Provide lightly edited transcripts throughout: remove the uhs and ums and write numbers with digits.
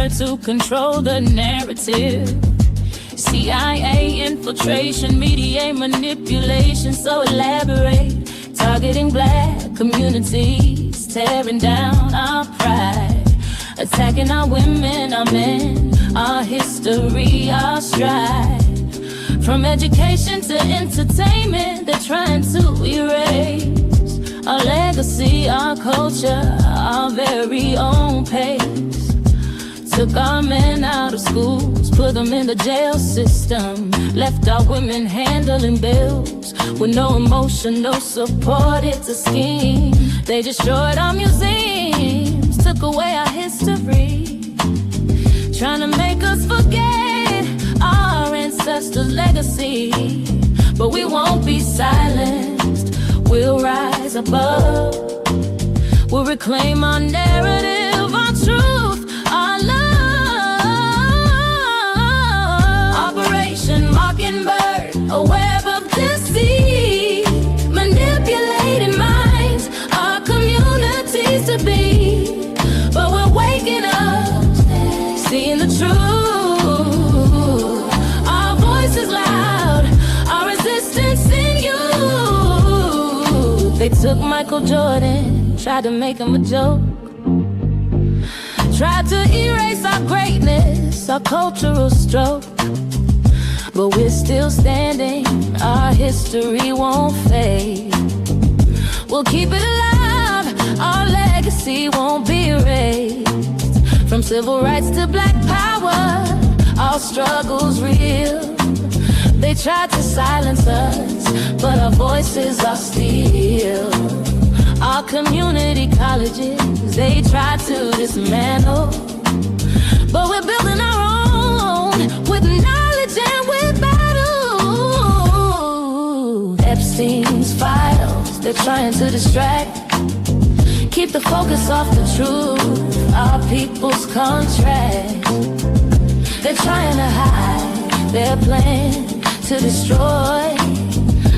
Mockingbird to control the narrative. CIA infiltration, media manipulation, so elaborate. Targeting black communities, tearing down our pride. Attacking our women, our men, our history, our stride. From education to entertainment, they're trying to erase our legacy, our culture, our very own pace. Took our men out of schools, put them in the jail system. Left our women handling bills with no emotional support, it's a scheme. They destroyed our museums, took away our history, trying to make us forget our ancestors' legacy. But we won't be silenced, we'll rise above. We'll reclaim our narrative, our truth, our love. Operation Mockingbird, a web of deceit, manipulating minds, our communities to be. But we're waking up, seeing the truth. Our voice is loud, our resistance in you. They took Michael Jordan, tried to make him a joke, tried to erase our greatness, our cultural stroke. But we're still standing, our history won't fade. We'll keep it alive, our legacy won't be erased. From civil rights to black power, our struggle's real. They tried to silence us, but our voices are still. Our community colleges, they tried to dismantle, but we're building our own with knowledge and with battle. Epstein's files, they're trying to distract, keep the focus off the truth, our people's contract. They're trying to hide their plan to destroy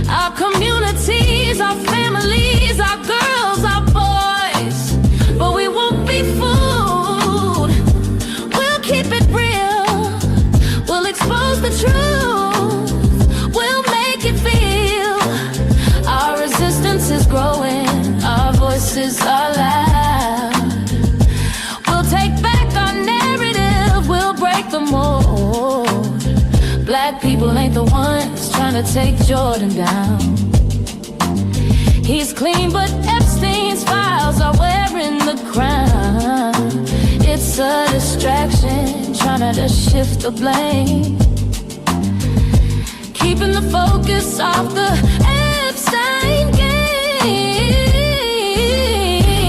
our communities, our families, our girls, our boys. But we won't be fooled, we'll keep it real. We'll expose the truth, we'll make it feel. Our resistance is growing, our voices are loud. We'll take back our narrative, we'll break the mold. Black people ain't the ones trying to take Jordan down. He's clean, but Epstein's files are wearing the crown. It's a distraction, trying to shift the blame, keeping the focus off the Epstein game.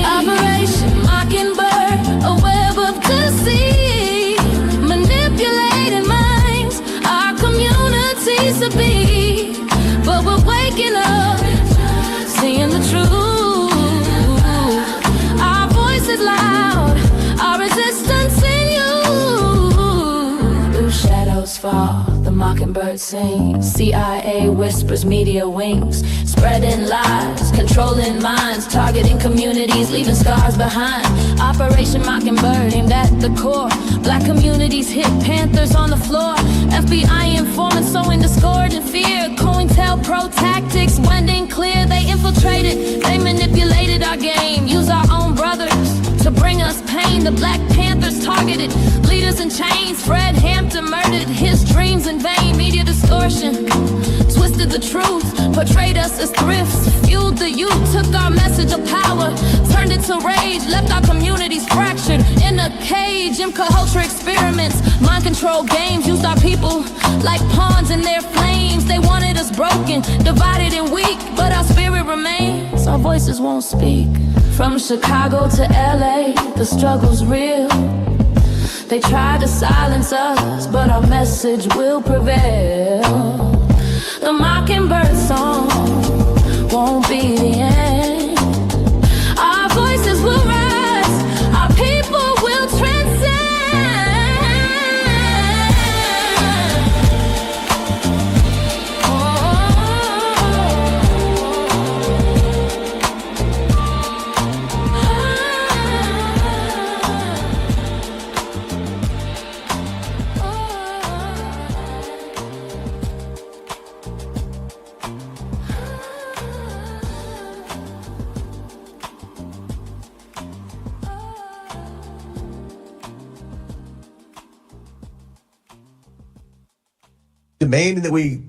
Operation Mockingbird, a web of deceit, manipulating minds, our communities to be. But we're waking up, seeing the truth. Our voice is loud, our resistance in you. Blue shadows fall, the mockingbird sings. CIA whispers, media winks, spreading lies, controlling minds, targeting communities, leaving scars behind. Operation Mockingbird aimed at the core. Black communities hit, Panthers on the floor. FBI informants sowing discord and fear. COINTELPRO tactics blending clear. They infiltrated, they manipulated our game. Use our own brothers to bring us pain. The Black Panthers targeted leaders in chains. Fred Hampton murdered his dreams in vain. Media distortion twisted the truth, portrayed us as thrifts, fueled the youth, took our message of power, turned it to rage, left our communities fractured in a cage. Culture experiments, mind control games, used our people like pawns in their flames. They wanted us broken, divided and weak, but our spirit remains, our voices won't speak. From Chicago to LA, the struggle's real. They tried to silence us, but our message will prevail. The mockingbird song won't be the end. Our voices will rise, our people will transcend. demanding that we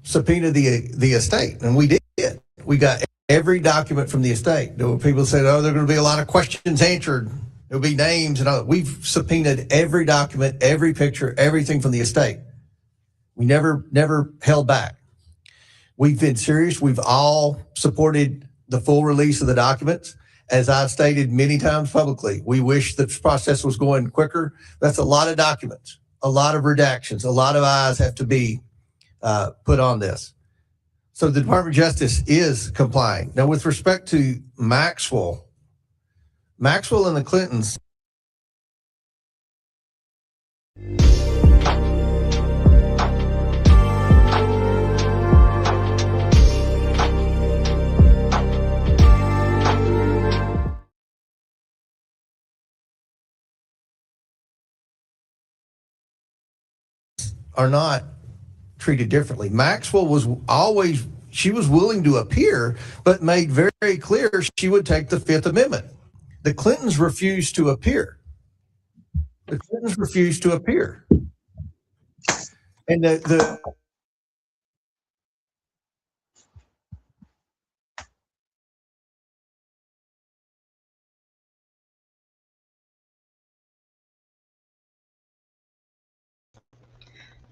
subpoena the estate, and we did. We got every document from the estate. There were people said, "Oh, there are going to be a lot of questions answered. There'll be names and all." We've subpoenaed every document, every picture, everything from the estate. We never held back. We've been serious. We've all supported the full release of the documents. As I've stated many times publicly, we wish the process was going quicker. That's a lot of documents, a lot of redactions, a lot of eyes have to be put on this. So the Department of Justice is complying. Now, with respect to Maxwell and the Clintons, are not treated differently. Maxwell was always, she was willing to appear, but made very clear she would take the Fifth Amendment. The Clintons refused to appear. The Clintons refused to appear. And the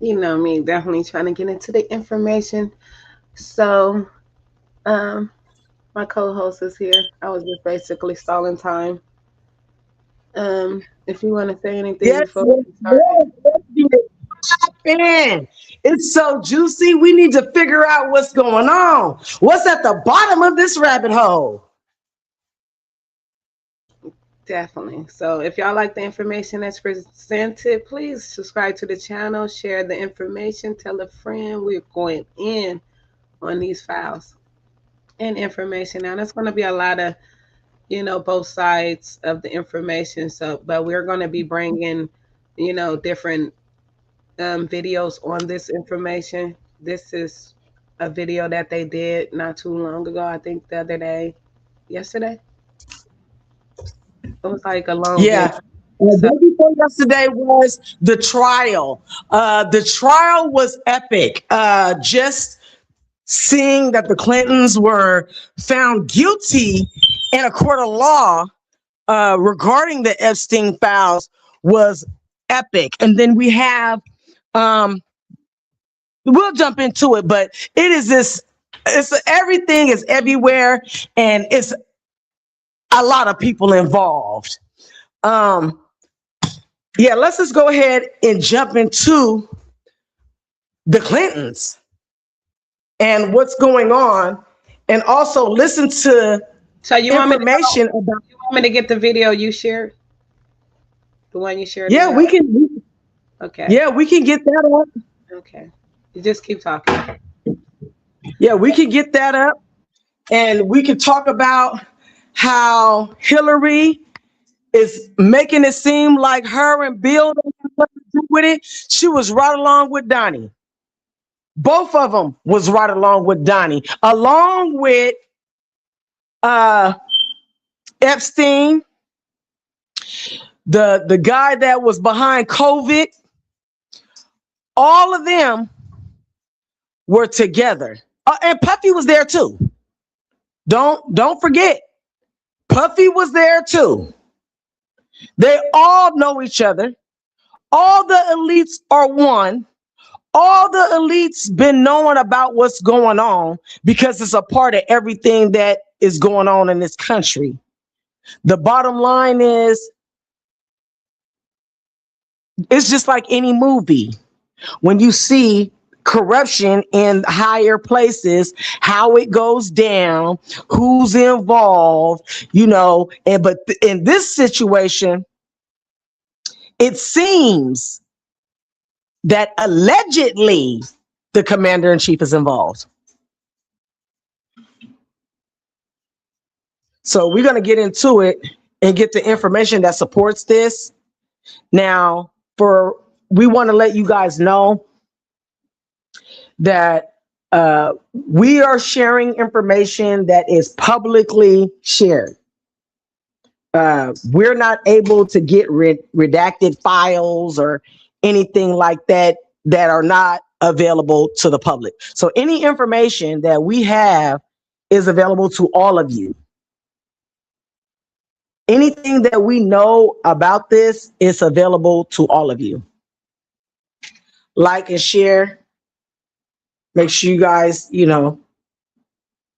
You know me, definitely trying to get into the information. So, my co-host is here. I was just basically stalling time. If you want to say anything Yes, before we start. man, it's so juicy. We need to figure out what's going on. What's at the bottom of this rabbit hole? Definitely. So if y'all like the information that's presented, please subscribe to the channel, share the information, tell a friend. We're going in on these files and information. Now, there's going to be a lot of, both sides of the information. So, but we're going to be bringing, different videos on this information. This is a video that they did not too long ago. I think the other day, yesterday. It was like a long Yeah. The day before yesterday was the trial. The trial was epic. Just seeing that the Clintons were found guilty in a court of law regarding the Epstein files was epic. And then we have, we'll jump into it, but it is this, everything is everywhere, and it's a lot of people involved. Yeah, let's just go ahead and jump into the Clintons and what's going on, and also listen to information about. You want me to get the video you shared? The one you shared? Yeah, we can. Okay. Yeah, we can get that up. Okay. You just keep talking. Yeah, we can get that up, and we can talk about how Hillary is making it seem like her and Bill don't have nothing to do with it. She was right along with Donnie. Both of them was right along with Donnie, along with Epstein, the guy that was behind COVID. All of them were together, and Puffy was there too. Don't forget, Puffy was there too. They all know each other. All the elites are one. All the elites been knowing about what's going on because it's a part of everything that is going on in this country. The bottom line is, it's just like any movie. When you see corruption in higher places, how it goes down, who's involved, but in this situation, it seems that allegedly the commander-in-chief is involved. So we're going to get into it and get the information that supports this. Now, we want to let you guys know that we are sharing information that is publicly shared. We're not able to get redacted files or anything like that that are not available to the public. So any information that we have is available to all of you. Anything that we know about this is available to all of you. Like and share. Make sure you guys,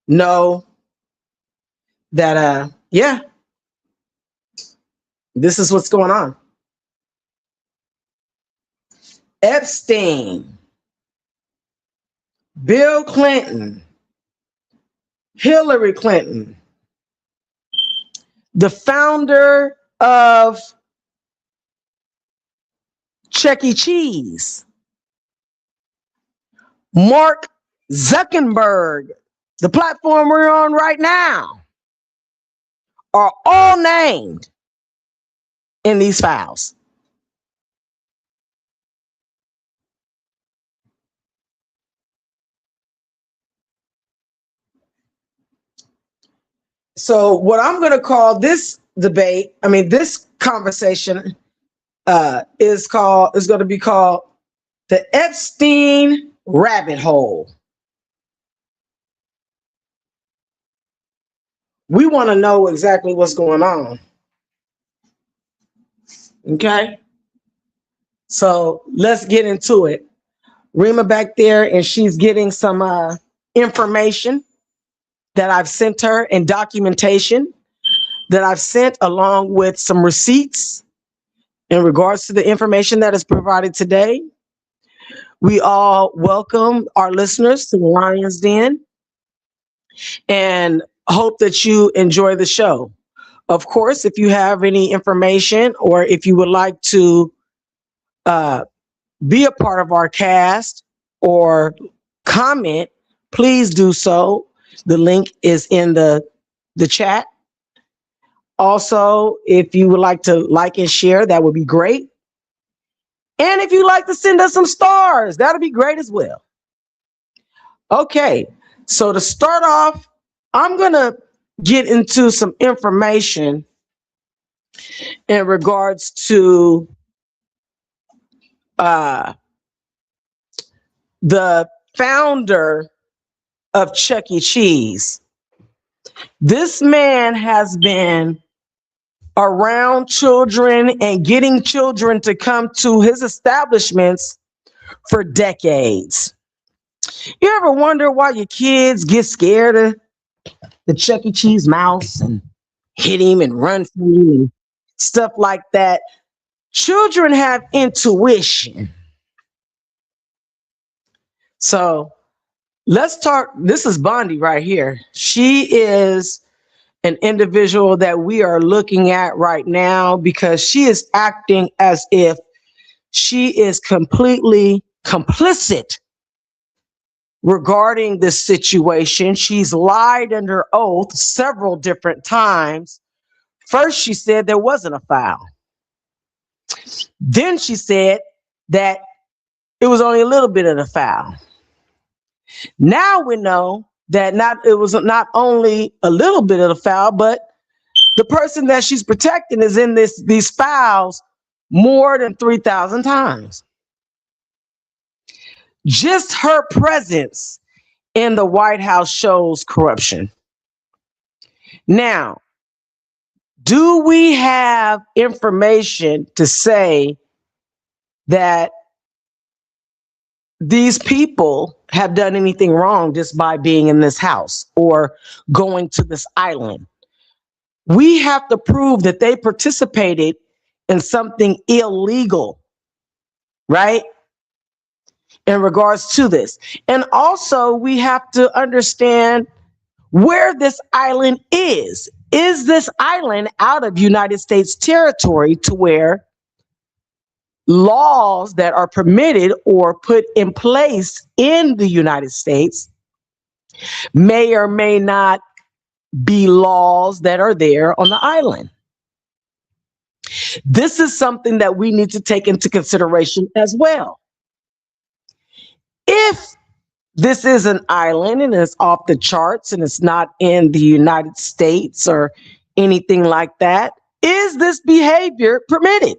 know that, yeah, this is what's going on. Epstein, Bill Clinton, Hillary Clinton, the founder of Chuck E. Cheese, Mark Zuckerberg, the platform we're on right now, are all named in these files. So what I'm going to call this debate, this conversation is going to be called the Epstein rabbit hole. We want to know exactly what's going on. Okay. So let's get into it. Rima back there, and she's getting some information that I've sent her and documentation that I've sent along with some receipts in regards to the information that is provided today. We all welcome our listeners to the Lion's Den and hope that you enjoy the show. Of course, if you have any information or if you would like to be a part of our cast or comment, please do so. The link is in the chat. Also, if you would like to like and share, that would be great. And if you'd like to send us some stars, that'll be great as well. Okay, so to start off, I'm going to get into some information in regards to the founder of Chuck E. Cheese. This man has been around children and getting children to come to his establishments for decades. You ever wonder why your kids get scared of the Chuck E. Cheese mouse and hit him and run from him and stuff like that? Children have intuition. So let's talk. This is Bondi right here. She is an individual that we are looking at right now because she is acting as if she is completely complicit regarding this situation. She's lied under oath several different times. First, she said there wasn't a foul. Then she said that it was only a little bit of the foul. Now we know that it was not only a little bit of the foul, but the person that she's protecting is in these fouls more than 3,000 times. Just her presence in the White House shows corruption. Now, do we have information to say that these people have done anything wrong just by being in this house or going to this island? We have to prove that they participated in something illegal, right? In regards to this. And also we have to understand where this island is. Is this island out of United States territory to where laws that are permitted or put in place in the United States may or may not be laws that are there on the island? This is something that we need to take into consideration as well. If this is an island and it's off the charts and it's not in the United States or anything like that, is this behavior permitted?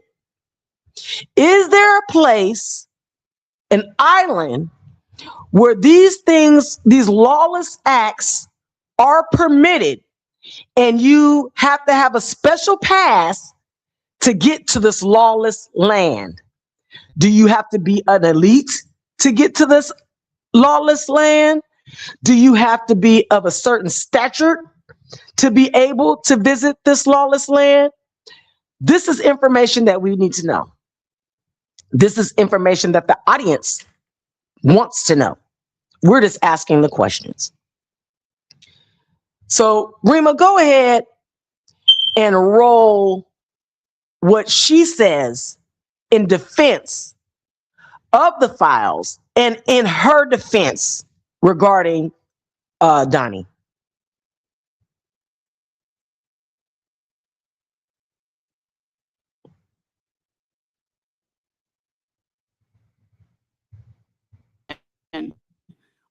Is there a place an island where these things, these lawless acts are permitted, and you have to have a special pass to get to this lawless land? Do you have to be an elite to get to this lawless land? Do you have to be of a certain stature to be able to visit this lawless land? This is information that we need to know. This is information that the audience wants to know. We're just asking the questions. So, Rima, go ahead and roll what she says in defense of the files and in her defense regarding Donnie.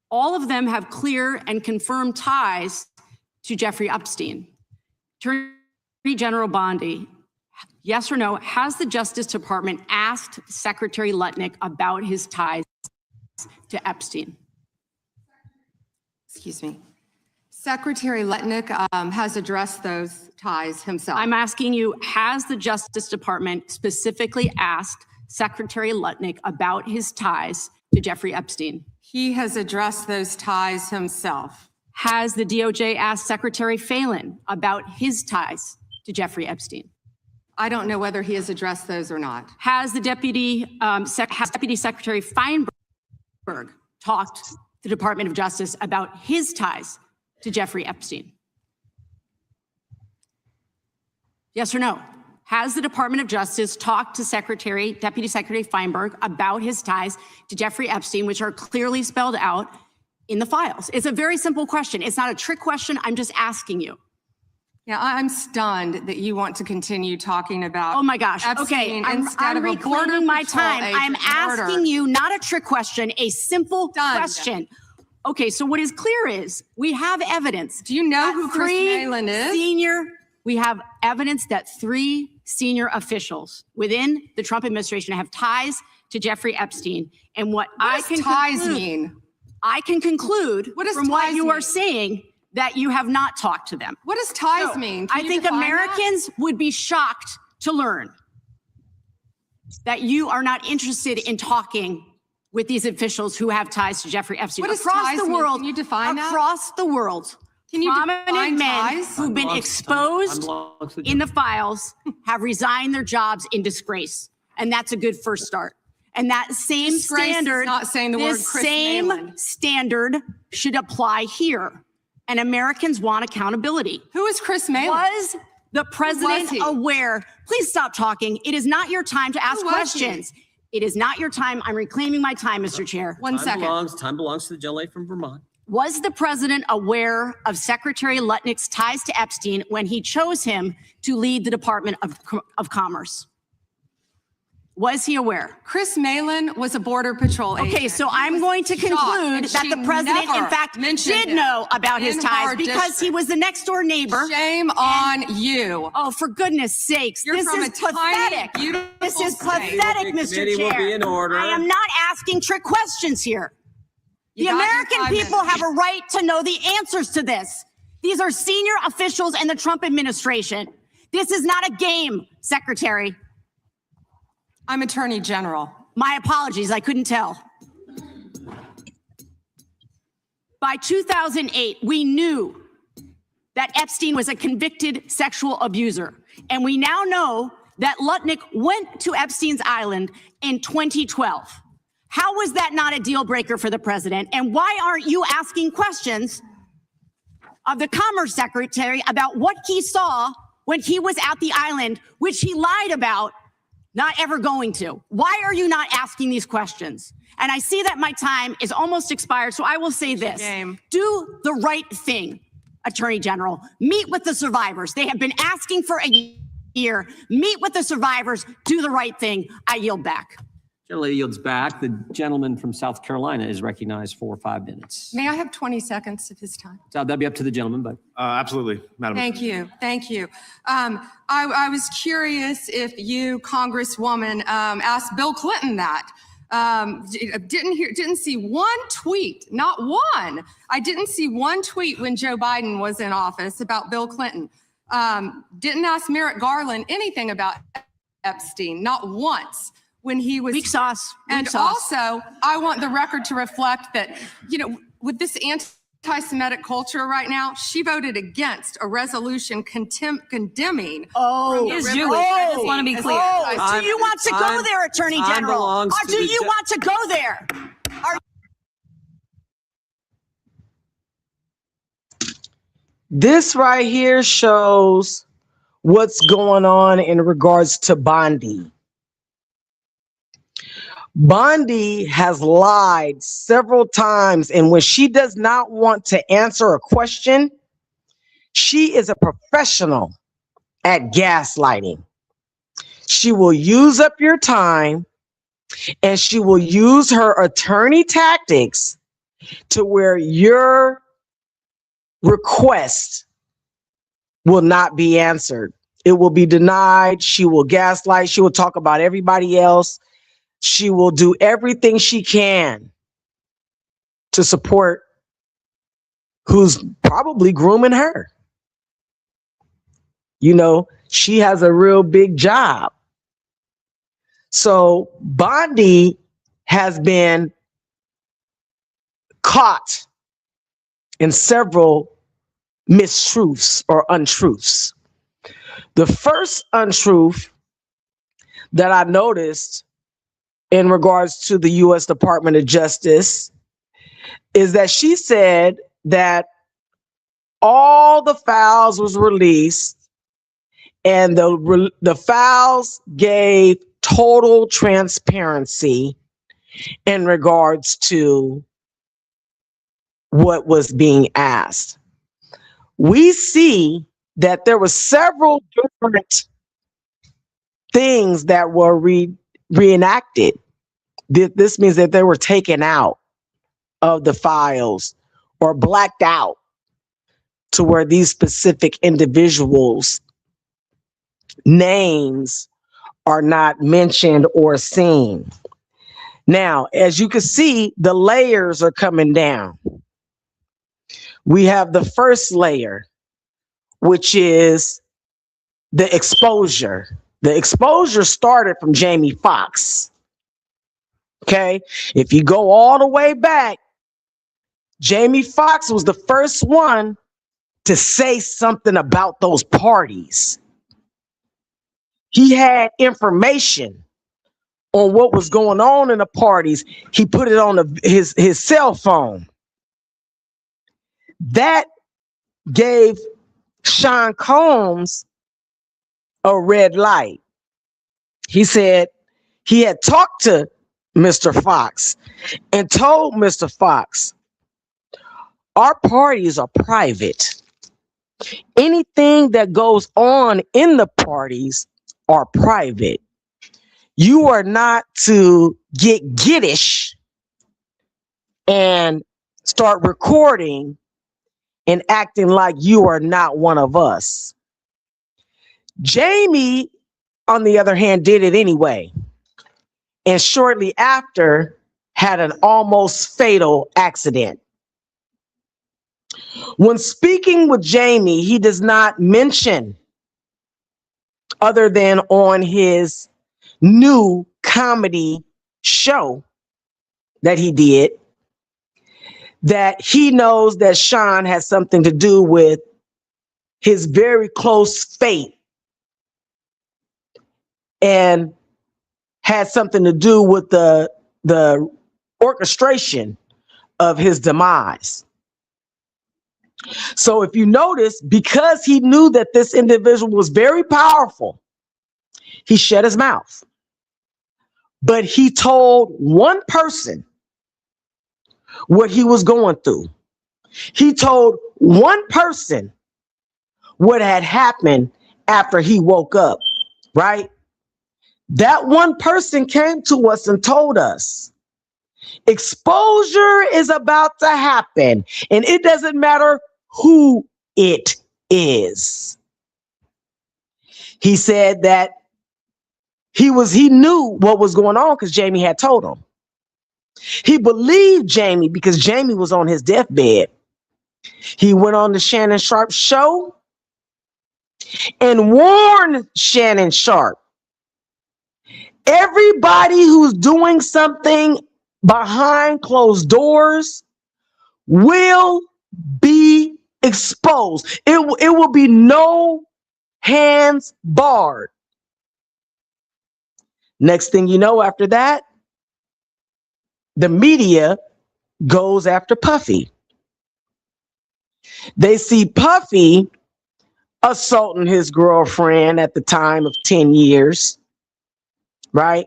All of them have clear and confirmed ties to Jeffrey Epstein. Attorney General Bondi, yes or no, has the Justice Department asked Secretary Lutnick about his ties to Epstein? Excuse me. Secretary Lutnick has addressed those ties himself. I'm asking you, has the Justice Department specifically asked Secretary Lutnick about his ties to Jeffrey Epstein? He has addressed those ties himself. Has the DOJ asked Secretary Phelan about his ties to Jeffrey Epstein? I don't know whether he has addressed those or not. Has the Deputy Secretary Feinberg talked to the Department of Justice about his ties to Jeffrey Epstein? Yes or no? Has the Department of Justice talked to Deputy Secretary Feinberg about his ties to Jeffrey Epstein, which are clearly spelled out in the files? It's a very simple question. It's not a trick question. I'm just asking you. Yeah, I'm stunned that you want to continue talking about. Oh my gosh. Epstein Okay, instead I'm of a Border reclaiming my Patrol time. I'm agent asking murder. you not a trick question, a simple question. Okay, so what is clear is we have evidence. Do you know who Chris Malin is? We have evidence that 3 senior officials within the Trump administration have ties to Jeffrey Epstein. And what I does can ties conclude, mean? I can conclude What does from what ties you are mean? saying that you have not talked to them. What does ties So, mean? Can I you think define Americans would be shocked to learn that you are not interested in talking with these officials who have ties to Jeffrey Epstein. What does across ties the mean? world, Can you define that? across the world, Can you prominent define men ties? who've been exposed in the files have resigned their jobs in disgrace. And that's a good first start. And that same Disgrace is standard, not saying the word this Chris same Malin. standard should apply here. And Americans want accountability. Who is Chris Malin? Was the president he? aware? Please stop talking. It is not your time to ask was he? questions. It is not your time. I'm reclaiming my time, Mr. Chair. One second. Time belongs to the gentlelady from Vermont. Was the president aware of Secretary Lutnick's ties to Epstein when he chose him to lead the Department of Commerce? Was he aware? Chris Malin was a Border Patrol agent. Okay, so He I'm was going to shocked, conclude and that she the president, in never fact, mentioned did him know about his in ties her because district. he was the next door neighbor. Shame on you. Oh, for goodness sakes. You're This from is a tiny, pathetic. beautiful This is state. pathetic, The Mr. committee will Chair. be in order. I am not asking trick questions here. You The got your American 5 people minutes. have a right to know the answers to this. These are senior officials in the Trump administration. This is not a game, Secretary. I'm Attorney General. My apologies, I couldn't tell. By 2008, we knew that Epstein was a convicted sexual abuser. And we now know that Lutnick went to Epstein's Island in 2012. How was that not a deal breaker for the president? And why aren't you asking questions of the Commerce Secretary about what he saw when he was at the island, which he lied about not ever going to? Why are you not asking these questions? And I see that my time is almost expired, so I will say this. Shame. Do the right thing, Attorney General. Meet with the survivors. They have been asking for a year. Meet with the survivors. Do the right thing. I yield back. Gentlelady yields back. The gentleman from South Carolina is recognized for 5 minutes. May I have 20 seconds of his time? So that'd be up to the gentleman, but Absolutely, Madam. Thank you. Thank you. I was curious if you, Congresswoman, asked Bill Clinton that. Didn't see one tweet, not one. I didn't see one tweet when Joe Biden was in office about Bill Clinton. Didn't ask Merrick Garland anything about Epstein, not once when he was. Weak sauce. Weak And sauce. also, I want the record to reflect that, with this anti-Semitic culture right now, she voted against a resolution condemning. Oh, is Jewish. I just want to be clear. Oh, Do you want to go there, Attorney time General? belongs Or to do the you ju- want to go there? This right here shows what's going on in regards to Bondi. Bondi has lied several times, and when she does not want to answer a question, she is a professional at gaslighting. She will use up your time, and she will use her attorney tactics to where your request will not be answered. It will be denied. She will gaslight. She will talk about everybody else. She will do everything she can to support who's probably grooming her. She has a real big job. So Bondi has been caught in several mistruths or untruths. The first untruth that I noticed in regards to the U.S. Department of Justice is that she said that all the files was released and the files gave total transparency in regards to what was being asked. We see that there were several different things that were reenacted. This means that they were taken out of the files or blacked out to where these specific individuals' names are not mentioned or seen. Now, as you can see, the layers are coming down. We have the first layer, which is the exposure. The exposure started from Jamie Foxx. Okay, if you go all the way back, Jamie Foxx was the first one to say something about those parties. He had information on what was going on in the parties. He put it on his cell phone. That gave Sean Combs a red light. He said he had talked to Mr. Fox and told Mr. Fox, our parties are private. Anything that goes on in the parties are private. You are not to get giddish and start recording and acting like you are not one of us. Jamie, on the other hand, did it anyway. And shortly after, had an almost fatal accident. When speaking with Jamie, he does not mention, other than on his new comedy show that he did, that he knows that Sean has something to do with his very close fate and had something to do with the orchestration of his demise. So if you notice, because he knew that this individual was very powerful, he shut his mouth. But he told one person what he was going through. He told one person what had happened after he woke up, right? That one person came to us and told us, exposure is about to happen, and it doesn't matter who it is. He said that he knew what was going on because Jamie had told him. He believed Jamie because Jamie was on his deathbed. He went on the Shannon Sharp show and warned Shannon Sharp, everybody who's doing something behind closed doors will be exposed. It will be no hands barred. Next thing you know, after that, the media goes after Puffy. They see Puffy assaulting his girlfriend at the time of 10 years, right?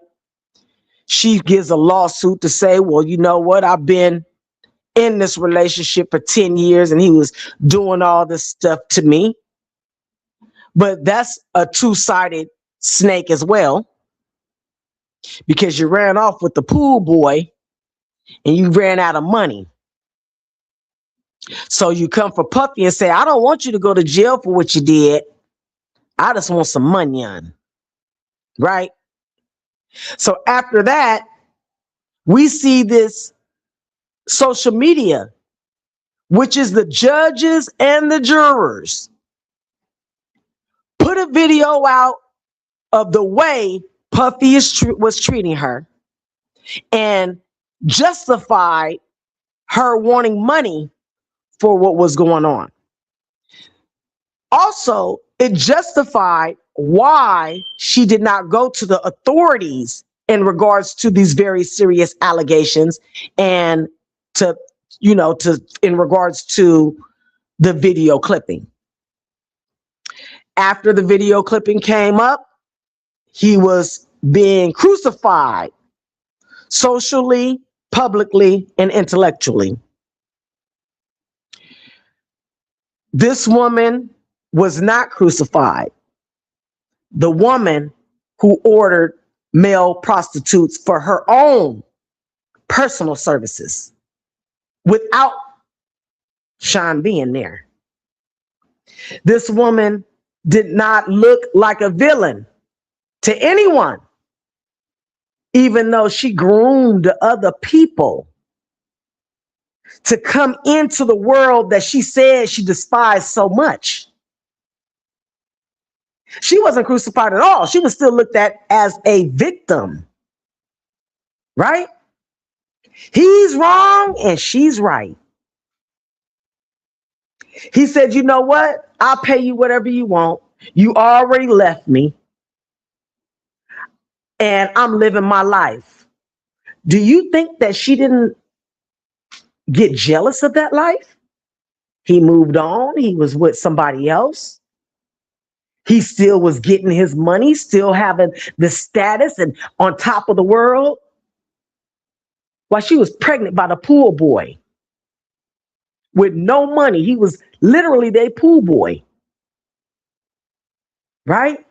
She gives a lawsuit to say, well, you know what? I've been in this relationship for 10 years and he was doing all this stuff to me. But that's a two-sided snake as well, because you ran off with the pool boy and you ran out of money. So you come for Puffy and say, I don't want you to go to jail for what you did. I just want some money on, right? So after that, we see this social media, which is the judges and the jurors, put a video out of the way Puffy was treating her and justified her wanting money for what was going on. Also, it justified why she did not go to the authorities in regards to these very serious allegations and in regards to the video clipping. After the video clipping came up, he was being crucified socially, publicly, and intellectually. This woman was not crucified. The woman who ordered male prostitutes for her own personal services without Sean being there. This woman did not look like a villain to anyone, even though she groomed other people to come into the world that she said she despised so much. She wasn't crucified at all. She was still looked at as a victim, right? He's wrong and she's right. He said, you know what? I'll pay you whatever you want. You already left me and I'm living my life. Do you think that she didn't get jealous of that life? He moved on. He was with somebody else. He still was getting his money, still having the status and on top of the world. While she was pregnant by the pool boy with no money. He was literally their pool boy, right?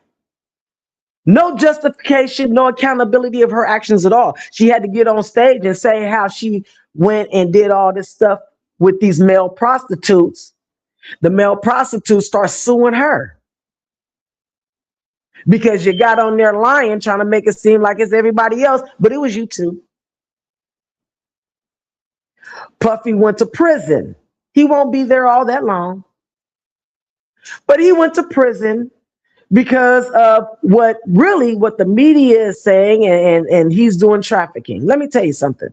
No justification, no accountability of her actions at all. She had to get on stage and say how she went and did all this stuff with these male prostitutes. The male prostitutes start suing her because you got on there lying, trying to make it seem like it's everybody else, but it was you too. Puffy went to prison. He won't be there all that long, but he went to prison because of what the media is saying, and he's doing trafficking. Let me tell you something.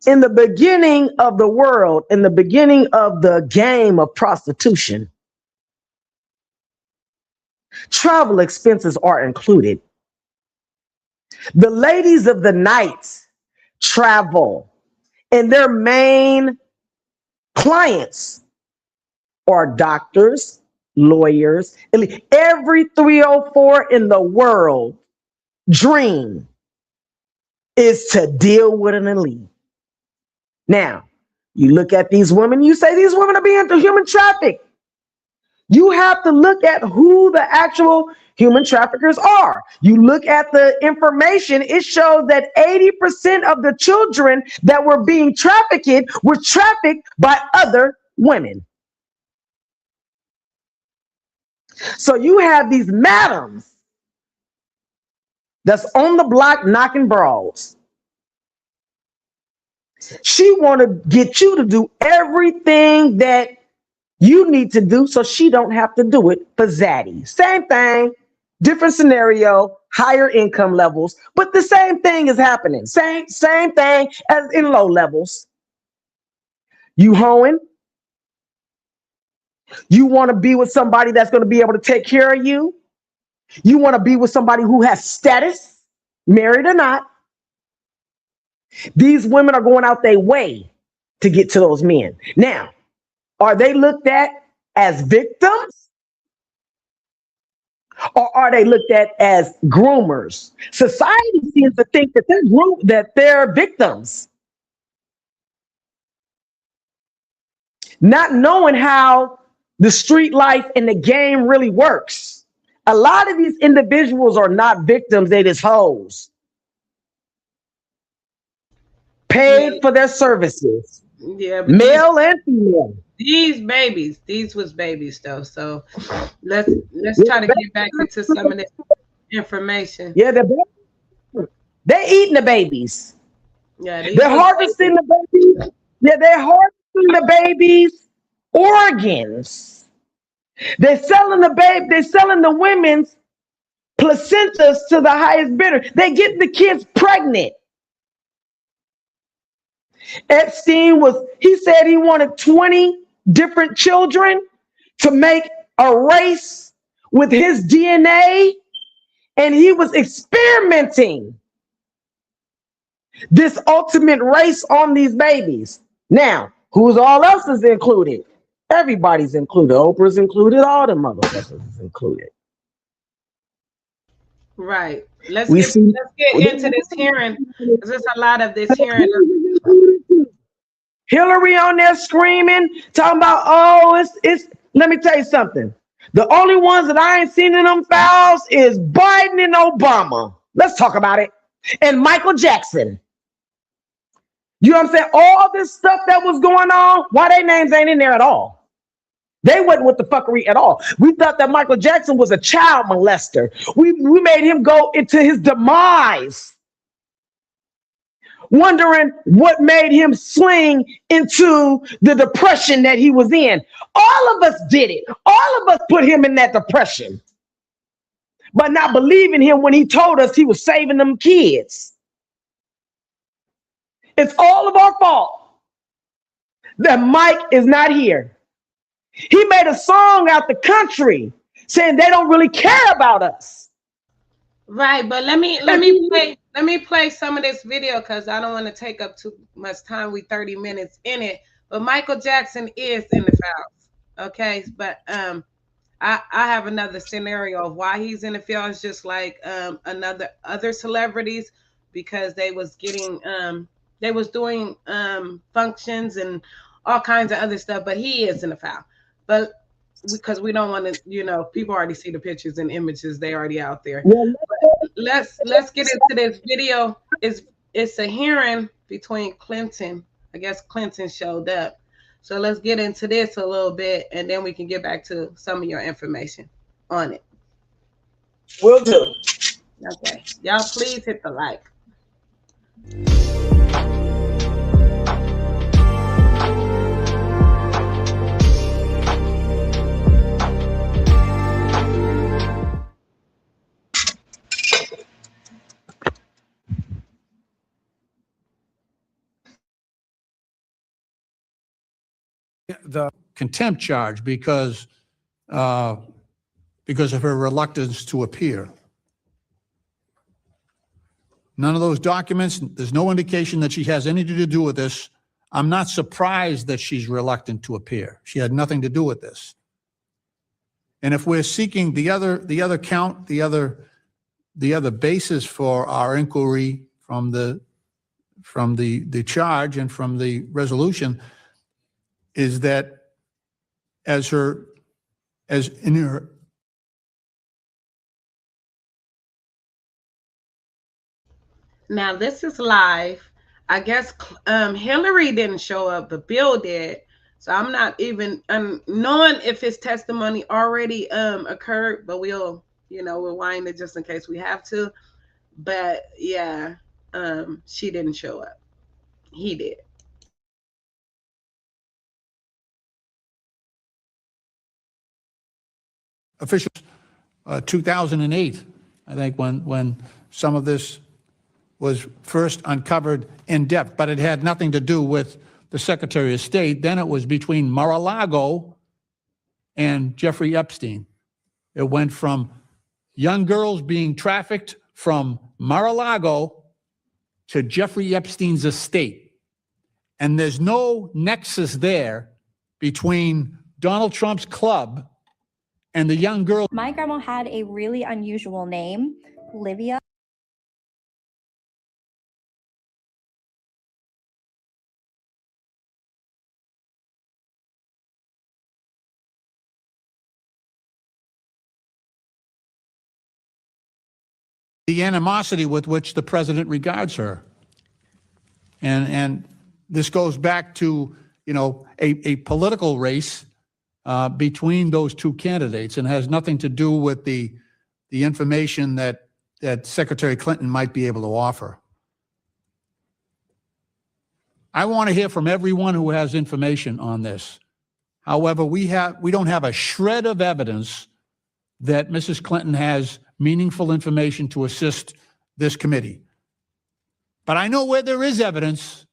In the beginning of the world, in the beginning of the game of prostitution, travel expenses are included. The ladies of the night travel, and their main clients are doctors, lawyers. Every 304 in the world dream is to deal with an elite. Now, you look at these women, you say these women are being human trafficked. You have to look at who the actual human traffickers are. You look at the information, it shows that 80% of the children that were being trafficked were trafficked by other women. So you have these madams that's on the block knocking brawls. She want to get you to do everything that you need to do so she don't have to do it for Zaddy. Same thing, different scenario, higher income levels, but the same thing is happening. Same thing as in low levels. You hoeing. You want to be with somebody that's going to be able to take care of you. You want to be with somebody who has status, married or not. These women are going out their way to get to those men. Now, are they looked at as victims? Or are they looked at as groomers? Society seems to think that they're victims. Not knowing how the street life and the game really works. A lot of these individuals are not victims, they just hoes. Paid for their services. Yeah, but male and female. these was babies though. So let's try to get back into some of this information. Yeah, they're eating the babies. Yeah, They're harvesting the babies. Yeah, they're harvesting the babies' organs. They're selling the women's placentas to the highest bidder. They get the kids pregnant. Epstein he said he wanted 20 different children to make a race with his DNA, and he was experimenting this ultimate race on these babies. Now, who's all else is included? Everybody's included. Oprah's included. All the motherfuckers is included. Right. Let's get into this hearing. There's a lot of this hearing. Hillary on there screaming, talking about, oh, it's. Let me tell you something. The only ones that I ain't seen in them files is Biden and Obama. Let's talk about it. And Michael Jackson. You know what I'm saying? All this stuff that was going on, why their names ain't in there at all? They wasn't with the fuckery at all. We thought that Michael Jackson was a child molester. We made him go into his demise, wondering what made him swing into the depression that he was in. All of us did it. All of us put him in that depression, but not believing him when he told us he was saving them kids. It's all of our fault that Mike is not here. He made a song out the country saying they don't really care about us. Right, but let me play some of this video because I don't want to take up too much time. We 30 minutes in it, but Michael Jackson is in the files. Okay, but I have another scenario of why he's in the files, just like other celebrities, because they was getting they was doing functions and all kinds of other stuff, but he is in the file. But because we don't want to, people already see the pictures and images, they already out there. Let's get into this video. It's a hearing between Clinton. I guess Clinton showed up. So let's get into this a little bit, and then we can get back to some of your information on it. Will do. Okay. Y'all please hit the like. The contempt charge because of her reluctance to appear. None of those documents, there's no indication that she has anything to do with this. I'm not surprised that she's reluctant to appear. She had nothing to do with this. And if we're seeking the other count, the other basis for our inquiry from the charge and from the resolution is that as in her. Now this is live. I guess Hillary didn't show up, but Bill did. So I'm not even knowing if his testimony already occurred, but we'll rewind it just in case we have to. But yeah, she didn't show up. He did. officials, 2008, I think, when some of this was first uncovered in depth, but it had nothing to do with the Secretary of State. Then it was between Mar-a-Lago and Jeffrey Epstein. It went from young girls being trafficked from Mar-a-Lago to Jeffrey Epstein's estate. And there's no nexus there between Donald Trump's club and the young girl. My grandma had a really unusual name, Livia. The animosity with which the president regards her. And this goes back to, a political race between those two candidates, and has nothing to do with the information that Secretary Clinton might be able to offer. I want to hear from everyone who has information on this. However, we don't have a shred of evidence that Mrs. Clinton has meaningful information to assist this committee. But I know where there is evidence.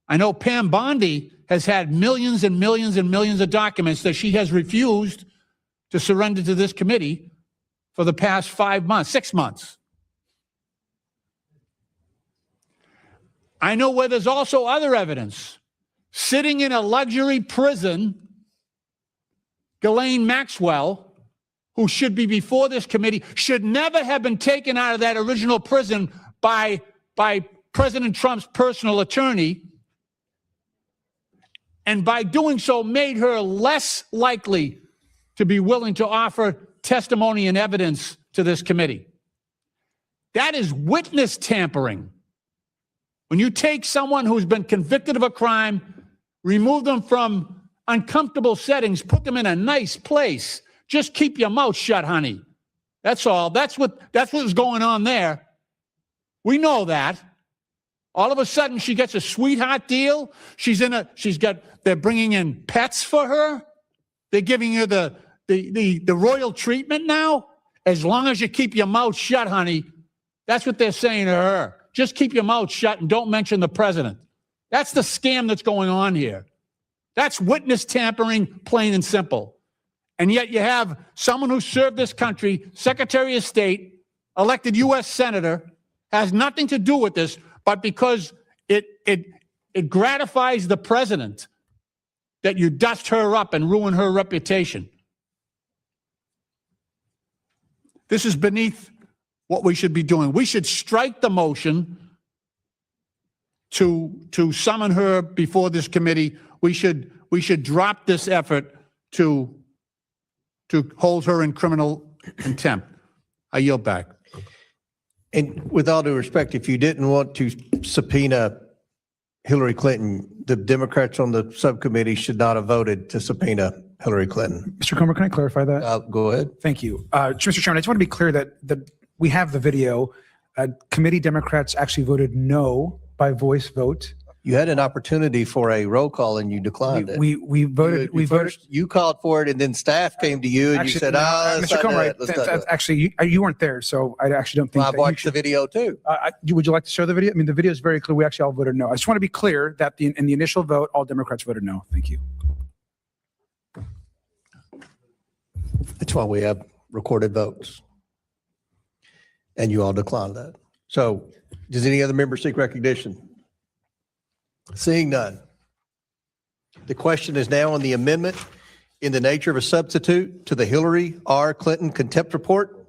I know Pam Bondi has had millions and millions and millions of documents that she has refused to surrender to this committee for the past 5 months, 6 months. I know where there's also other evidence. Sitting in a luxury prison, Ghislaine Maxwell, who should be before this committee, should never have been taken out of that original prison by President Trump's personal attorney, and by doing so made her less likely to be willing to offer testimony and evidence to this committee. That is witness tampering. When you take someone who's been convicted of a crime, remove them from uncomfortable settings, put them in a nice place, just keep your mouth shut, honey. That's all. That's what's going on there. We know that. All of a sudden, she gets a sweetheart deal. They're bringing in pets for her. They're giving her the royal treatment now. As long as you keep your mouth shut, honey. That's what they're saying to her. Just keep your mouth shut and don't mention the president. That's the scam that's going on here. That's witness tampering, plain and simple. And yet you have someone who served this country, Secretary of State, elected U.S. Senator, has nothing to do with this, but because it gratifies the president that you dust her up and ruin her reputation. This is beneath what we should be doing. We should strike the motion to summon her before this committee. We should drop this effort to hold her in criminal contempt. I yield back. And with all due respect, if you didn't want to subpoena Hillary Clinton, the Democrats on the subcommittee should not have voted to subpoena Hillary Clinton. Mr. Comer, can I clarify that? Go ahead. Thank you. Mr. Chairman, I just want to be clear that we have the video. Committee Democrats actually voted no by voice vote. You had an opportunity for a roll call and you declined it. We voted. You called for it, and then staff came to you and Actually, you said, Mr. Comer, actually, you weren't there, so I actually don't think. Well, I've watched the video too. Would you like to show the video? I mean, the video is very clear. We actually all voted no. I just want to be clear that in the initial vote, all Democrats voted no. Thank you. That's why we have recorded votes. And you all declined that. So does any other member seek recognition? Seeing none. The question is now on the amendment in the nature of a substitute to the Hillary R. Clinton contempt report.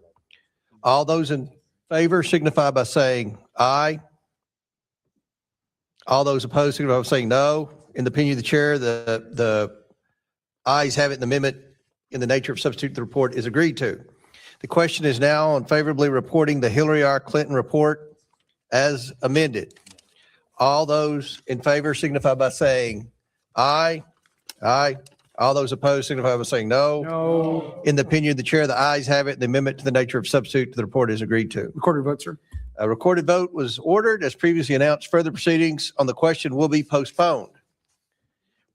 All those in favor signify by saying aye. All those opposed signify by saying no. In the opinion of the chair, the ayes have it, and the amendment in the nature of substitute to the report is agreed to. The question is now on favorably reporting the Hillary R. Clinton report as amended. All those in favor signify by saying aye. Aye. All those opposed signify by saying no. No. In the opinion of the chair, the ayes have it. The amendment to the nature of substitute to the report is agreed to. Recorded vote, sir. A recorded vote was ordered. As previously announced, further proceedings on the question will be postponed.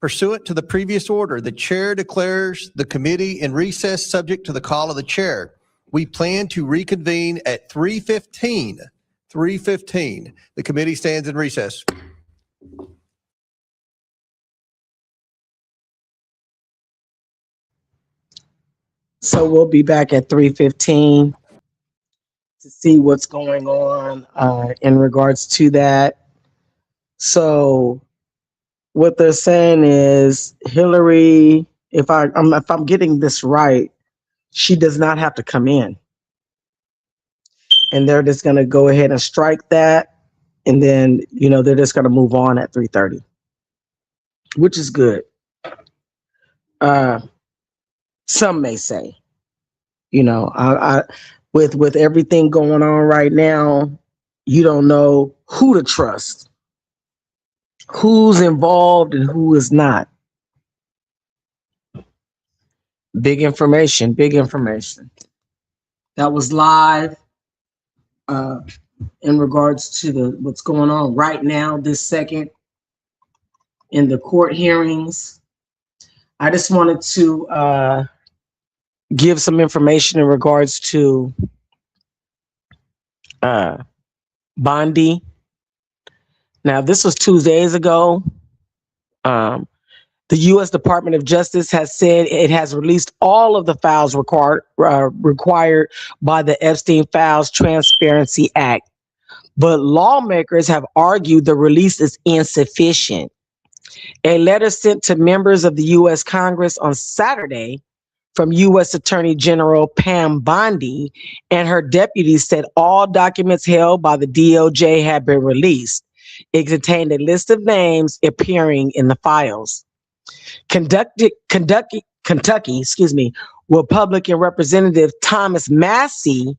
Pursuant to the previous order, the chair declares the committee in recess subject to the call of the chair. We plan to reconvene at 3:15. 3:15. The committee stands in recess. So we'll be back at 3:15 to see what's going on in regards to that. So what they're saying is Hillary, if I'm getting this right, she does not have to come in. And they're just going to go ahead and strike that. And then, they're just going to move on at 3:30, which is good. Some may say, with everything going on right now, you don't know who to trust, who's involved and who is not. Big information, big information. That was live in regards to what's going on right now, this second, in the court hearings. I just wanted to give some information in regards to Bondi. Now, this was 2 days ago. The U.S. Department of Justice has said it has released all of the files required by the Epstein Files Transparency Act. But lawmakers have argued the release is insufficient. A letter sent to members of the U.S. Congress on Saturday from U.S. Attorney General Pam Bondi and her deputies said all documents held by the DOJ had been released. It contained a list of names appearing in the files. Kentucky, Republican Representative Thomas Massie,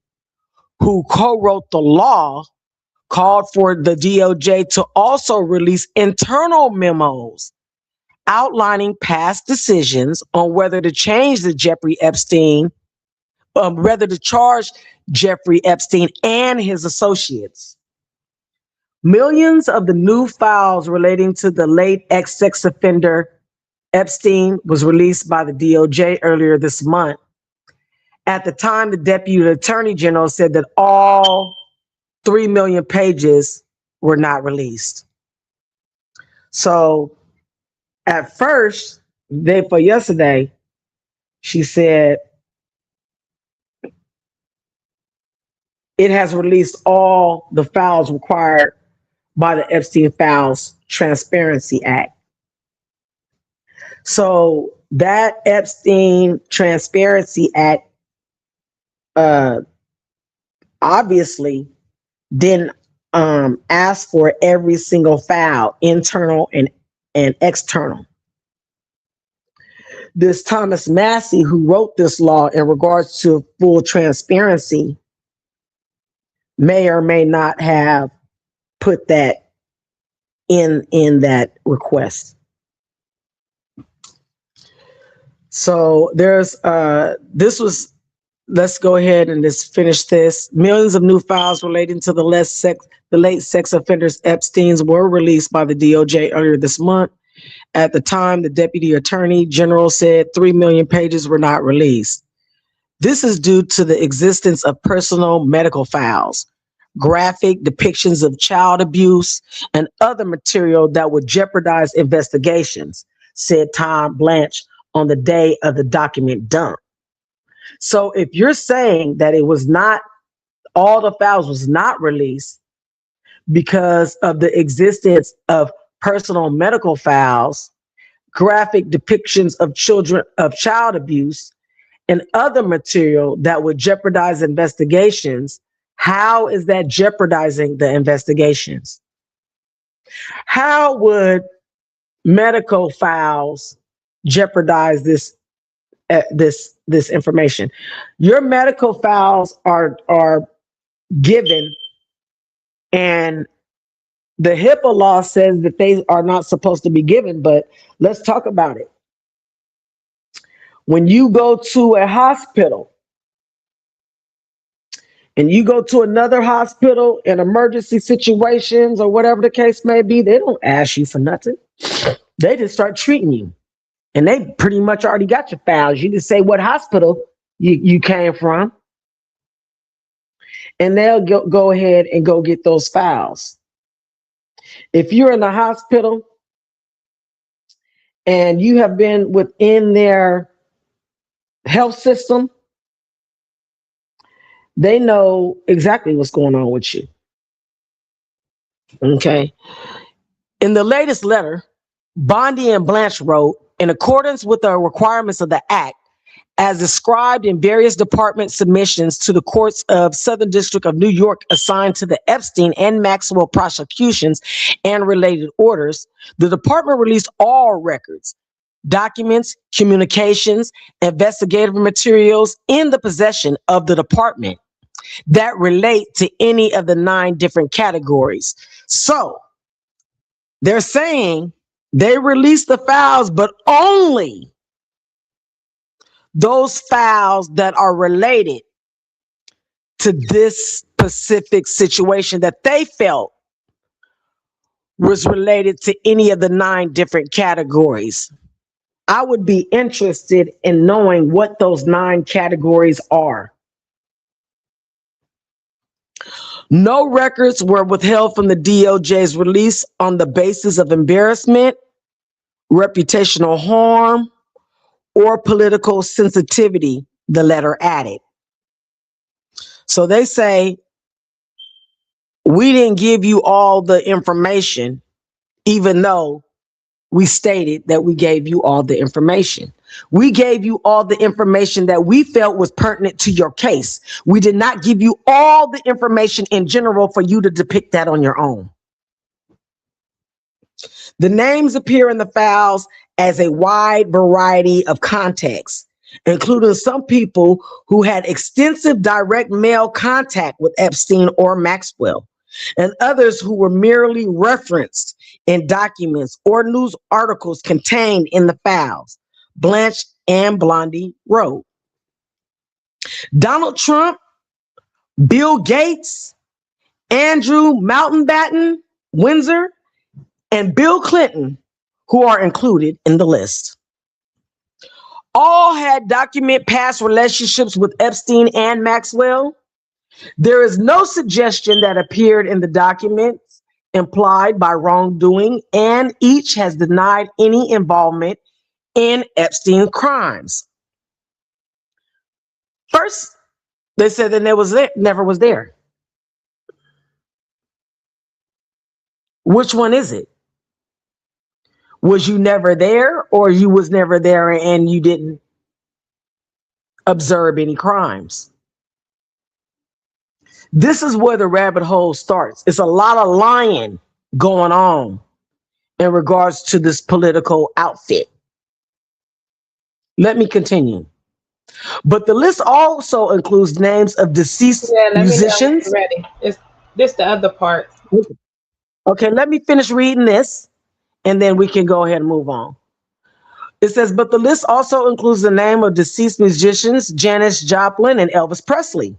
who co-wrote the law, called for the DOJ to also release internal memos outlining past decisions on whether to charge Jeffrey Epstein and his associates. Millions of the new files relating to the late ex-sex offender Epstein was released by the DOJ earlier this month. At the time, the Deputy Attorney General said that all 3 million pages were not released. So at first, yesterday, she said it has released all the files required by the Epstein Files Transparency Act. So that Epstein Transparency Act obviously didn't ask for every single file, internal and external. This Thomas Massie, who wrote this law in regards to full transparency, may or may not have put that in that request. So there's let's go ahead and just finish this. Millions of new files relating to the late sex offenders Epstein's were released by the DOJ earlier this month. At the time, the Deputy Attorney General said 3 million pages were not released. This is due to the existence of personal medical files, graphic depictions of child abuse, and other material that would jeopardize investigations, said Tom Blanche on the day of the document dump. So if you're saying that it was not, all the files was not released because of the existence of personal medical files, graphic depictions of child abuse, and other material that would jeopardize investigations, how is that jeopardizing the investigations? How would medical files jeopardize this information? Your medical files are given, and the HIPAA law says that they are not supposed to be given, but let's talk about it. When you go to a hospital and you go to another hospital in emergency situations or whatever the case may be, they don't ask you for nothing. They just start treating you. And they pretty much already got your files. You just say what hospital you came from. And they'll go ahead and go get those files. If you're in the hospital and you have been within their health system, they know exactly what's going on with you. Okay. In the latest letter, Bondi and Blanche wrote, in accordance with the requirements of the Act, as described in various department submissions to the courts of Southern District of New York assigned to the Epstein and Maxwell prosecutions and related orders, the department released all records, documents, communications, investigative materials in the possession of the department that relate to any of the 9 different categories. So they're saying they released the files, but only those files that are related to this specific situation that they felt was related to any of the 9 different categories. I would be interested in knowing what those 9 categories are. No records were withheld from the DOJ's release on the basis of embarrassment, reputational harm, or political sensitivity, the letter added. So they say, we didn't give you all the information, even though we stated that we gave you all the information. We gave you all the information that we felt was pertinent to your case. We did not give you all the information in general for you to depict that on your own. The names appear in the files as a wide variety of contexts, including some people who had extensive direct mail contact with Epstein or Maxwell, and others who were merely referenced in documents or news articles contained in the files, Blanche and Blondie wrote. Donald Trump, Bill Gates, Andrew Mountbatten Windsor, and Bill Clinton, who are included in the list, all had document past relationships with Epstein and Maxwell. There is no suggestion that appeared in the documents implied by wrongdoing, and each has denied any involvement in Epstein crimes. First, they said that never was there. Which one is it? Was you never there, or you was never there and you didn't observe any crimes? This is where the rabbit hole starts. It's a lot of lying going on in regards to this political outfit. Let me continue. But the list also includes names of deceased musicians. Ready. It's this the other part. Okay, let me finish reading this, and then we can go ahead and move on. It says, but the list also includes the name of deceased musicians, Janis Joplin and Elvis Presley.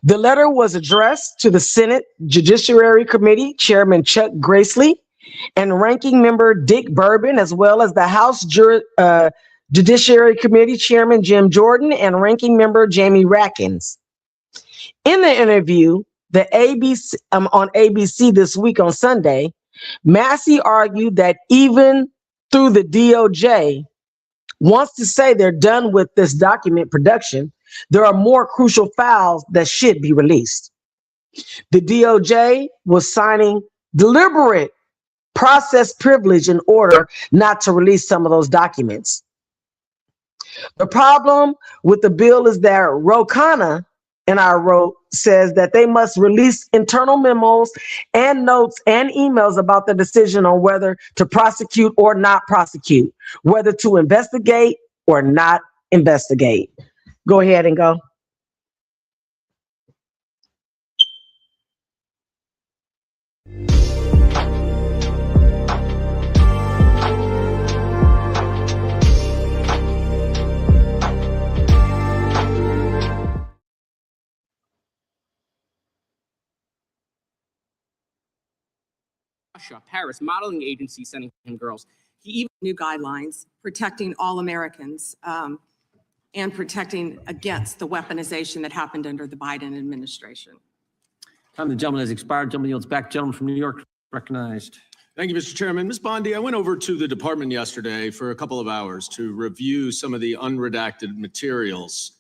The letter was addressed to the Senate Judiciary Committee Chairman Chuck Grassley and Ranking Member Dick Durbin, as well as the House Judiciary Committee Chairman Jim Jordan and Ranking Member Jamie Rackins. In the interview on ABC this week on Sunday, Massey argued that even through the DOJ wants to say they're done with this document production, there are more crucial files that should be released. The DOJ was signing deliberate process privilege in order not to release some of those documents. The problem with the bill is that Ro Khanna and I wrote says that they must release internal memos and notes and emails about the decision on whether to prosecute or not prosecute, whether to investigate or not investigate. Go ahead and go. Russia, Paris, modeling agency sending him girls. He even New guidelines protecting all Americans and protecting against the weaponization that happened under the Biden administration. Time of the gentleman has expired. Gentleman yields back. Gentleman from New York recognized. Thank you, Mr. Chairman. Ms. Bondi, I went over to the department yesterday for a couple of hours to review some of the unredacted materials.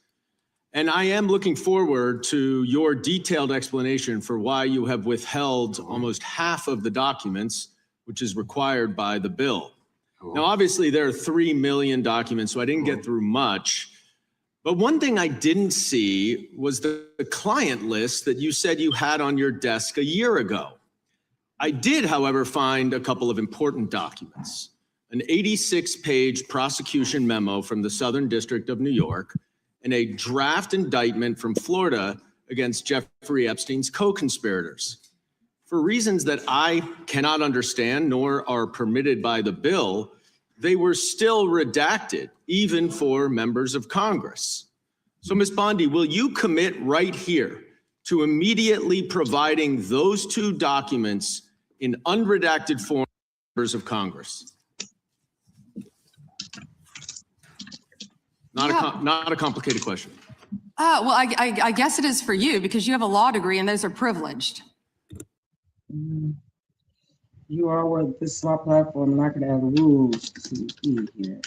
And I am looking forward to your detailed explanation for why you have withheld almost half of the documents, which is required by the bill. Now, obviously, there are 3 million documents, so I didn't get through much. But one thing I didn't see was the client list that you said you had on your desk a year ago. I did, however, find a couple of important documents. An 86-page prosecution memo from the Southern District of New York and a draft indictment from Florida against Jeffrey Epstein's co-conspirators. For reasons that I cannot understand nor are permitted by the bill, they were still redacted, even for members of Congress. So, Ms. Bondi, will you commit right here to immediately providing those 2 documents in unredacted form to members of Congress? Not a complicated question. Well, I guess it is for you because you have a law degree and those are privileged. You are what this is my platform, and I can add rules to the key here.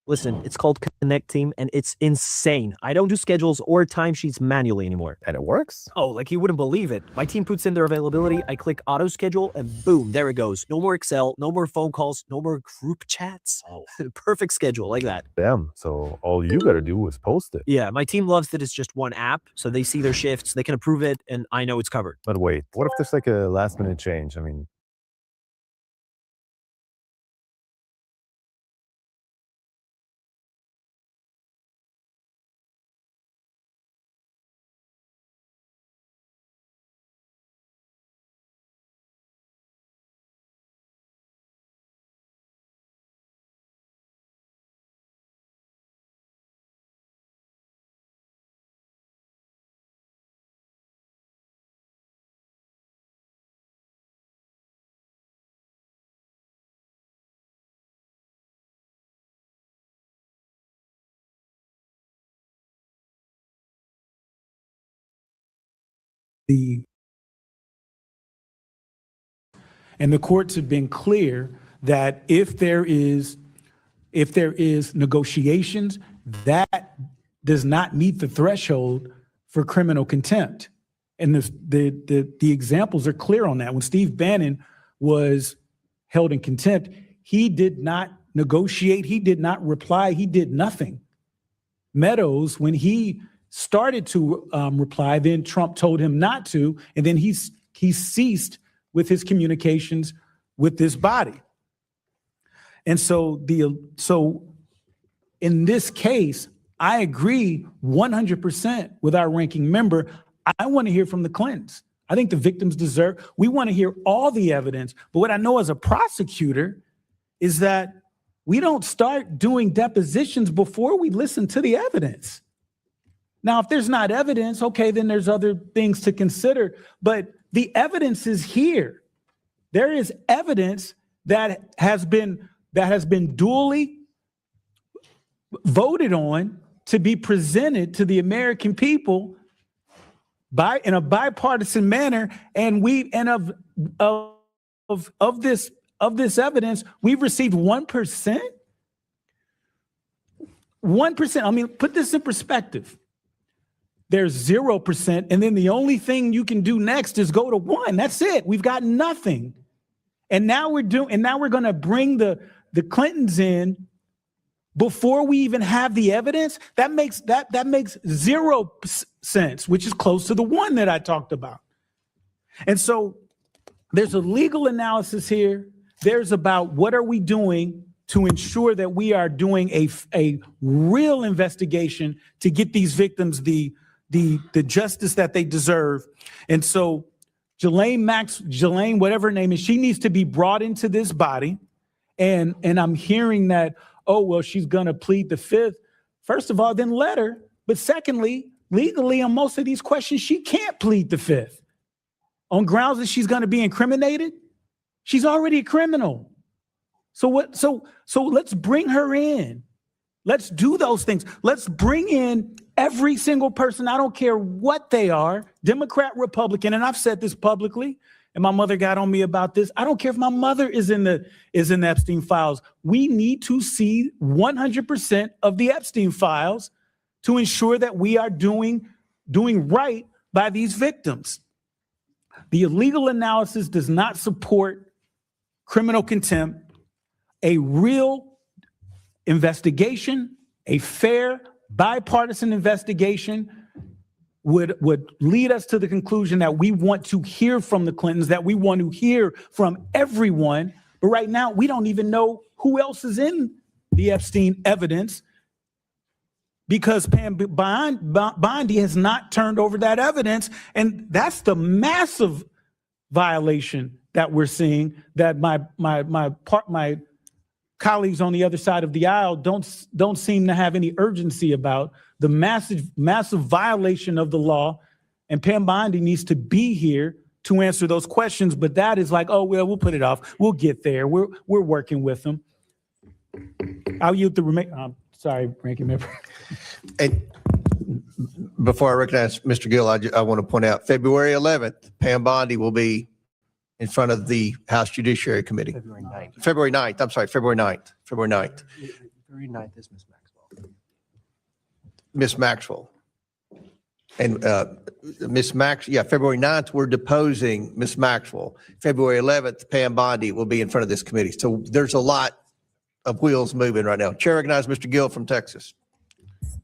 Listen, it's called Connect Team, and it's insane. I don't do schedules or timesheets manually anymore. And it works? Oh, like you wouldn't believe it. My team puts in their availability, I click auto schedule, and boom, there it goes. No more Excel, no more phone calls, no more group chats. Oh, perfect schedule like that. Damn, so all you gotta do is post it. Yeah, my team loves that it's just one app, so they see their shifts, they can approve it, and I know it's covered. But wait, what if there's like a last minute change? I mean, And the courts have been clear that if there is negotiations, that does not meet the threshold for criminal contempt. And the examples are clear on that. When Steve Bannon was held in contempt, he did not negotiate, he did not reply, he did nothing. Meadows, when he started to reply, then Trump told him not to, and then he ceased with his communications with this body. And so in this case, I agree 100% with our ranking member. I want to hear from the Clintons. I think the victims we want to hear all the evidence. But what I know as a prosecutor is that we don't start doing depositions before we listen to the evidence. Now, if there's not evidence, okay, then there's other things to consider. But the evidence is here. There is evidence that has been duly voted on to be presented to the American people in a bipartisan manner, and of this evidence, we've received 1%. 1%. I mean, put this in perspective. There's 0%, and then the only thing you can do next is go to 1. That's it. We've got nothing. And now we're going to bring the Clintons in before we even have the evidence. That makes 0 sense, which is close to the 1 that I talked about. And so there's a legal analysis here. There's about what are we doing to ensure that we are doing a real investigation to get these victims the justice that they deserve. And so Ghislaine, whatever her name is, she needs to be brought into this body. And I'm hearing that, oh, well, she's going to plead the 5th. First of all, then let her. But secondly, legally on most of these questions, she can't plead the fifth on grounds that she's going to be incriminated. She's already a criminal. So what? So let's bring her in. Let's do those things. Let's bring in every single person. I don't care what they are, Democrat, Republican, and I've said this publicly. And my mother got on me about this. I don't care if my mother is in the Epstein files. We need to see 100% of the Epstein files to ensure that we are doing right by these victims. The illegal analysis does not support criminal contempt. A real investigation, a fair bipartisan investigation would lead us to the conclusion that we want to hear from the Clintons, that we want to hear from everyone. But right now, we don't even know who else is in the Epstein evidence because Pam Bondi has not turned over that evidence. And that's the massive violation that we're seeing, that my colleagues on the other side of the aisle don't seem to have any urgency about. The massive violation of the law, and Pam Bondi needs to be here to answer those questions. But that is like, oh well, we'll put it off. We'll get there. We're working with them. I'll yield the remaining. Sorry, Ranking Member. And before I recognize Mr. Gill, I want to point out February 11th, Pam Bondi will be in front of the House Judiciary Committee. February 9th. February 9th. I'm sorry, February 9th. February 9th. February 9th is Ms. Maxwell. Miss Maxwell. And February 9th, we're deposing Miss Maxwell. February 11th, Pam Bondi will be in front of this committee. So there's a lot of wheels moving right now. Chair recognizes Mr. Gill from Texas.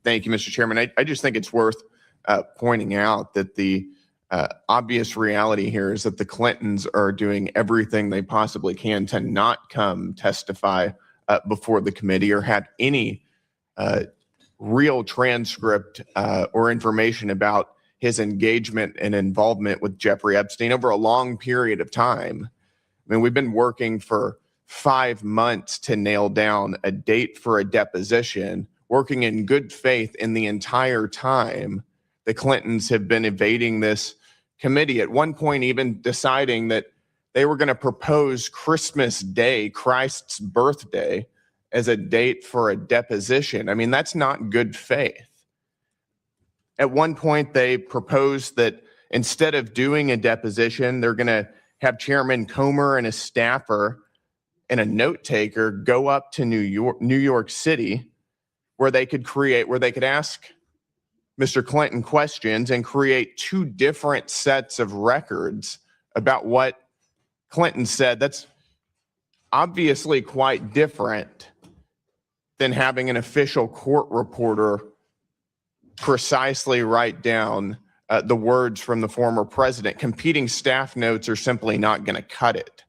Thank you, Mr. Chairman. I just think it's worth pointing out that the obvious reality here is that the Clintons are doing everything they possibly can to not come testify before the committee or had any real transcript or information about his engagement and involvement with Jeffrey Epstein over a long period of time. I mean, we've been working for 5 months to nail down a date for a deposition, working in good faith in the entire time. The Clintons have been evading this committee, at one point even deciding that they were going to propose Christmas Day, Christ's birthday, as a date for a deposition. I mean, that's not good faith. At one point, they proposed that instead of doing a deposition, they're going to have Chairman Comer and a staffer and a note taker go up to New York City, where they could ask Mr. Clinton questions and create 2 different sets of records about what Clinton said. That's obviously quite different than having an official court reporter precisely write down the words from the former president. Competing staff notes are simply not going to cut it.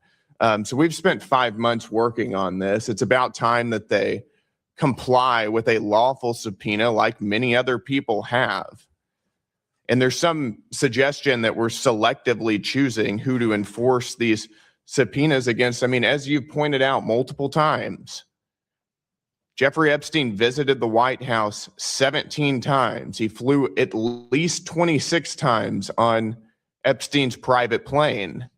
So we've spent 5 months working on this. It's about time that they comply with a lawful subpoena like many other people have. And there's some suggestion that we're selectively choosing who to enforce these subpoenas against. I mean, as you pointed out multiple times, Jeffrey Epstein visited the White House 17 times. He flew at least 26 times on Epstein's private plane.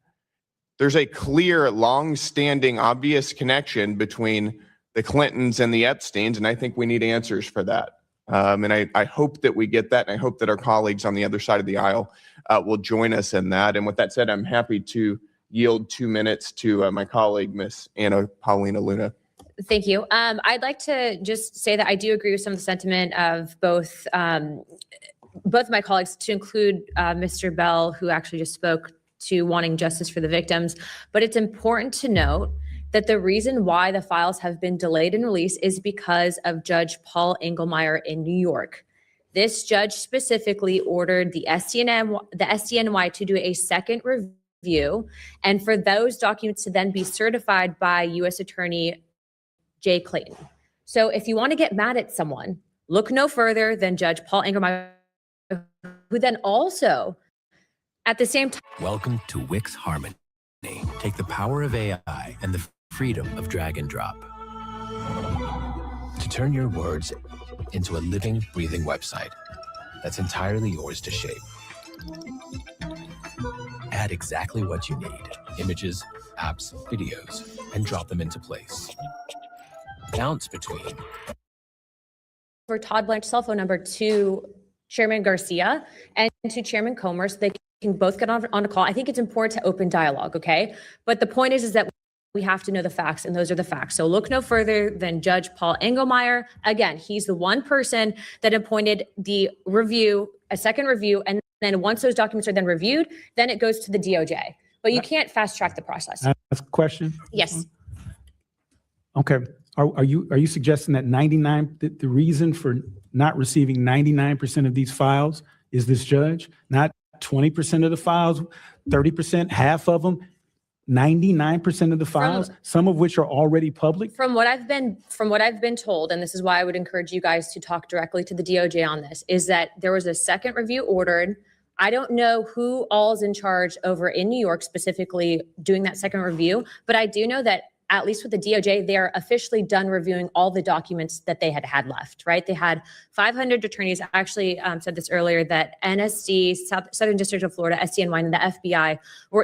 There's a clear, long-standing, obvious connection between the Clintons and the Epsteins, and I think we need answers for that. And I hope that we get that, and I hope that our colleagues on the other side of the aisle will join us in that. And with that said, I'm happy to yield 2 minutes to my colleague, Miss Anna Paulina Luna. Thank you. I'd like to just say that I do agree with some of the sentiment of both of my colleagues, to include Mr. Bell, who actually just spoke to wanting justice for the victims. But it's important to note that the reason why the files have been delayed in release is because of Judge Paul Engelmeyer in New York. This judge specifically ordered the SDNY to do a second review, and for those documents to then be certified by U.S. Attorney Jay Clayton. So if you want to get mad at someone, look no further than Judge Paul Engelmeyer, who then also, at the same time. Welcome to Wix Harmony. Take the power of AI and the freedom of drag and drop to turn your words into a living, breathing website that's entirely yours to shape. Add exactly what you need: images, apps, videos, and drop them into place. Bounce between. For Todd Blanche's cell phone number to Chairman Garcia and to Chairman Comer so they can both get on a call. I think it's important to open dialogue, okay? But the point is that we have to know the facts, and those are the facts. So look no further than Judge Paul Engelmeyer. Again, he's the one person that appointed the review, a second review, and then once those documents are then reviewed, then it goes to the DOJ. But you can't fast track the process. Ask a question? Yes. Okay. Are you suggesting that the reason for not receiving 99% of these files is this judge? Not 20% of the files, 30%, half of them, 99% of the files, some of which are already public? From what I've been told, and this is why I would encourage you guys to talk directly to the DOJ on this, is that there was a second review ordered. I don't know who all is in charge over in New York specifically doing that second review, but I do know that at least with the DOJ, they are officially done reviewing all the documents that they had left, right? They had 500 attorneys. I actually said this earlier, that NSD, Southern District of Florida, SDNY, and the FBI,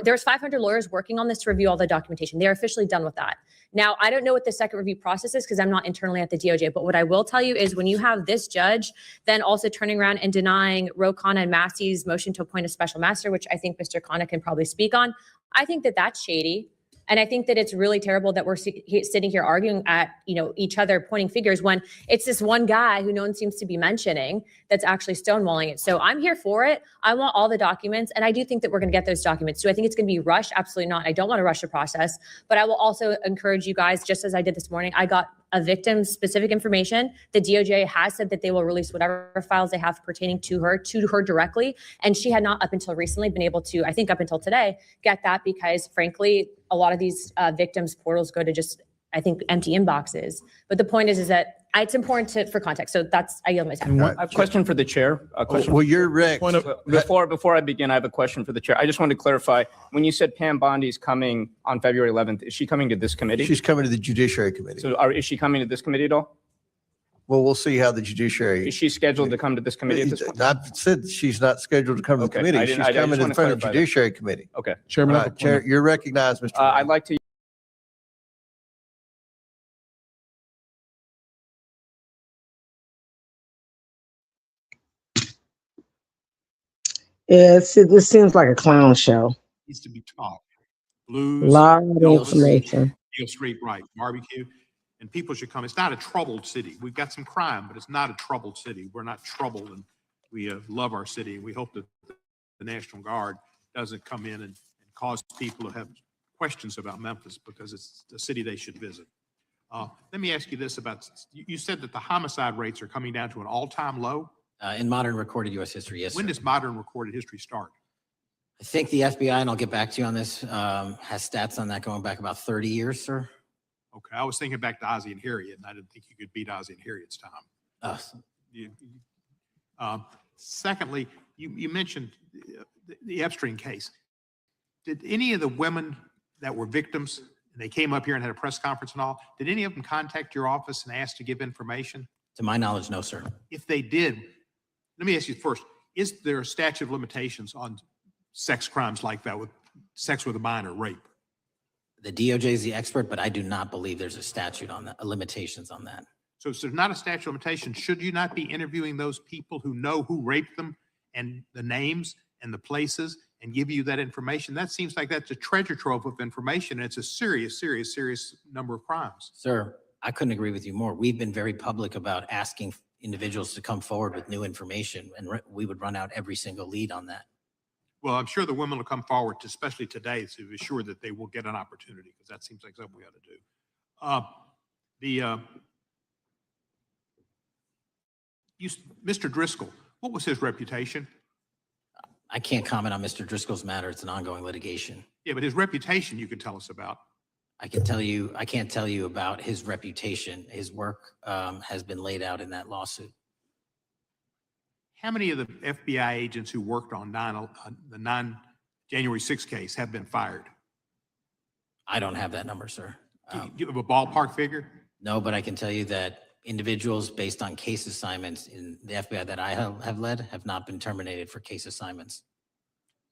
there's 500 lawyers working on this to review all the documentation. They're officially done with that. Now, I don't know what the second review process is because I'm not internally at the DOJ, but what I will tell you is when you have this judge then also turning around and denying Ro Khanna and Massey's motion to appoint a special master, which I think Mr. Khanna can probably speak on, I think that that's shady. And I think that it's really terrible that we're sitting here arguing at, each other, pointing fingers when it's this one guy who no one seems to be mentioning that's actually stonewalling it. So I'm here for it. I want all the documents. And I do think that we're going to get those documents. Do I think it's going to be rushed? Absolutely not. I don't want to rush the process, but I will also encourage you guys, just as I did this morning, I got a victim's specific information. The DOJ has said that they will release whatever files they have pertaining to her directly. And she had not up until recently been able to, I think up until today, get that because frankly, a lot of these victims portals go to just, I think, empty inboxes. But the point is that it's important for context. So I yield my time. I have a question for the chair. Well, you're Rick. Before I begin, I have a question for the chair. I just wanted to clarify, when you said Pam Bondi is coming on February 11th, is she coming to this committee? She's coming to the Judiciary Committee. So is she coming to this committee at all? Well, we'll see how the Judiciary. Is she scheduled to come to this committee at this point? I've said she's not scheduled to come to the Okay. committee. I She's just coming in wanna front of the clarify that. Judiciary Committee. Okay. Chairman, Chair, you're recognized, Mr. I'd like to This seems like a clown show. Needs to be taught. A Blues, lot of information. Beale Street, right, barbecue, and people should come. It's not a troubled city. We've got some crime, but it's not a troubled city. We're not troubled, and we love our city, and we hope that the National Guard doesn't come in and cause people to have questions about Memphis because it's a city they should visit. Let me ask you this about, you said that the homicide rates are coming down to an all-time low? In modern recorded U.S. history, yes. When sir. does modern recorded history start? I think the FBI, and I'll get back to you on this, has stats on that going back about 30 years, sir. Okay, I was thinking back to Ozzie and Harriet, and I didn't think you could beat Ozzie and Harriet's time. Secondly, you mentioned the Epstein case. Did any of the women that were victims, and they came up here and had a press conference and all, did any of them contact your office and ask to give information? To my knowledge, no, sir. If they did, let me ask you first, is there a statute of limitations on sex crimes like that, with sex with a minor, rape? The DOJ is the expert, but I do not believe there's a statute on that, limitations on that. So if there's not a statute of limitations, should you not be interviewing those people who know who raped them and the names and the places and give you that information? That seems like that's a treasure trove of information, and it's a serious, serious, serious number of crimes. Sir, I couldn't agree with you more. We've been very public about asking individuals to come forward with new information, and we would run out every single lead on that. Well, I'm sure the women will come forward, especially today, to be sure that they will get an opportunity, because that seems like something we ought to do. Mr. Driscoll, what was his reputation? I can't comment on Mr. Driscoll's matter. It's an ongoing litigation. Yeah, but his reputation you could tell us about. I can't tell you about his reputation. His work has been laid out in that lawsuit. How many of the FBI agents who worked on the January 6th case have been fired? I don't have that number, sir. Do you have a ballpark figure? No, but I can tell you that individuals based on case assignments in the FBI that I have led have not been terminated for case assignments.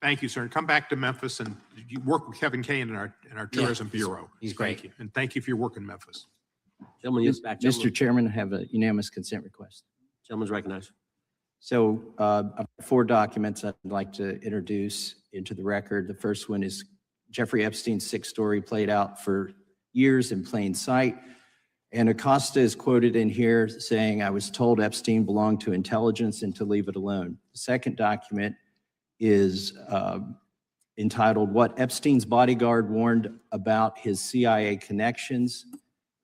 Thank you, sir. And come back to Memphis and you work with Kevin Kane in our tourism bureau. he's great. Thank you. And thank you for your work in Memphis. Gentleman, yields back. Mr. Chairman, I have a unanimous consent request. Gentleman's recognized. So I've got 4 documents I'd like to introduce into the record. The first one is Jeffrey Epstein's 6 story played out for years in plain sight. And Acosta is quoted in here saying, "I was told Epstein belonged to intelligence and to leave it alone." The second document is entitled, "What Epstein's Bodyguard Warned About His CIA Connections."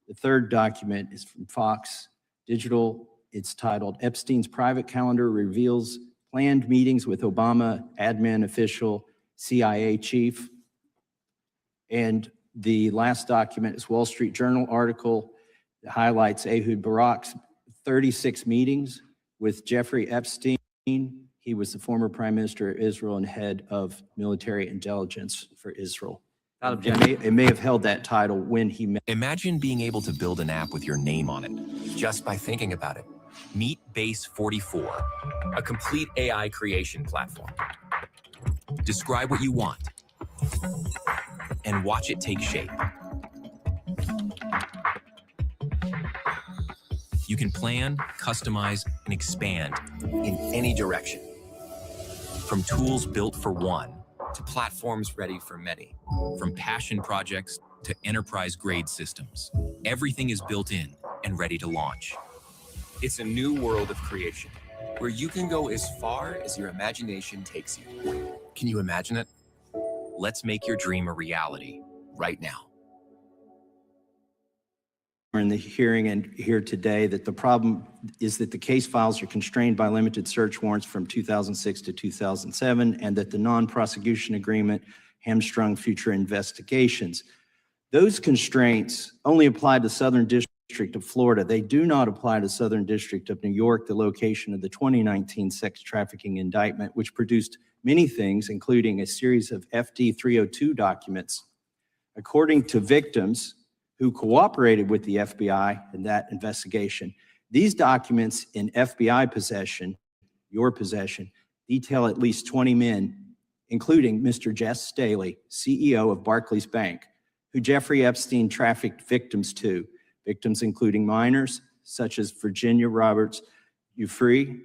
The third document is from Fox Digital. It's titled, "Epstein's Private Calendar Reveals Planned Meetings with Obama Admin Official CIA Chief." And the last document is Wall Street Journal article that highlights Ehud Barak's 36 meetings with Jeffrey Epstein. He was the former Prime Minister of Israel and head of military intelligence for Israel. It may have held that title when he met. Imagine being able to build an app with your name on it just by thinking about it. Meet Base 44, a complete AI creation platform. Describe what you want and watch it take shape. You can plan, customize, and expand in any direction. From tools built for one to platforms ready for many. From passion projects to enterprise-grade systems. Everything is built in and ready to launch. It's a new world of creation, where you can go as far as your imagination takes you. Can you imagine it? Let's make your dream a reality right now. We're in the hearing and here today that the problem is that the case files are constrained by limited search warrants from 2006 to 2007, and that the non-prosecution agreement hamstrung future investigations. Those constraints only apply to Southern District of Florida. They do not apply to Southern District of New York, the location of the 2019 sex trafficking indictment, which produced many things, including a series of FD 302 documents. According to victims who cooperated with the FBI in that investigation, these documents in FBI possession, your possession, detail at least 20 men, including Mr. Jess Staley, CEO of Barclays Bank, who Jeffrey Epstein trafficked victims to, victims including minors such as Virginia Roberts Giuffre,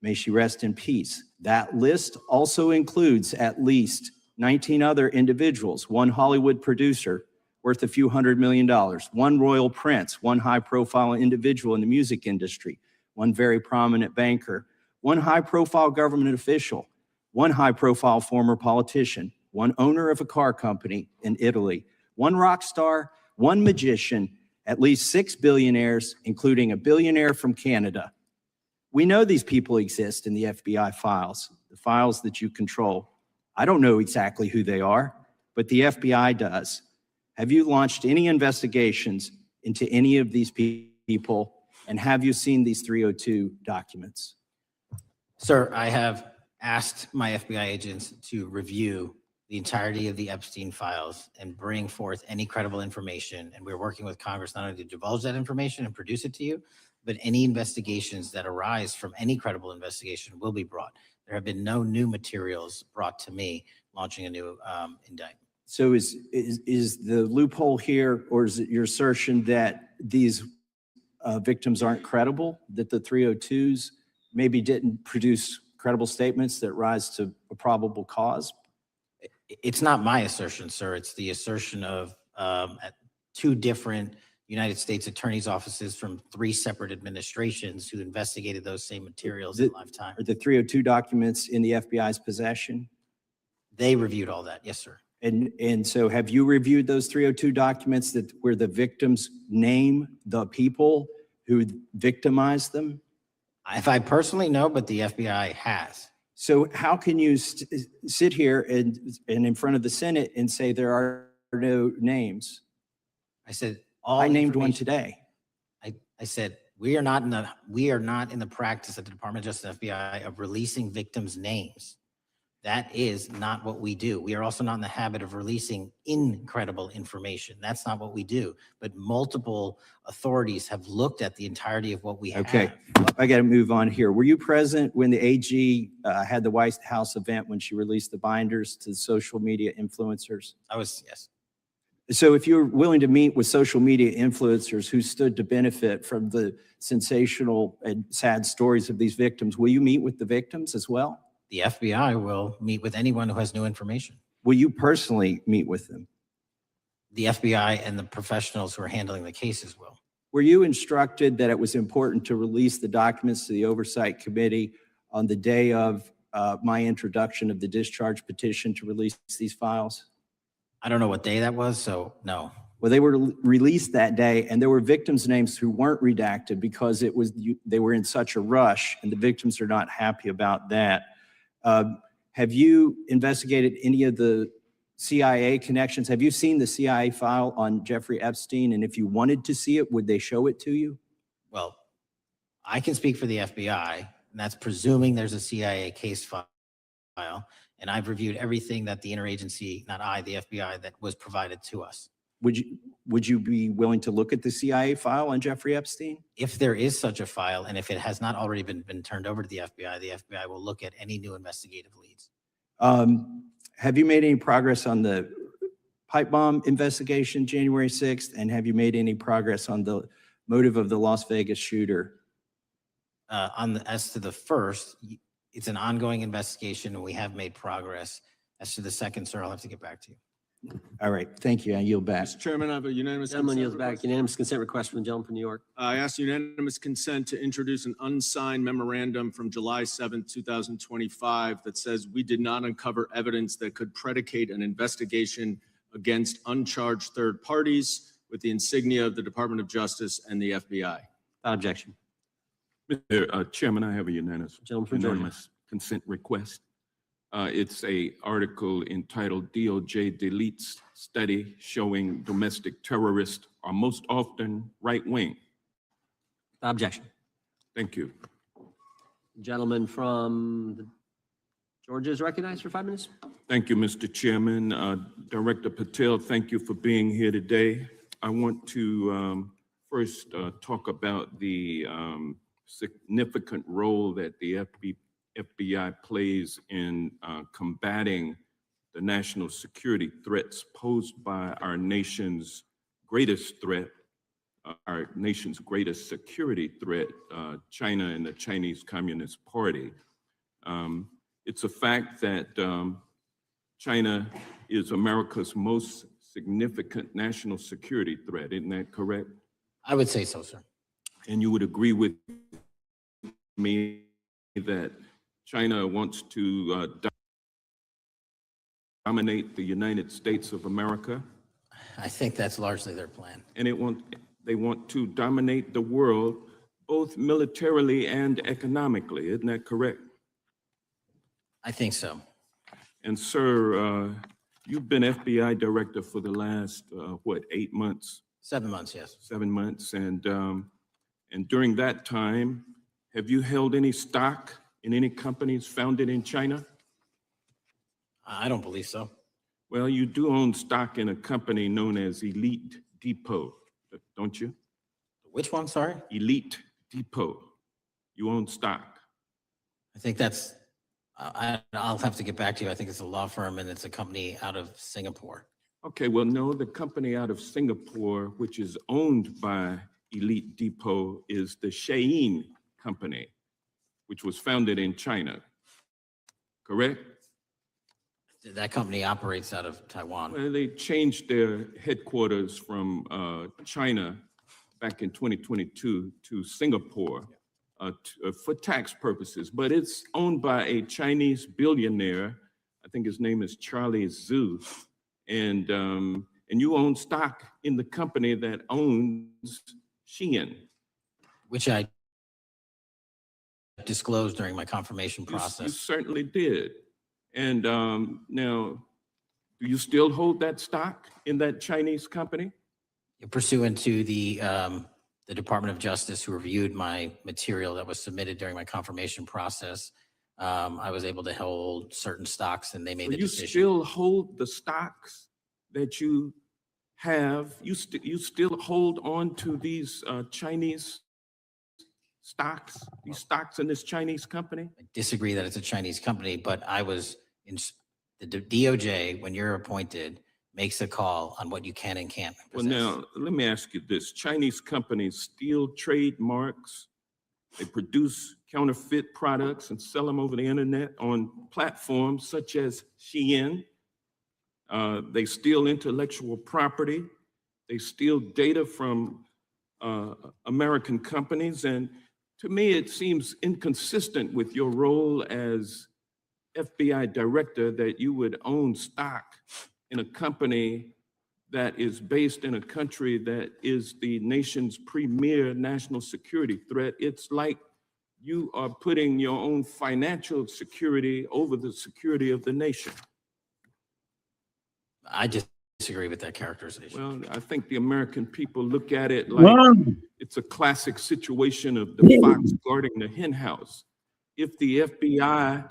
may she rest in peace. That list also includes at least 19 other individuals, one Hollywood producer worth a few $100 million, one royal prince, one high-profile individual in the music industry, one very prominent banker, one high-profile government official, one high-profile former politician, one owner of a car company in Italy, one rock star, one magician, at least 6 billionaires, including a billionaire from Canada. We know these people exist in the FBI files, the files that you control. I don't know exactly who they are, but the FBI does. Have you launched any investigations into any of these people, and have you seen these 302 documents? Sir, I have asked my FBI agents to review the entirety of the Epstein files and bring forth any credible information. And we're working with Congress not only to divulge that information and produce it to you, but any investigations that arise from any credible investigation will be brought. There have been no new materials brought to me launching a new indictment. So is the loophole here, or is it your assertion that these victims aren't credible, that the 302s maybe didn't produce credible statements that rise to a probable cause? It's not my assertion, sir. It's the assertion of 2 different United States attorneys' offices from 3 separate administrations who investigated those same materials in lifetime. Are the 302 documents in the FBI's possession? They reviewed all that, yes, sir. And so have you reviewed those 302 documents that where the victims name the people who victimized them? If I personally know, but the FBI has. So how can you sit here and in front of the Senate and say there are no names? I said, I named one today. I said, we are not in the practice at the Department of Justice FBI of releasing victims' names. That is not what we do. We are also not in the habit of releasing incredible information. That's not what we do. But multiple authorities have looked at the entirety of what we have. Okay, I got to move on here. Were you present when the AG had the White House event when she released the binders to social media influencers? I was, yes. So if you're willing to meet with social media influencers who stood to benefit from the sensational and sad stories of these victims, will you meet with the victims as well? The FBI will meet with anyone who has new information. Will you personally meet with them? The FBI and the professionals who are handling the cases will. Were you instructed that it was important to release the documents to the Oversight Committee on the day of my introduction of the discharge petition to release these files? I don't know what day that was, so no. Well, they were released that day, and there were victims' names who weren't redacted because they were in such a rush, and the victims are not happy about that. Have you investigated any of the CIA connections? Have you seen the CIA file on Jeffrey Epstein? And if you wanted to see it, would they show it to you? Well, I can speak for the FBI, and that's presuming there's a CIA case file. And I've reviewed everything that the interagency, not I, the FBI, that was provided to us. Would you be willing to look at the CIA file on Jeffrey Epstein? If there is such a file, and if it has not already been turned over to the FBI will look at any new investigative leads. Have you made any progress on the pipe bomb investigation January 6th? And have you made any progress on the motive of the Las Vegas shooter? As to the first, it's an ongoing investigation, and we have made progress. As to the second, sir, I'll have to get back to you. All right, thank you. I yield back. Mr. Chairman, I have a unanimous Gentleman consent yields back. request. Unanimous consent request from the gentleman from New York. I ask unanimous consent to introduce an unsigned memorandum from July 7th, 2025 that says we did not uncover evidence that could predicate an investigation against uncharged third parties with the insignia of the Department of Justice and the FBI. Without objection. Mr. Chairman, I have a Gentleman from Georgia. unanimous consent request. It's a article entitled DOJ Deletes Study Showing Domestic Terrorists Are Most Often Right-Wing. Without objection. Thank you. Gentleman from Georgia is recognized for 5 minutes. Thank you, Mr. Chairman. Director Patel, thank you for being here today. I want to first talk about the significant role that the FBI plays in combating the national security threats posed by our nation's greatest threat, our nation's greatest security threat, China and the Chinese Communist Party. It's a fact that China is America's most significant national security threat. Isn't that correct? I would say so, sir. And you would agree with me that China wants to dominate the United States of America? I think that's largely their plan. And they want to dominate the world, both militarily and economically. Isn't that correct? I think so. And sir, you've been FBI director for the last, 8 months? 7 months, yes. 7 months. And during that time, have you held any stock in any companies founded in China? I don't believe so. Well, you do own stock in a company known as Elite Depot, don't you? Which one, sorry? Elite Depot. You own stock. I think that's, I'll have to get back to you. I think it's a law firm and it's a company out of Singapore. Okay, well, no, the company out of Singapore, which is owned by Elite Depot, is the Shein Company, which was founded in China, correct? That company operates out of Taiwan. Well, they changed their headquarters from China back in 2022 to Singapore for tax purposes, but it's owned by a Chinese billionaire. I think his name is Charlie Zhu, and you own stock in the company that owns Shein. Which I disclosed during my confirmation process. You certainly did. And now, do you still hold that stock in that Chinese company? Pursuant to the Department of Justice, who reviewed my material that was submitted during my confirmation process, I was able to hold certain stocks and they made So the you decision. still hold the stocks that you have? You still hold on to these Chinese stocks, these stocks in this Chinese company? I disagree that it's a Chinese company, but I was in the DOJ, when you're appointed, makes a call on what you can and can't Well, possess. now, let me ask you this. Chinese companies steal trademarks. They produce counterfeit products and sell them over the internet on platforms such as Shein. They steal intellectual property. They steal data from American companies. And to me, it seems inconsistent with your role as FBI director that you would own stock in a company that is based in a country that is the nation's premier national security threat. It's like you are putting your own financial security over the security of the nation. I disagree with that characterization. Well, I think the American people look at it like it's a classic situation of the fox guarding the hen house. If the FBI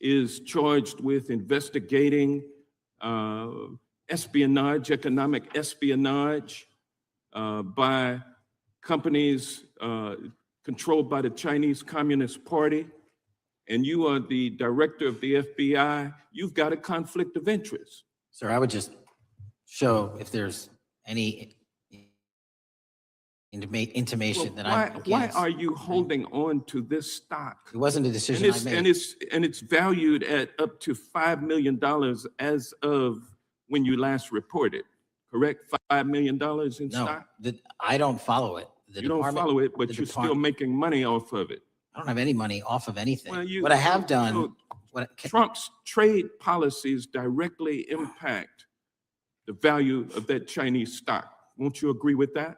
is charged with investigating espionage, economic espionage by companies controlled by the Chinese Communist Party, and you are the director of the FBI, you've got a conflict of interest. Sir, I would just show if there's any intimation that I'm Why against. are you holding on to this stock? It wasn't a decision I made. And it's valued at up to $5 million as of when you last reported, correct? $5 million in stock? No, I don't follow it. You don't follow it, but you're still making money off of it. I don't have any money off of anything. Well, What I have done, Trump's trade policies directly impact the value of that Chinese stock. Won't you agree with that?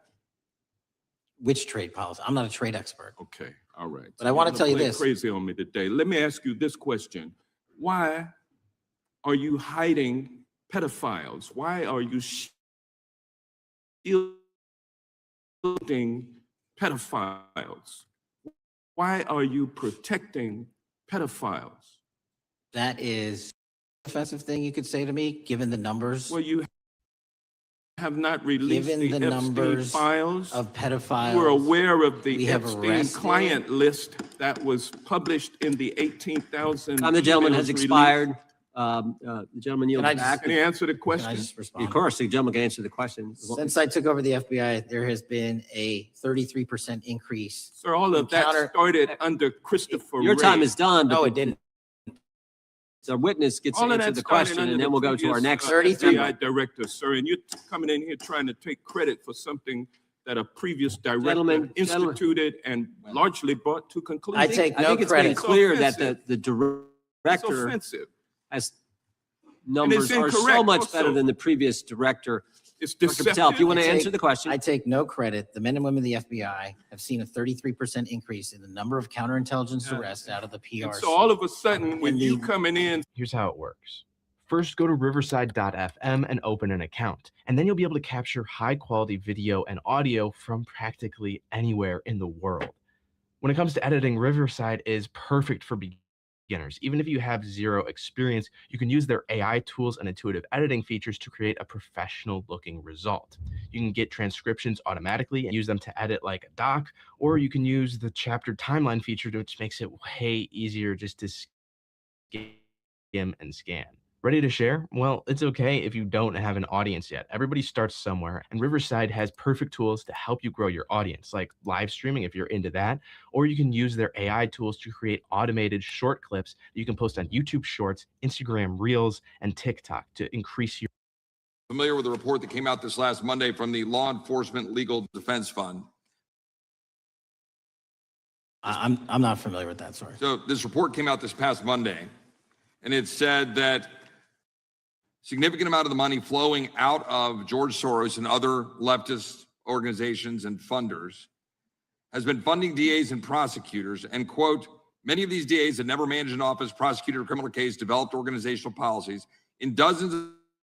which trade policy? I'm not a trade expert. Okay, all right. But I want to tell you Play this. Crazy on me today. Let me ask you this question. Why are you hiding pedophiles? Why are you shielding pedophiles? Why are you protecting pedophiles? That is an offensive thing you could say to me, given the numbers. Well, you have not released Given the the Epstein numbers files. of pedophiles. You were aware of we the have Epstein arrested- client list that was published in the 18,000. Time the gentleman has emails released? expired. The gentleman yields back. Can you answer the Can I question? just respond? Of course, the gentleman can answer the question. Since I took over the FBI, there has been a 33% increase. Sir, all of that Encounter- started under Christopher Your time Wray. is done. but No, the- it didn't. The witness gets to All of answer that the started question, under and the then we'll go to our previous, next. 33. FBI director, sir, and you're coming in here trying to take credit for something that a previous director Gentlemen, instituted and largely brought to conclusion. I take I no think it's made credit. clear that offensive. the It's director offensive. has numbers are so incorrect much better also. than the previous director. It's Dr. Patel, deceptive. if you want to I answer take- the question. I take no credit. The men and women of the FBI have seen a 33% increase in the number of counterintelligence Yeah. arrests out of the And PRC. so all of a sudden, when And you the- coming in, Here's how it works. First, go to riverside.fm and open an account, and then you'll be able to capture high-quality video and audio from practically anywhere in the world. When it comes to editing, Riverside is perfect for beginners. Even if you have zero experience, you can use their AI tools and intuitive editing features to create a professional-looking result. You can get transcriptions automatically and use them to edit like a doc, or you can use the chapter timeline feature, which makes it way easier just to skim and scan. Ready to share? Well, it's okay if you don't have an audience yet. Everybody starts somewhere, and Riverside has perfect tools to help you grow your audience, like live streaming if you're into that, or you can use their AI tools to create automated short clips that you can post on YouTube Shorts, Instagram Reels, and TikTok to increase your Familiar with the report that came out this last Monday from the Law Enforcement Legal Defense Fund? I'm not familiar with that, sorry. So this report came out this past Monday, and it said that significant amount of the money flowing out of George Soros and other leftist organizations and funders has been funding DAs and prosecutors, and quote, many of these DAs had never managed an office, prosecuted a criminal case, developed organizational policies. In dozens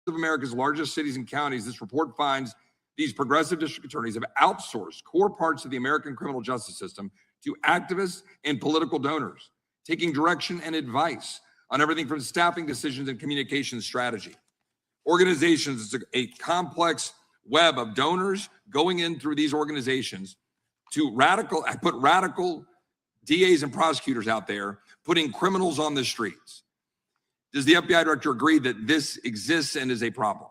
of America's largest cities and counties, this report finds these progressive district attorneys have outsourced core parts of the American criminal justice system to activists and political donors. taking direction and advice on everything from staffing decisions and communication strategy. Organizations, it's a complex web of donors going in through these organizations to put radical DAs and prosecutors out there, putting criminals on the streets. Does the FBI director agree that this exists and is a problem?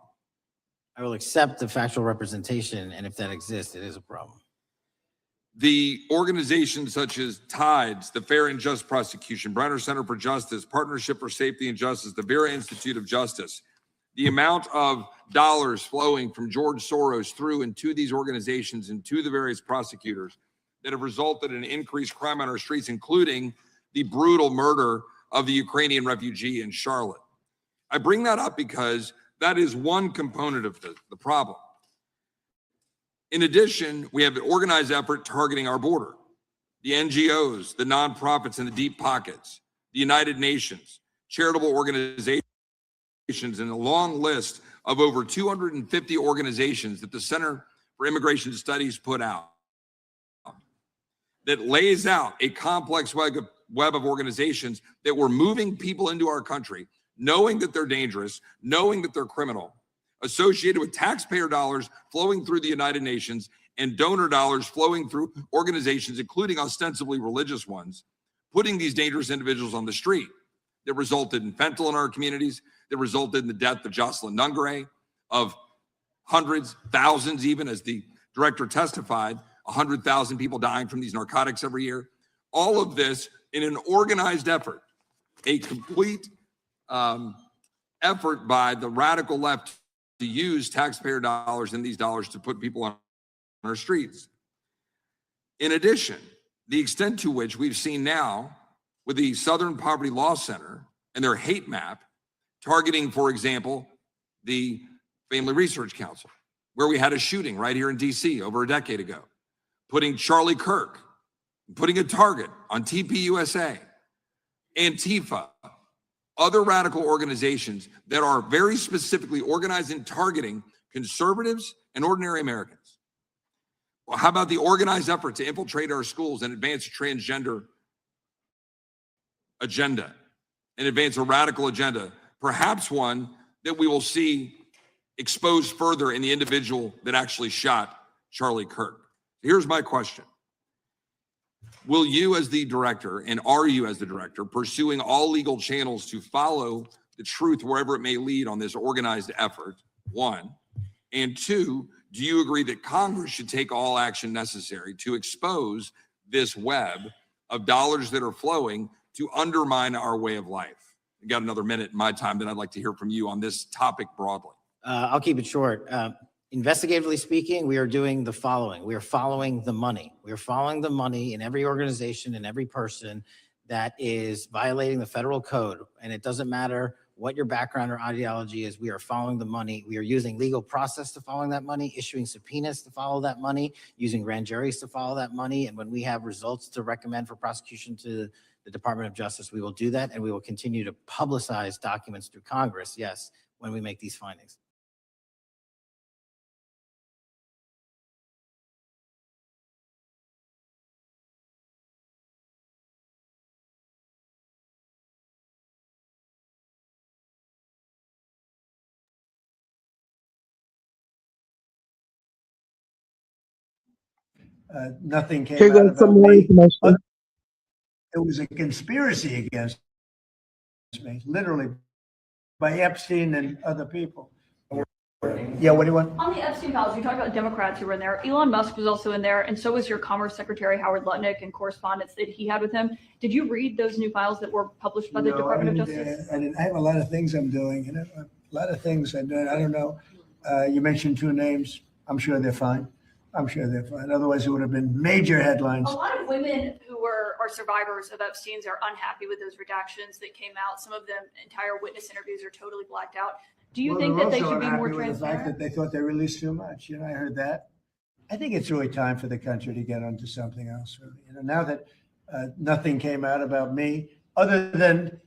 I will accept the factual representation, and if that exists, it is a problem. The organizations such as TIDES, the Fair and Just Prosecution, Brenner Center for Justice, Partnership for Safety and Justice, the Vera Institute of Justice, the amount of dollars flowing from George Soros through and to these organizations and to the various prosecutors that have resulted in increased crime on our streets, including the brutal murder of the Ukrainian refugee in Charlotte. I bring that up because that is one component of the problem. In addition, we have an organized effort targeting our border. The NGOs, the nonprofits in the deep pockets, the United Nations, charitable organizations, and a long list of over 250 organizations that the Center for Immigration Studies put out that lays out a complex web of organizations that were moving people into our country, knowing that they're dangerous, knowing that they're criminal, associated with taxpayer dollars flowing through the United Nations and donor dollars flowing through organizations, including ostensibly religious ones, putting these dangerous individuals on the street that resulted in fentanyl in our communities, that resulted in the death of Jocelyn Nungare, of hundreds, thousands even, as the director testified, 100,000 people dying from these narcotics every year. All of this in an organized effort, a complete effort by the radical left to use taxpayer dollars and these dollars to put people on our streets. In addition, the extent to which we've seen now with the Southern Poverty Law Center and their hate map targeting, for example, the Family Research Council, where we had a shooting right here in DC over a decade ago, putting Charlie Kirk, putting a target on TPUSA, Antifa, other radical organizations that are very specifically organized in targeting conservatives and ordinary Americans. Well, how about the organized effort to infiltrate our schools and advance a transgender agenda and advance a radical agenda, perhaps one that we will see exposed further in the individual that actually shot Charlie Kirk? Here's my question. Will you as the director, and are you as the director, pursuing all legal channels to follow the truth wherever it may lead on this organized effort, one? And two, do you agree that Congress should take all action necessary to expose this web of dollars that are flowing to undermine our way of life? I got another minute in my time that I'd like to hear from you on this topic broadly. I'll keep it short. Investigatively speaking, we are doing the following. We are following the money. We are following the money in every organization and every person that is violating the federal code. And it doesn't matter what your background or ideology is. We are following the money. We are using legal process to follow that money, issuing subpoenas to follow that money, using grand juries to follow that money. And when we have results to recommend for prosecution to the Department of Justice, we will do that. And we will continue to publicize documents through Congress, yes, when we make these findings. Nothing came Here out goes about some more me. information. It was a conspiracy against me, literally, by Epstein and other people. Yeah, what do you want? On the Epstein files, you talked about Democrats who were in there. Elon Musk was also in there, and so was your Commerce Secretary Howard Lutnick and correspondence that he had with him. Did you read those new files that were published by the Department of Justice? I have a lot of things I'm doing, a lot of things I'm doing. I don't know. You mentioned two names. I'm sure they're fine. I'm sure they're fine. Otherwise, it would have been major headlines. A lot of women who are survivors of Epstein's are unhappy with those redactions that came out. Some of them, entire witness interviews are totally blacked out. Do you think that they should be more transparent? The fact that they thought they released too much. I heard that. I think it's really time for the country to get onto something else. Really. Now that nothing came out about me, other than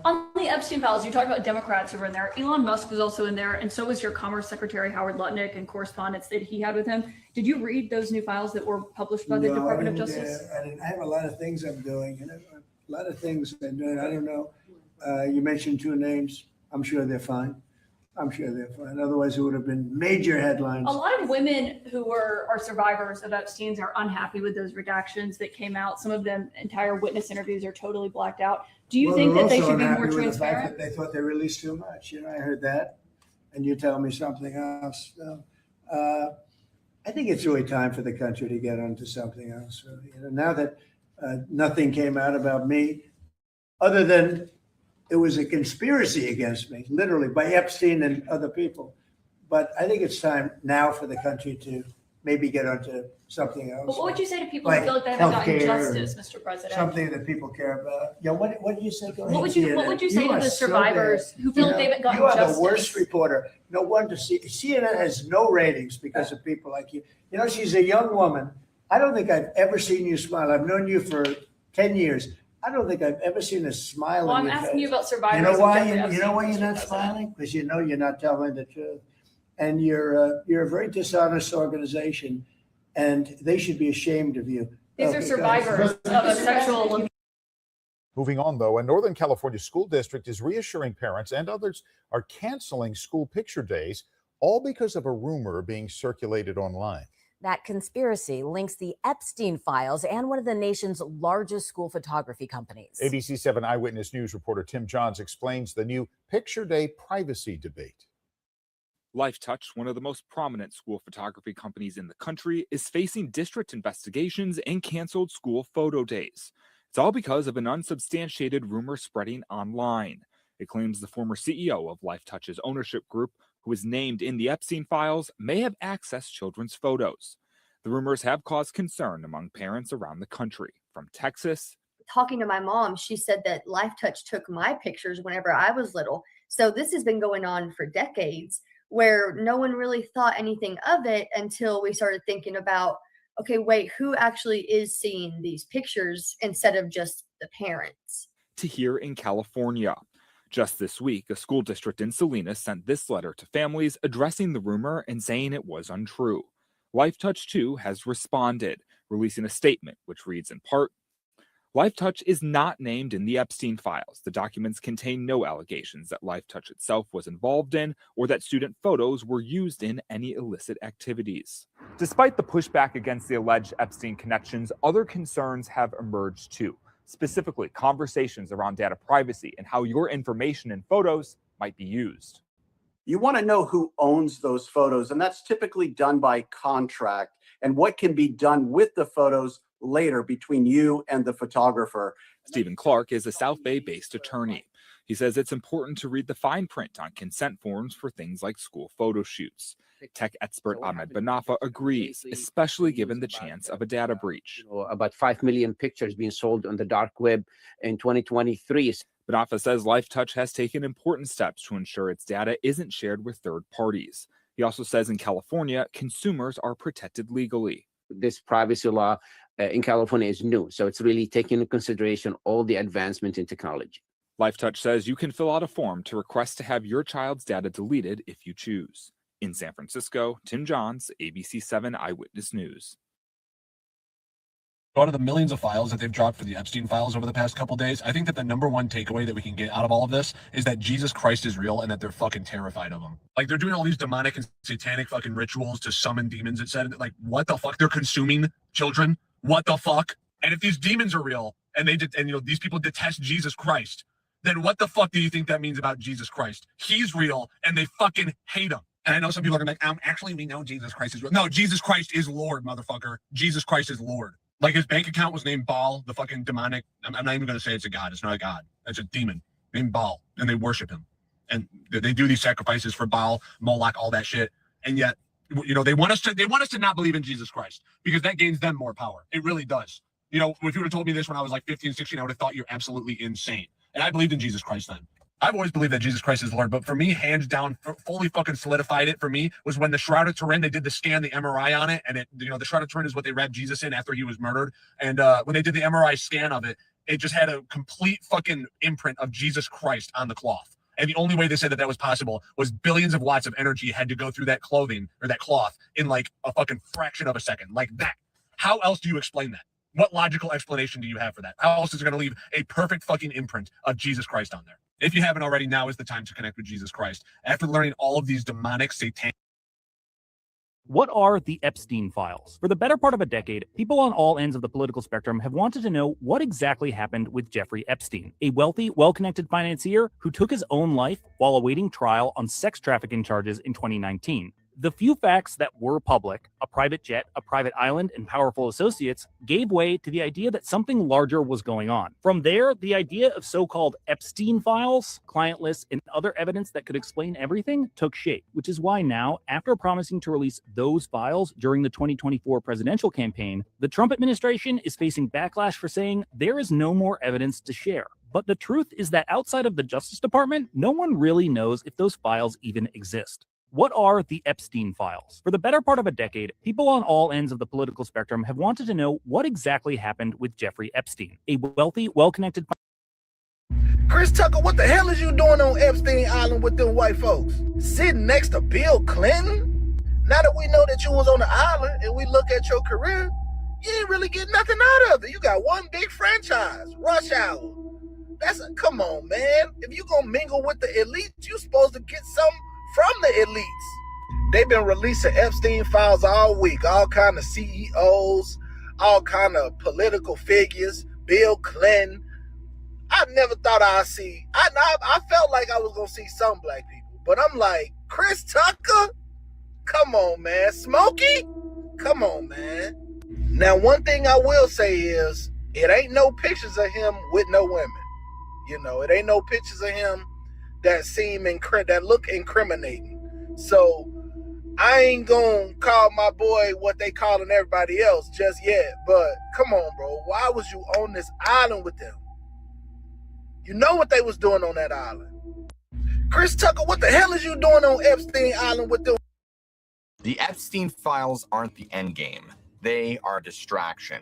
on the the Epstein files, you talked about Democrats who were in there. Elon Musk was also in there, and so was your Commerce Secretary Howard Lutnick and correspondence that he had with him. Did you read those new files that were published by the Department of Justice? I have a lot of things I'm doing, and a lot of things I'm doing. I don't know. You mentioned two names. I'm sure they're fine. I'm sure they're fine. Otherwise, it would have been major headlines. A lot of women who are survivors of Epstein's are unhappy with those redactions that came out. Some of them, entire witness interviews are totally blacked out. Do you think that they should be more transparent? They thought they released too much. You know, I heard that, and you tell me something else. I think it's really time for the country to get onto something else. You know, now that nothing came out about me, other than it was a conspiracy against me, literally by Epstein and other people. But I think it's time now for the country to maybe get onto something else. But what would you say to people who feel like they haven't gotten justice, Mr. President? Something that people care about. Yeah, what did you say? What would you say to the survivors who feel like they haven't gotten justice? You are the worst reporter. No wonder CNN has no ratings because of people like you. You know, she's a young woman. I don't think I've ever seen you smile. I've known you for 10 years. I don't think I've ever seen a smile Well, on I'm your asking face. you about survivors. You know of why? Jeffrey You know why Epstein, you're not Mr. President. smiling? Because you know you're not telling the truth, and you're a very dishonest organization, and they should be ashamed of you. These are survivors of a sexual. Moving on, though, a Northern California school district is reassuring parents and others are canceling school picture days, all because of a rumor being circulated online. That conspiracy links the Epstein files and one of the nation's largest school photography companies. ABC 7 Eyewitness News reporter Tim Johns explains the new Picture Day privacy debate. LifeTouch, one of the most prominent school photography companies in the country, is facing district investigations and canceled school photo days. It's all because of an unsubstantiated rumor spreading online. It claims the former CEO of LifeTouch's ownership group, who was named in the Epstein files, may have accessed children's photos. The rumors have caused concern among parents around the country, from Texas. Talking to my mom, she said that LifeTouch took my pictures whenever I was little. So this has been going on for decades, where no one really thought anything of it until we started thinking about, okay, wait, who actually is seeing these pictures instead of just the parents? To here in California. Just this week, a school district in Salinas sent this letter to families addressing the rumor and saying it was untrue. LifeTouch, too, has responded, releasing a statement which reads in part, LifeTouch is not named in the Epstein files. The documents contain no allegations that LifeTouch itself was involved in or that student photos were used in any illicit activities. Despite the pushback against the alleged Epstein connections, other concerns have emerged too. Specifically, conversations around data privacy and how your information and photos might be used. You want to know who owns those photos, and that's typically done by contract, and what can be done with the photos later between you and the photographer. Stephen Clark is a South Bay-based attorney. He says it's important to read the fine print on consent forms for things like school photo shoots. Tech expert Ahmed Banafa agrees, especially given the chance of a data breach. About 5 million pictures being sold on the dark web in 2023. Banafa says LifeTouch has taken important steps to ensure its data isn't shared with third parties. He also says in California, consumers are protected legally. This privacy law in California is new, so it's really taking into consideration all the advancement in technology. LifeTouch says you can fill out a form to request to have your child's data deleted if you choose. In San Francisco, Tim Johns, ABC 7 Eyewitness News. Out of the millions of files that they've dropped for the Epstein files over the past couple days, I think that the number one takeaway that we can get out of all of this is that Jesus Christ is real and that they're fucking terrified of him. Like, they're doing all these demonic and satanic fucking rituals to summon demons, it said. Like, what the fuck? They're consuming children? What the fuck? And if these demons are real and these people detest Jesus Christ, then what the fuck do you think that means about Jesus Christ? He's real and they fucking hate him. And I know some people are gonna be like, actually, we know Jesus Christ is real. No, Jesus Christ is Lord, motherfucker. Jesus Christ is Lord. Like, his bank account was named Baal, the fucking demonic. I'm not even gonna say it's a god. It's not a god. It's a demon named Baal, and they worship him. And they do these sacrifices for Baal, Moloch, all that shit. And yet, they want us to not believe in Jesus Christ because that gains them more power. It really does. If you would have told me this when I was like 15, 16, I would have thought you're absolutely insane. And I believed in Jesus Christ then. I've always believed that Jesus Christ is Lord, but for me, hands down, fully fucking solidified it for me was when the Shroud of Turin, they did the scan, the MRI on it, and the Shroud of Turin is what they wrapped Jesus in after he was murdered. And when they did the MRI scan of it, it just had a complete fucking imprint of Jesus Christ on the cloth. And the only way they said that was possible was billions of watts of energy had to go through that clothing or that cloth in like a fucking fraction of a second, like that. How else do you explain that? What logical explanation do you have for that? How else is it going to leave a perfect fucking imprint of Jesus Christ on there? If you haven't already, now is the time to connect with Jesus Christ. After learning all of these demonic, satanic. What are the Epstein files? For the better part of a decade, people on all ends of the political spectrum have wanted to know what exactly happened with Jeffrey Epstein, a wealthy, well-connected financier who took his own life while awaiting trial on sex trafficking charges in 2019. The few facts that were public, a private jet, a private island, and powerful associates, gave way to the idea that something larger was going on. From there, the idea of so-called Epstein files, client lists, and other evidence that could explain everything took shape, which is why now, after promising to release those files during the 2024 presidential campaign, the Trump administration is facing backlash for saying there is no more evidence to share. But the truth is that outside of the Justice Department, no one really knows if those files even exist. What are the Epstein files? For the better part of a decade, people on all ends of the political spectrum have wanted to know what exactly happened with Jeffrey Epstein, a wealthy, well-connected... Chris Tucker, what the hell is you doing on Epstein Island with them white folks? Sitting next to Bill Clinton? Now that we know that you was on the island and we look at your career, you ain't really getting nothing out of it. You got one big franchise, Rush Hour. Come on, man. If you gonna mingle with the elite, you supposed to get something from the elites. They've been releasing Epstein files all week, all kind of CEOs, all kind of political figures, Bill Clinton. I never thought I'd see, I felt like I was going to see some black people, but I'm like, Chris Tucker? Come on, man. Smokey? Come on, man. Now, one thing I will say is, it ain't no pictures of him with no women. You know, it ain't no pictures of him that look incriminating. So I ain't gonna call my boy what they calling everybody else just yet. But come on, bro. Why was you on this island with them? You know what they was doing on that island. Chris Tucker, what the hell is you doing on Epstein Island with them? The Epstein files aren't the end game. They are a distraction.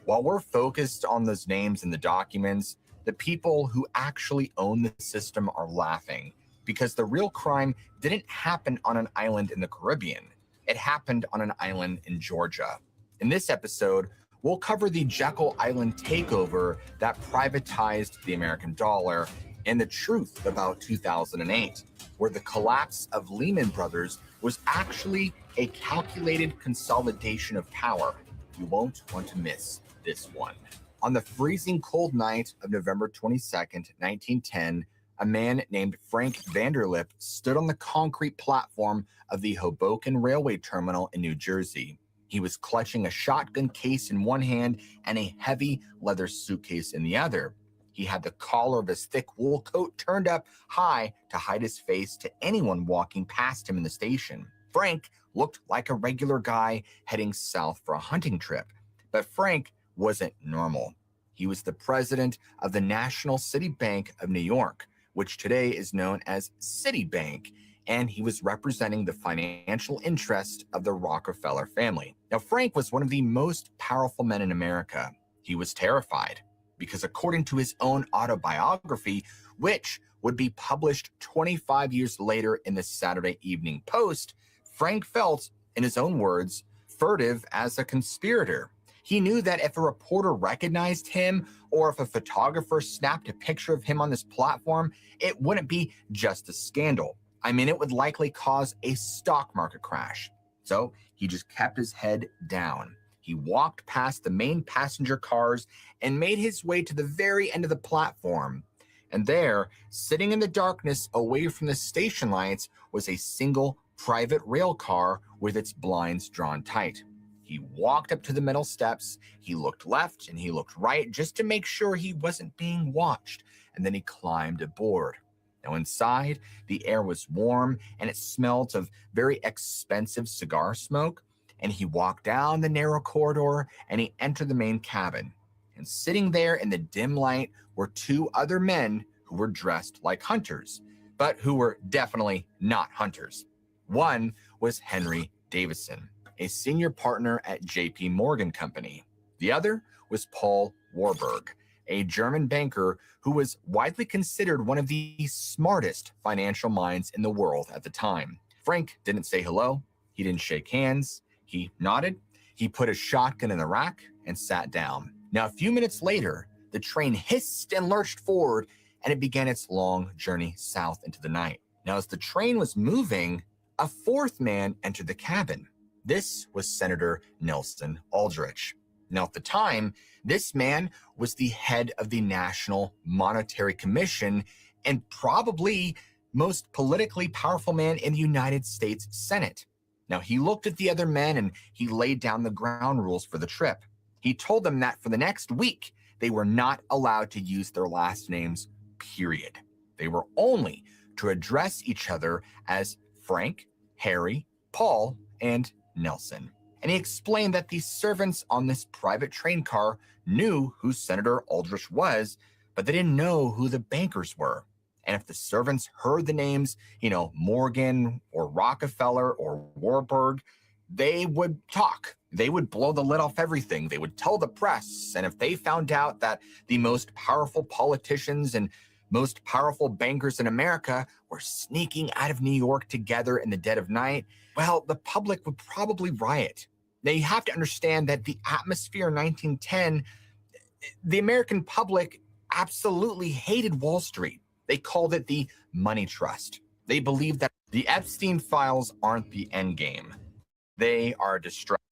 While we're focused on those names in the documents, the people who actually own the system are laughing because the real crime didn't happen on an island in the Caribbean. It happened on an island in Georgia. In this episode, we'll cover the Jekyll Island takeover that privatized the American dollar and the truth about 2008, where the collapse of Lehman Brothers was actually a calculated consolidation of power. You won't want to miss this one. On the freezing cold night of November 22nd, 1910, a man named Frank Vanderlip stood on the concrete platform of the Hoboken Railway Terminal in New Jersey. He was clutching a shotgun case in one hand and a heavy leather suitcase in the other. He had the collar of his thick wool coat turned up high to hide his face to anyone walking past him in the station. Frank looked like a regular guy heading south for a hunting trip, but Frank wasn't normal. He was the president of the National City Bank of New York, which today is known as Citibank, and he was representing the financial interest of the Rockefeller family. Now, Frank was one of the most powerful men in America. He was terrified because, according to his own autobiography, which would be published 25 years later in the Saturday Evening Post, Frank felt, in his own words, furtive as a conspirator. He knew that if a reporter recognized him or if a photographer snapped a picture of him on this platform, it wouldn't be just a scandal. I mean, it would likely cause a stock market crash. So he just kept his head down. He walked past the main passenger cars and made his way to the very end of the platform. And there, sitting in the darkness away from the station lights, was a single private rail car with its blinds drawn tight. He walked up to the metal steps, he looked left and he looked right just to make sure he wasn't being watched, and then he climbed aboard. Now inside, the air was warm and it smelled of very expensive cigar smoke, and he walked down the narrow corridor and he entered the main cabin. And sitting there in the dim light were two other men who were dressed like hunters, but who were definitely not hunters. One was Henry Davison, a senior partner at J.P. Morgan Company. The other was Paul Warburg, a German banker who was widely considered one of the smartest financial minds in the world at the time. Frank didn't say hello. He didn't shake hands. He nodded. He put a shotgun in the rack and sat down. Now, a few minutes later, the train hissed and lurched forward, and it began its long journey south into the night. Now, as the train was moving, a fourth man entered the cabin. This was Senator Nelson Aldrich. Now, at the time, this man was the head of the National Monetary Commission and probably most politically powerful man in the United States Senate. Now, he looked at the other men and he laid down the ground rules for the trip. He told them that for the next week, they were not allowed to use their last names, period. They were only to address each other as Frank, Harry, Paul, and Nelson. And he explained that the servants on this private train car knew who Senator Aldrich was, but they didn't know who the bankers were. And if the servants heard the names, Morgan or Rockefeller or Warburg, they would talk. They would blow the lid off everything. They would tell the press. And if they found out that the most powerful politicians and most powerful bankers in America were sneaking out of New York together in the dead of night, well, the public would probably riot. Now, you have to understand that the atmosphere in 1910, the American public absolutely hated Wall Street. They called it the money trust. They believed that the Epstein files aren't the end game. They are distraction.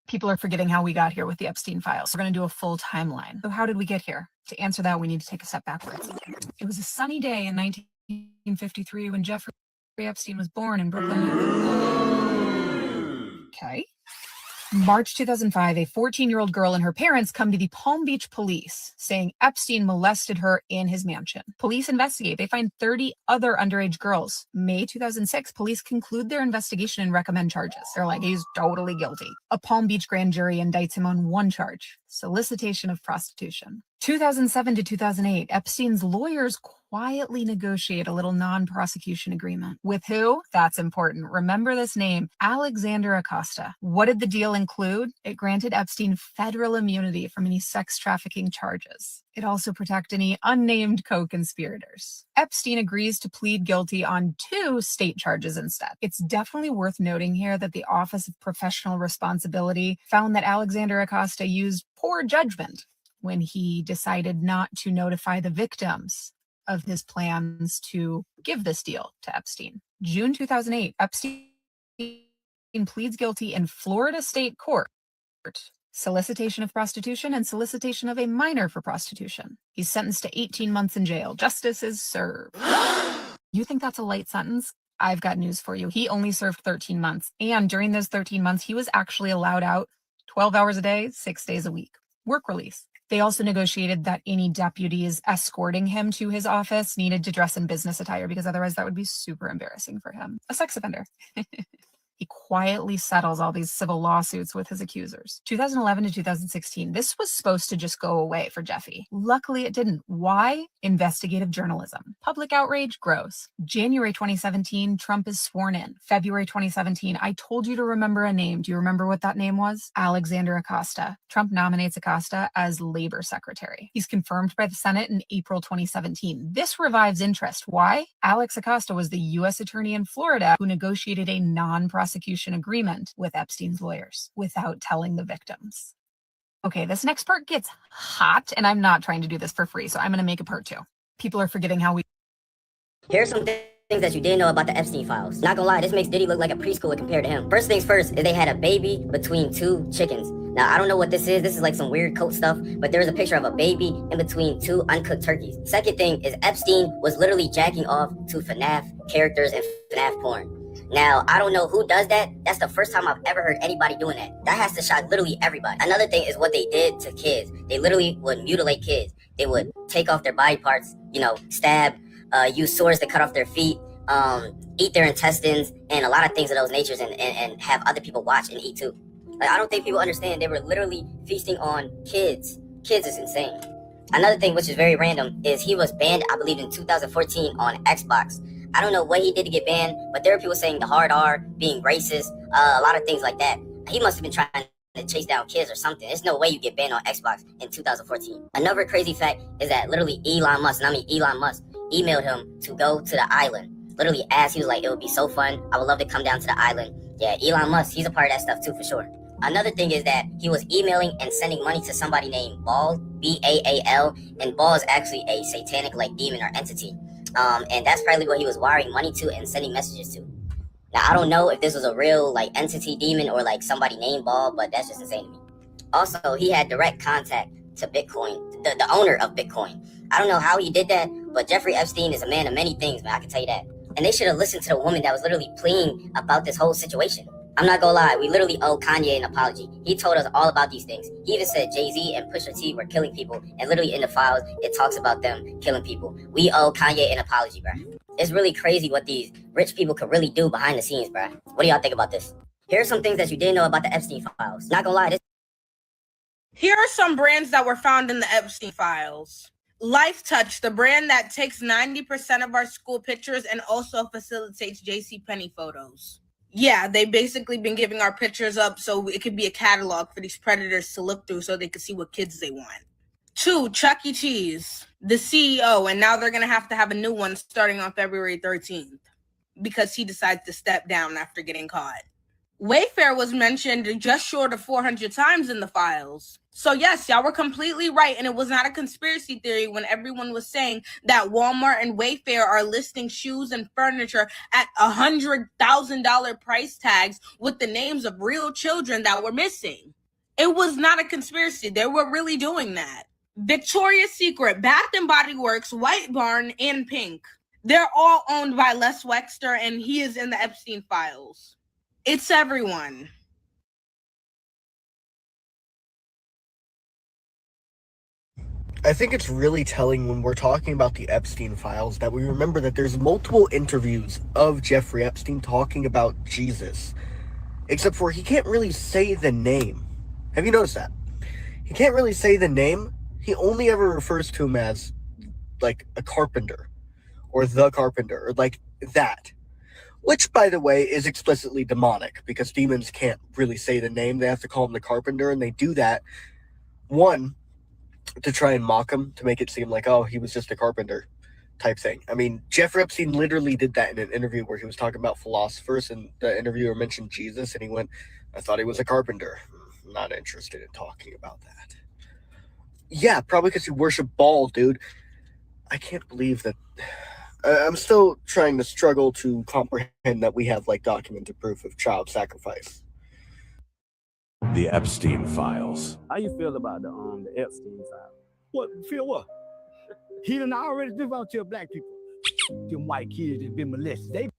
People are forgetting how we got here with the Epstein files. We're going to do a full timeline. So how did we get here? To answer that, we need to take a step backwards. It was a sunny day in 1953 when Jeffrey Epstein was born in Brooklyn. Okay. March 2005, a 14-year-old girl and her parents come to the Palm Beach police saying Epstein molested her in his mansion. Police investigate. They find 30 other underage girls. May 2006, police conclude their investigation and recommend charges. They're like, he's totally guilty. A Palm Beach grand jury indicts him on one charge, solicitation of prostitution. 2007 to 2008, Epstein's lawyers quietly negotiate a little non-prosecution agreement. With who? That's important. Remember this name, Alexander Acosta. What did the deal include? It granted Epstein federal immunity from any sex trafficking charges. It also protected any unnamed co-conspirators. Epstein agrees to plead guilty on 2 state charges instead. It's definitely worth noting here that the Office of Professional Responsibility found that Alexander Acosta used poor judgment when he decided not to notify the victims of his plans to give this deal to Epstein. June 2008, Epstein pleads guilty in Florida State Court, solicitation of prostitution and solicitation of a minor for prostitution. He's sentenced to 18 months in jail. Justice is served. You think that's a light sentence? I've got news for you. He only served 13 months. And during those 13 months, he was actually allowed out 12 hours a day, 6 days a week. Work release. They also negotiated that any deputies escorting him to his office needed to dress in business attire because otherwise that would be super embarrassing for him. A sex offender. He quietly settles all these civil lawsuits with his accusers. 2011 to 2016, this was supposed to just go away for Jeffy. Luckily, it didn't. Why? Investigative journalism. Public outrage grows. January 2017, Trump is sworn in. February 2017, I told you to remember a name. Do you remember what that name was? Alexander Acosta. Trump nominates Acosta as Labor Secretary. He's confirmed by the Senate in April 2017. This revives interest. Why? Alex Acosta was the U.S. attorney in Florida who negotiated a non-prosecution agreement with Epstein's lawyers without telling the victims. Okay, this next part gets hot, and I'm not trying to do this for free, so I'm going to make a part 2. People are forgetting how we... Here's some things that you didn't know about the Epstein files. Not gonna lie, this makes Diddy look like a preschooler compared to him. First things first is they had a baby between 2 chickens. Now, I don't know what this is. This is like some weird cult stuff, but there's a picture of a baby in between 2 uncooked turkeys. Second thing is Epstein was literally jacking off to FNAF characters and FNAF porn. Now, I don't know who does that. That's the first time I've ever heard anybody doing that. That has to shock literally everybody. Another thing is what they did to kids. They literally would mutilate kids. They would take off their body parts, stab, use swords to cut off their feet, eat their intestines, and a lot of things of those natures, and have other people watch and eat too. Like, I don't think people understand they were literally feasting on kids. Kids is insane. Another thing which is very random is he was banned, I believe, in 2014 on Xbox. I don't know what he did to get banned, but there are people saying the hard R, being racist, a lot of things like that. He must have been trying to chase down kids or something. There's no way you get banned on Xbox in 2014. Another crazy fact is that literally Elon Musk emailed him to go to the island. Literally asked, he was like, it would be so fun. I would love to come down to the island. Yeah, Elon Musk, he's a part of that stuff too, for sure. Another thing is that he was emailing and sending money to somebody named Baal, B-A-A-L, and Baal is actually a satanic like demon or entity. And that's probably what he was wiring money to and sending messages to. Now, I don't know if this was a real like entity demon or like somebody named Baal, but that's just insane to me. Also, he had direct contact to Bitcoin, the owner of Bitcoin. I don't know how he did that, but Jeffrey Epstein is a man of many things, man, I can tell you that. And they should have listened to the woman that was literally pleading about this whole situation. I'm not gonna lie, we literally owe Kanye an apology. He told us all about these things. He even said Jay-Z and Pusha T were killing people, and literally in the files, it talks about them killing people. We owe Kanye an apology, bro. It's really crazy what these rich people could really do behind the scenes, bro. What do y'all think about this? Here are some things that you didn't know about the Epstein files. Not gonna lie, this. Here are some brands that were found in the Epstein files. LifeTouch, the brand that takes 90% of our school pictures and also facilitates JCPenney photos. Yeah, they basically been giving our pictures up so it could be a catalog for these predators to look through so they could see what kids they want. 2, Chuck E. Cheese, the CEO, and now they're going to have a new one starting on February 13th because he decides to step down after getting caught. Wayfair was mentioned just short of 400 times in the files. So yes, y'all were completely right, and it was not a conspiracy theory when everyone was saying that Walmart and Wayfair are listing shoes and furniture at $100,000 price tags with the names of real children that were missing. It was not a conspiracy. They were really doing that. Victoria's Secret, Bath & Body Works, White Barn, and Pink. They're all owned by Les Wexner, and he is in the Epstein files. It's everyone. I think it's really telling when we're talking about the Epstein files that we remember that there's multiple interviews of Jeffrey Epstein talking about Jesus, except for he can't really say the name. Have you noticed that? He can't really say the name. He only ever refers to him as like a carpenter or the carpenter or like that, which by the way is explicitly demonic because demons can't really say the name. They have to call him the carpenter, and they do that, one, to try and mock him, to make it seem like, oh, he was just a carpenter type thing. I mean, Jeffrey Epstein literally did that in an interview where he was talking about philosophers, and the interviewer mentioned Jesus, and he went, I thought he was a carpenter. I'm not interested in talking about that. Yeah, probably because you worship Baal, dude. I can't believe that. I'm still trying to struggle to comprehend that we have, like, documented proof of child sacrifice. The Epstein files. How you feel about the Epstein files? What, feel what? He done already did out to black people. Them white kids that been molested.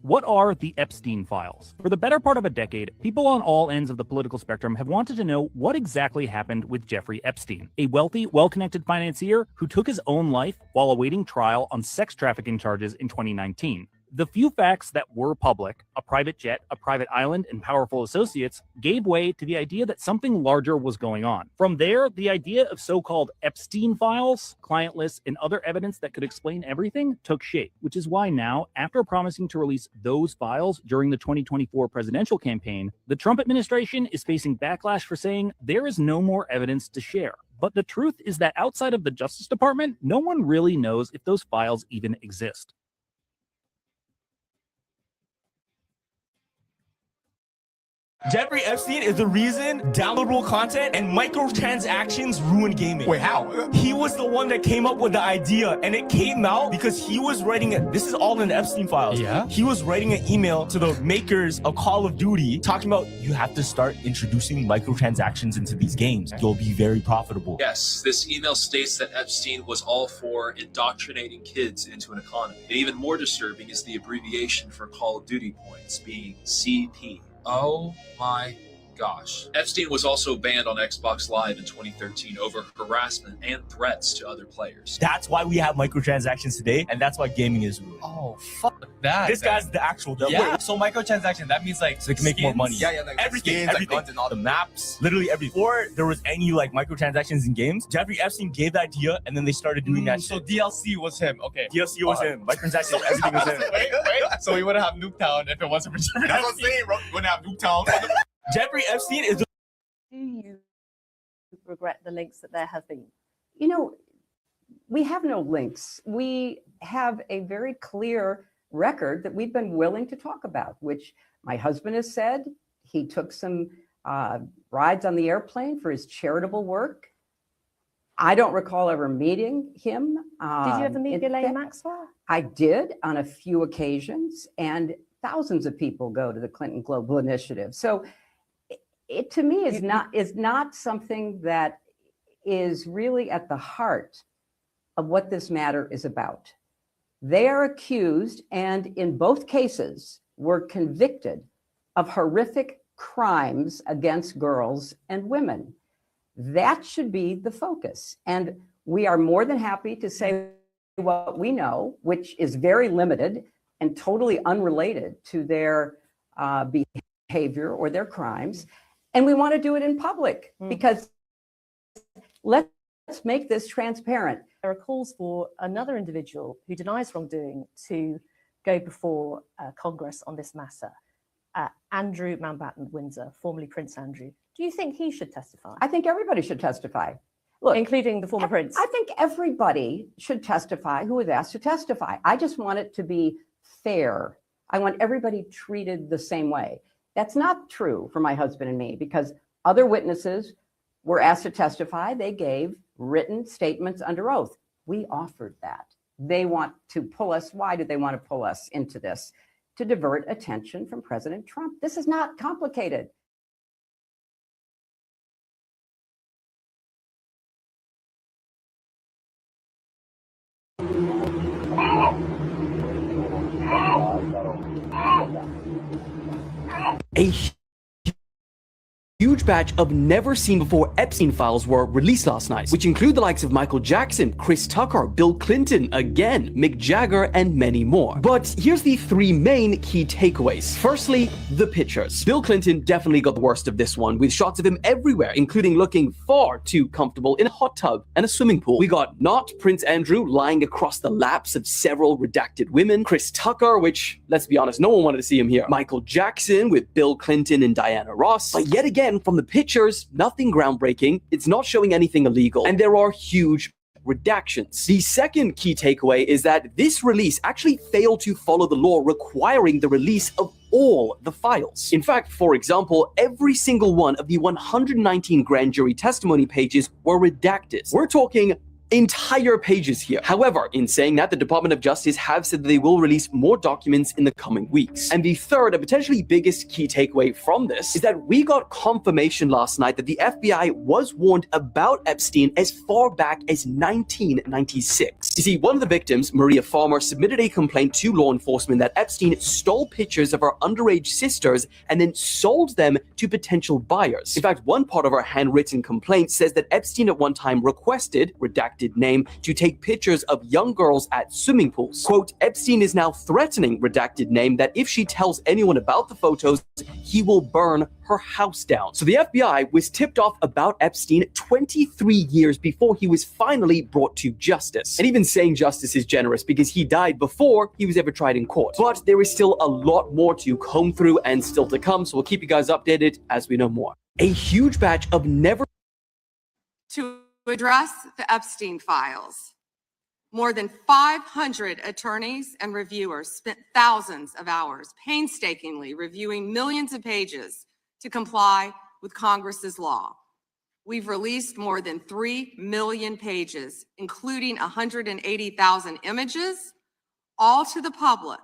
What are the Epstein files? For the better part of a decade, people on all ends of the political spectrum have wanted to know what exactly happened with Jeffrey Epstein, a wealthy, well-connected financier who took his own life while awaiting trial on sex trafficking charges in 2019. The few facts that were public, a private jet, a private island, and powerful associates, gave way to the idea that something larger was going on. From there, the idea of so-called Epstein files, client lists, and other evidence that could explain everything took shape, which is why now, after promising to release those files during the 2024 presidential campaign, the Trump administration is facing backlash for saying there is no more evidence to share. But the truth is that outside of the Justice Department, no one really knows if those files even exist. Jeffrey Epstein is the reason downloadable content and microtransactions ruin gaming. Wait, how? He was the one that came up with the idea, and it came out because he was writing it. This is all in the Epstein files. Yeah? He was writing an email to the makers of Call of Duty talking about you have to start introducing microtransactions into these games. You'll be very profitable. Yes, this email states that Epstein was all for indoctrinating kids into an economy. And even more disturbing is the abbreviation for Call of Duty points being CP. Oh my gosh. Epstein was also banned on Xbox Live in 2013 over harassment and threats to other players. That's why we have microtransactions today, and that's why gaming is ruined. Oh, fuck that. This guy's the actual devil. Yeah. So microtransaction, that means like So they can make more money. Yeah, like everything, skins, everything. like guns and all the maps, literally everything. Before there was any like microtransactions in games, Jeffrey Epstein gave the idea, and then they started doing that So shit. DLC was him. Okay. DLC was him. Microtransactions, everything was him. Wait. So we wouldn't have Nuketown if it wasn't for Jeffrey Epstein. That's what I'm saying, bro. We wouldn't have Nuketown. Jeffrey Epstein is. Do you regret the links that there have been? You know, we have no links. We have a very clear record that we've been willing to talk about, which my husband has said. He took some rides on the airplane for his charitable work. I don't recall ever meeting him. Did you ever meet Ghislaine Maxwell? I did on a few occasions, and thousands of people go to the Clinton Global Initiative. So it to me is not something that is really at the heart of what this matter is about. They are accused, and in both cases were convicted of horrific crimes against girls and women. That should be the focus. And we are more than happy to say what we know, which is very limited and totally unrelated to their behavior or their crimes. And we want to do it in public because let's make this transparent. There are calls for another individual who denies wrongdoing to go before Congress on this matter. Andrew Mountbatten Windsor, formerly Prince Andrew. Do you think he should testify? I think everybody should testify. Look, including the former prince. I think everybody should testify who is asked to testify. I just want it to be fair. I want everybody treated the same way. That's not true for my husband and me because other witnesses were asked to testify. They gave written statements under oath. We offered that. They want to pull us. Why do they want to pull us into this? To divert attention from President Trump. This is not complicated. A huge batch of never-seen-before Epstein files were released last night, which include the likes of Michael Jackson, Chris Tucker, Bill Clinton, again, Mick Jagger, and many more. But here's the three main key takeaways. Firstly, the pictures. Bill Clinton definitely got the worst of this one, with shots of him everywhere, including looking far too comfortable in a hot tub and a swimming pool. We got not Prince Andrew lying across the laps of several redacted women, Chris Tucker, which, let's be honest, no one wanted to see him here, Michael Jackson with Bill Clinton and Diana Ross. But yet again, from the pictures, nothing groundbreaking, it's not showing anything illegal, and there are huge redactions. The second key takeaway is that this release actually failed to follow the law requiring the release of all the files. In fact, for example, every single one of the 119 grand jury testimony pages were redacted. We're talking entire pages here. However, in saying that, the Department of Justice have said that they will release more documents in the coming weeks. And the third and potentially biggest key takeaway from this is that we got confirmation last night that the FBI was warned about Epstein as far back as 1996. You see, one of the victims, Maria Farmer, submitted a complaint to law enforcement that Epstein stole pictures of her underage sisters and then sold them to potential buyers. In fact, one part of her handwritten complaint says that Epstein at one time requested, redacted name, to take pictures of young girls at swimming pools. Quote, Epstein is now threatening, redacted name, that if she tells anyone about the photos, he will burn her house down. So the FBI was tipped off about Epstein 23 years before he was finally brought to justice. And even saying justice is generous because he died before he was ever tried in court. But there is still a lot more to comb through and still to come, so we'll keep you guys updated as we know more. A huge batch of never to address the Epstein files. More than 500 attorneys and reviewers spent thousands of hours painstakingly reviewing millions of pages to comply with Congress's law. We've released more than 3 million pages, including 180,000 images, all to the public,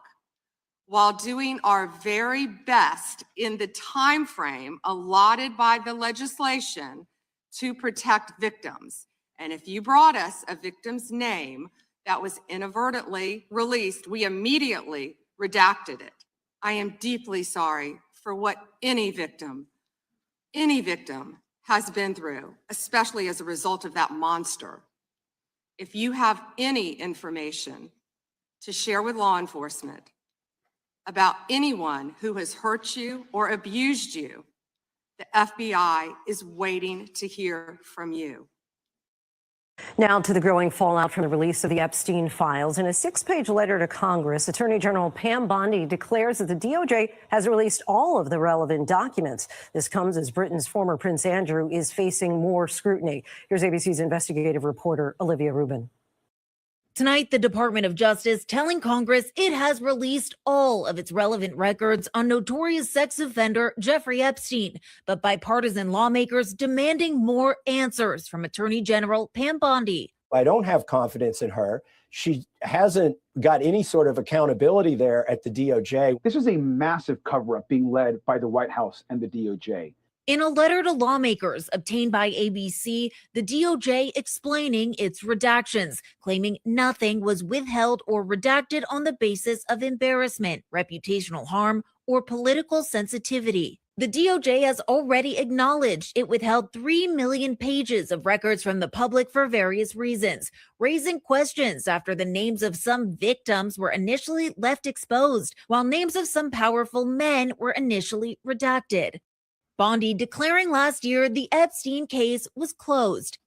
while doing our very best in the time frame allotted by the legislation to protect victims. And if you brought us a victim's name that was inadvertently released, we immediately redacted it. I am deeply sorry for what any victim has been through, especially as a result of that monster. If you have any information to share with law enforcement about anyone who has hurt you or abused you, the FBI is waiting to hear from you. Now to the growing fallout from the release of the Epstein files. In a 6-page letter to Congress, Attorney General Pam Bondi declares that the DOJ has released all of the relevant documents. This comes as Britain's former Prince Andrew is facing more scrutiny. Here's ABC's investigative reporter, Olivia Rubin. Tonight, the Department of Justice telling Congress it has released all of its relevant records on notorious sex offender Jeffrey Epstein, but bipartisan lawmakers demanding more answers from Attorney General Pam Bondi. I don't have confidence in her. She hasn't got any sort of accountability there at the DOJ. This was a massive cover-up being led by the White House and the DOJ. In a letter to lawmakers obtained by ABC, the DOJ explaining its redactions, claiming nothing was withheld or redacted on the basis of embarrassment, reputational harm, or political sensitivity. The DOJ has already acknowledged it withheld 3 million pages of records from the public for various reasons, raising questions after the names of some victims were initially left exposed, while names of some powerful men were initially redacted. Bondi declaring last year the Epstein case was closed.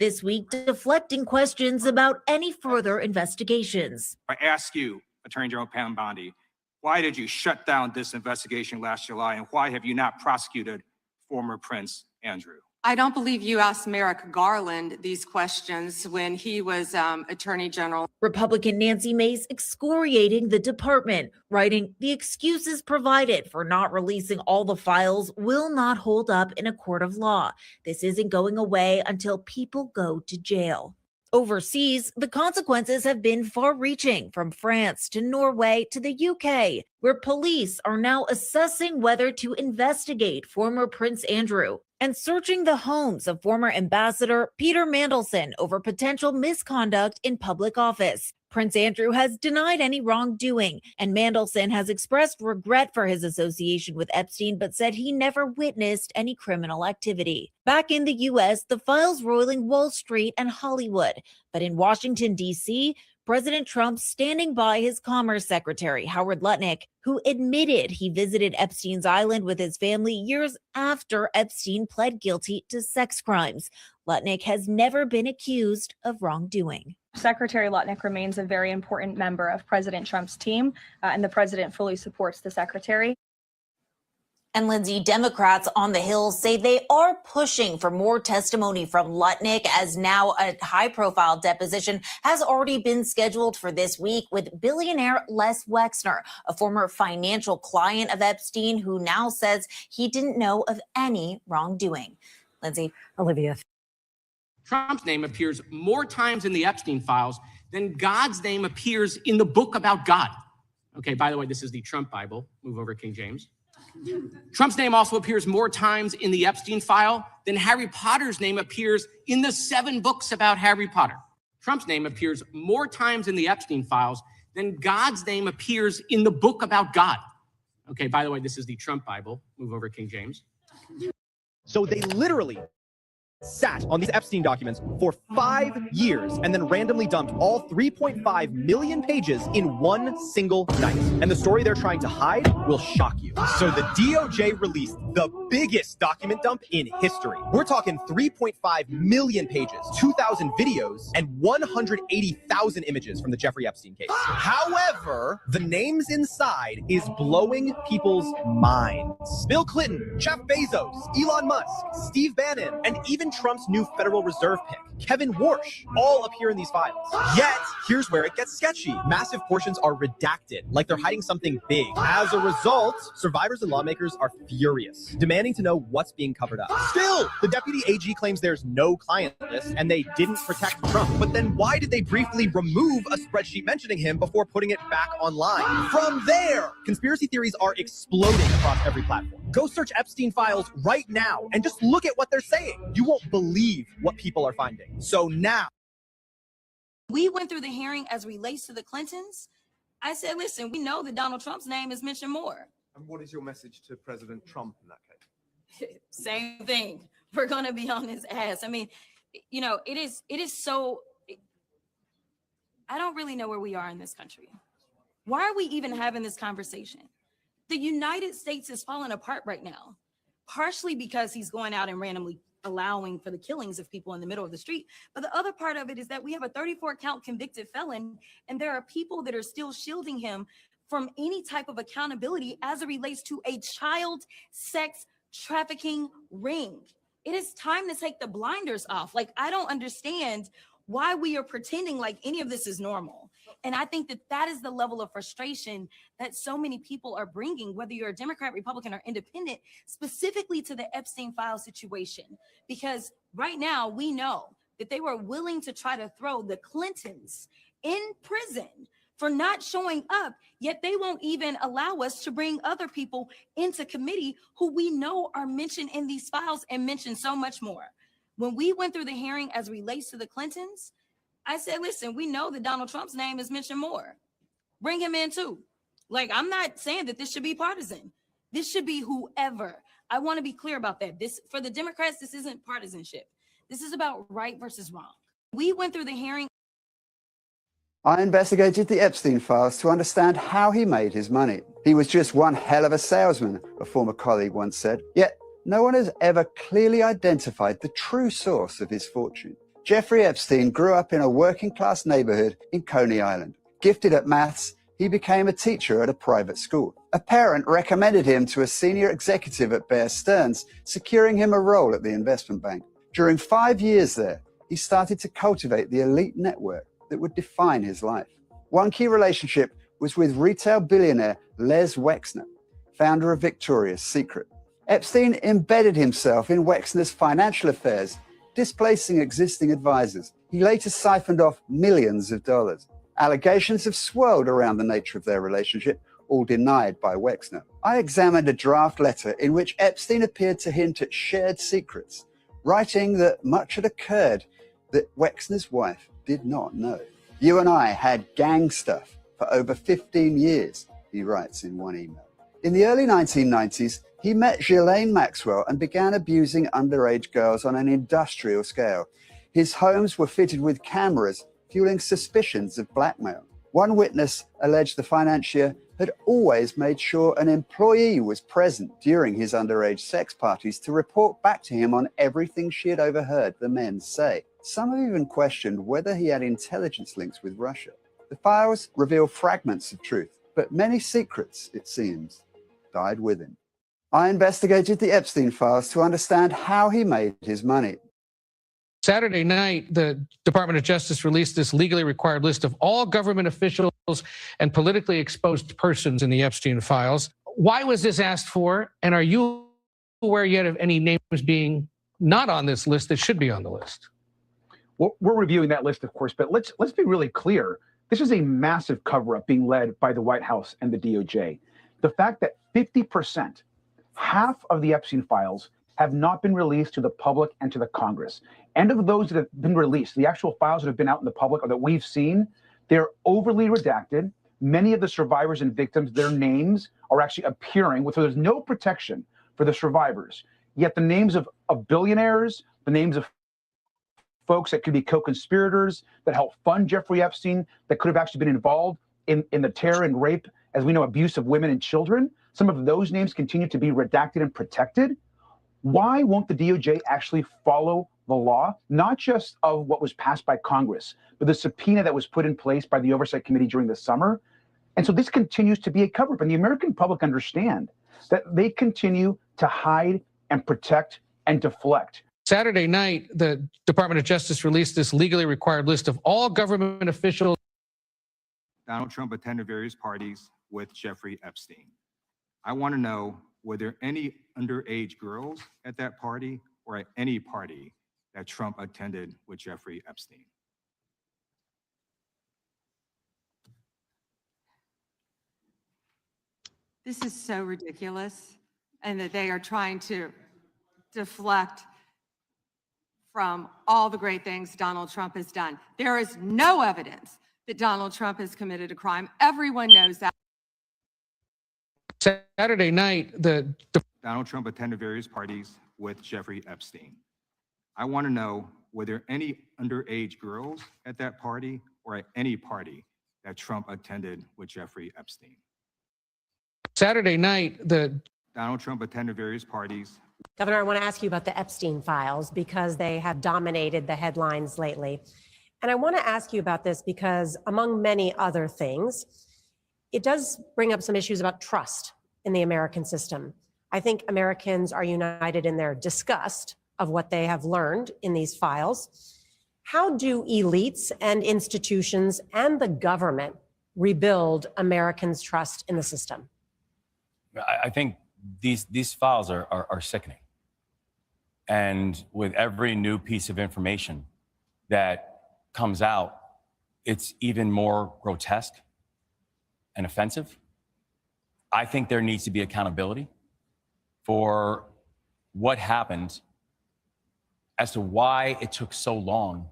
This week, deflecting questions about any further investigations. I ask you, Attorney General Pam Bondi, why did you shut down this investigation last July, and why have you not prosecuted former Prince Andrew? I don't believe you asked Merrick Garland these questions when he was Attorney General. Republican Nancy Mace excoriating the department, writing, "The excuses provided for not releasing all the files will not hold up in a court of law. This isn't going away until people go to jail." Overseas, the consequences have been far-reaching, from France to Norway to the UK, where police are now assessing whether to investigate former Prince Andrew and searching the homes of former Ambassador Peter Mandelson over potential misconduct in public office. Prince Andrew has denied any wrongdoing, and Mandelson has expressed regret for his association with Epstein, but said he never witnessed any criminal activity. Back in the U.S., the files roiling Wall Street and Hollywood. But in Washington, D.C., President Trump standing by his Commerce Secretary, Howard Lutnick, who admitted he visited Epstein's island with his family years after Epstein pled guilty to sex crimes. Lutnick has never been accused of wrongdoing. Secretary Lutnick remains a very important member of President Trump's team, and the president fully supports the secretary. And Lindsay, Democrats on the Hill say they are pushing for more testimony from Lutnick, as now a high-profile deposition has already been scheduled for this week with billionaire Les Wexner, a former financial client of Epstein, who now says he didn't know of any wrongdoing. Lindsay. Olivia. Trump's name appears more times in the Epstein files than God's name appears in the book about God. Okay, by the way, this is the Trump Bible. Move over, King James. Trump's name also appears more times in the Epstein file than Harry Potter's name appears in the 7 books about Harry Potter. Trump's name appears more times in the Epstein files than God's name appears in the book about God. Okay, by the way, this is the Trump Bible. Move over, King James. So they literally sat on these Epstein documents for 5 years and then randomly dumped all 3.5 million pages in one single night. And the story they're trying to hide will shock you. So the DOJ released the biggest document dump in history. We're talking 3.5 million pages, 2,000 videos, and 180,000 images from the Jeffrey Epstein case. However, the names inside is blowing people's minds. Bill Clinton, Jeff Bezos, Elon Musk, Steve Bannon, and even Trump's new Federal Reserve pick, Kevin Warsh, all appear in these files. Yet, here's where it gets sketchy. Massive portions are redacted, like they're hiding something big. As a result, survivors and lawmakers are furious, demanding to know what's being covered up. Still, the deputy AG claims there's no client list and they didn't protect Trump. But then why did they briefly remove a spreadsheet mentioning him before putting it back online? From there, conspiracy theories are exploding across every platform. Go search Epstein files right now and just look at what they're saying. You won't believe what people are finding. So now, we went through the hearing as relates to the Clintons. I said, listen, we know that Donald Trump's name is mentioned more. And what is your message to President Trump in that case? Same thing. We're going to be on his ass. I mean, you know, it is so, I don't really know where we are in this country. Why are we even having this conversation? The United States is falling apart right now, partially because he's going out and randomly allowing for the killings of people in the middle of the street. But the other part of it is that we have a 34 count convicted felon, and there are people that are still shielding him from any type of accountability as it relates to a child sex trafficking ring. It is time to take the blinders off. Like, I don't understand why we are pretending like any of this is normal. And I think that that is the level of frustration that so many people are bringing, whether you're a Democrat, Republican, or independent, specifically to the Epstein file situation. Because right now we know that they were willing to try to throw the Clintons in prison for not showing up, yet they won't even allow us to bring other people into committee who we know are mentioned in these files and mentioned so much more. When we went through the hearing as relates to the Clintons, I said, listen, we know that Donald Trump's name is mentioned more. Bring him in too. Like, I'm not saying that this should be partisan. This should be whoever. I want to be clear about that. This, for the Democrats, this isn't partisanship. This is about right versus wrong. We went through the hearing. I investigated the Epstein files to understand how he made his money. He was just one hell of a salesman, a former colleague once said. Yet, no one has ever clearly identified the true source of his fortune. Jeffrey Epstein grew up in a working-class neighborhood in Coney Island. Gifted at maths, he became a teacher at a private school. A parent recommended him to a senior executive at Bear Stearns, securing him a role at the investment bank. During 5 years there, he started to cultivate the elite network that would define his life. One key relationship was with retail billionaire Les Wexner, founder of Victoria's Secret. Epstein embedded himself in Wexner's financial affairs, displacing existing advisors. He later siphoned off millions of dollars. Allegations have swirled around the nature of their relationship, all denied by Wexner. I examined a draft letter in which Epstein appeared to hint at shared secrets, writing that much had occurred that Wexner's wife did not know. You and I had gang stuff for over 15 years, he writes in one email. In the early 1990s, he met Ghislaine Maxwell and began abusing underage girls on an industrial scale. His homes were fitted with cameras, fueling suspicions of blackmail. One witness alleged the financier had always made sure an employee was present during his underage sex parties to report back to him on everything she had overheard the men say. Some have even questioned whether he had intelligence links with Russia. The files reveal fragments of truth, but many secrets, it seems, died with him. I investigated the Epstein files to understand how he made his money. Saturday night, the Department of Justice released this legally required list of all government officials and politically exposed persons in the Epstein files. Why was this asked for? And are you aware yet of any names being not on this list that should be on the list? Well, we're reviewing that list, of course, but let's be really clear. This is a massive cover-up being led by the White House and the DOJ. The fact that 50%, half of the Epstein files, have not been released to the public and to the Congress. And of those that have been released, the actual files that have been out in the public or that we've seen, they're overly redacted. Many of the survivors and victims, their names are actually appearing, so there's no protection for the survivors. Yet the names of billionaires, the names of folks that could be co-conspirators, that helped fund Jeffrey Epstein, that could have actually been involved in the terror and rape, as we know, abuse of women and children, some of those names continue to be redacted and protected. Why won't the DOJ actually follow the law, not just of what was passed by Congress, but the subpoena that was put in place by the Oversight Committee during the summer? And so this continues to be a cover-up, and the American public understand that they continue to hide and protect and deflect. Saturday night, the Department of Justice released this legally required list of all government officials. Donald Trump attended various parties with Jeffrey Epstein. I want to know, were there any underage girls at that party or at any party that Trump attended with Jeffrey Epstein? This is so ridiculous, and that they are trying to deflect from all the great things Donald Trump has done. There is no evidence that Donald Trump has committed a crime. Everyone knows that. Saturday night, Donald Trump attended various parties with Jeffrey Epstein. I want to know, were there any underage girls at that party or at any party that Trump attended with Jeffrey Epstein? Saturday night, Donald Trump attended various parties Governor, I want to ask you about the Epstein files because they have dominated the headlines lately. And I want to ask you about this because, among many other things, it does bring up some issues about trust in the American system. I think Americans are united in their disgust of what they have learned in these files. How do elites and institutions and the government rebuild Americans' trust in the system? I think these files are sickening. And with every new piece of information that comes out, it's even more grotesque and offensive. I think there needs to be accountability for what happened as to why it took so long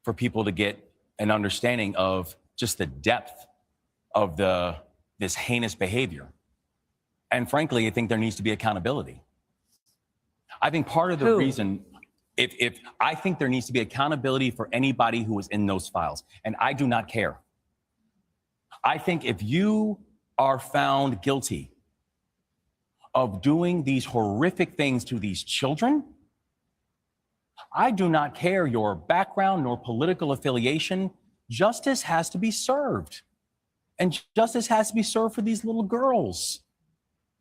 for people to get an understanding of just the depth of this heinous behavior. And frankly, I think there needs to be accountability. I think part of the reason, if I think there needs to be accountability for anybody who was in those files, and I do not care. I think if you are found guilty of doing these horrific things to these children, I do not care your background nor political affiliation. Justice has to be served. And justice has to be served for these little girls,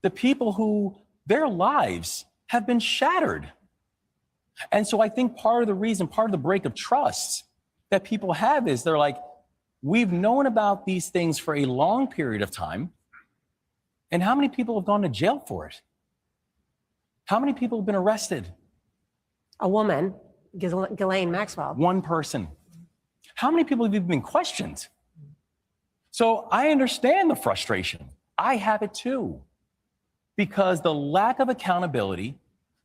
the people who their lives have been shattered. And so I think part of the reason, part of the break of trust that people have is they're like, we've known about these things for a long period of time. And how many people have gone to jail for it? How many people have been arrested? A woman, Ghislaine Maxwell. One person. How many people have even been questioned? So I understand the frustration. I have it too. Because the lack of accountability,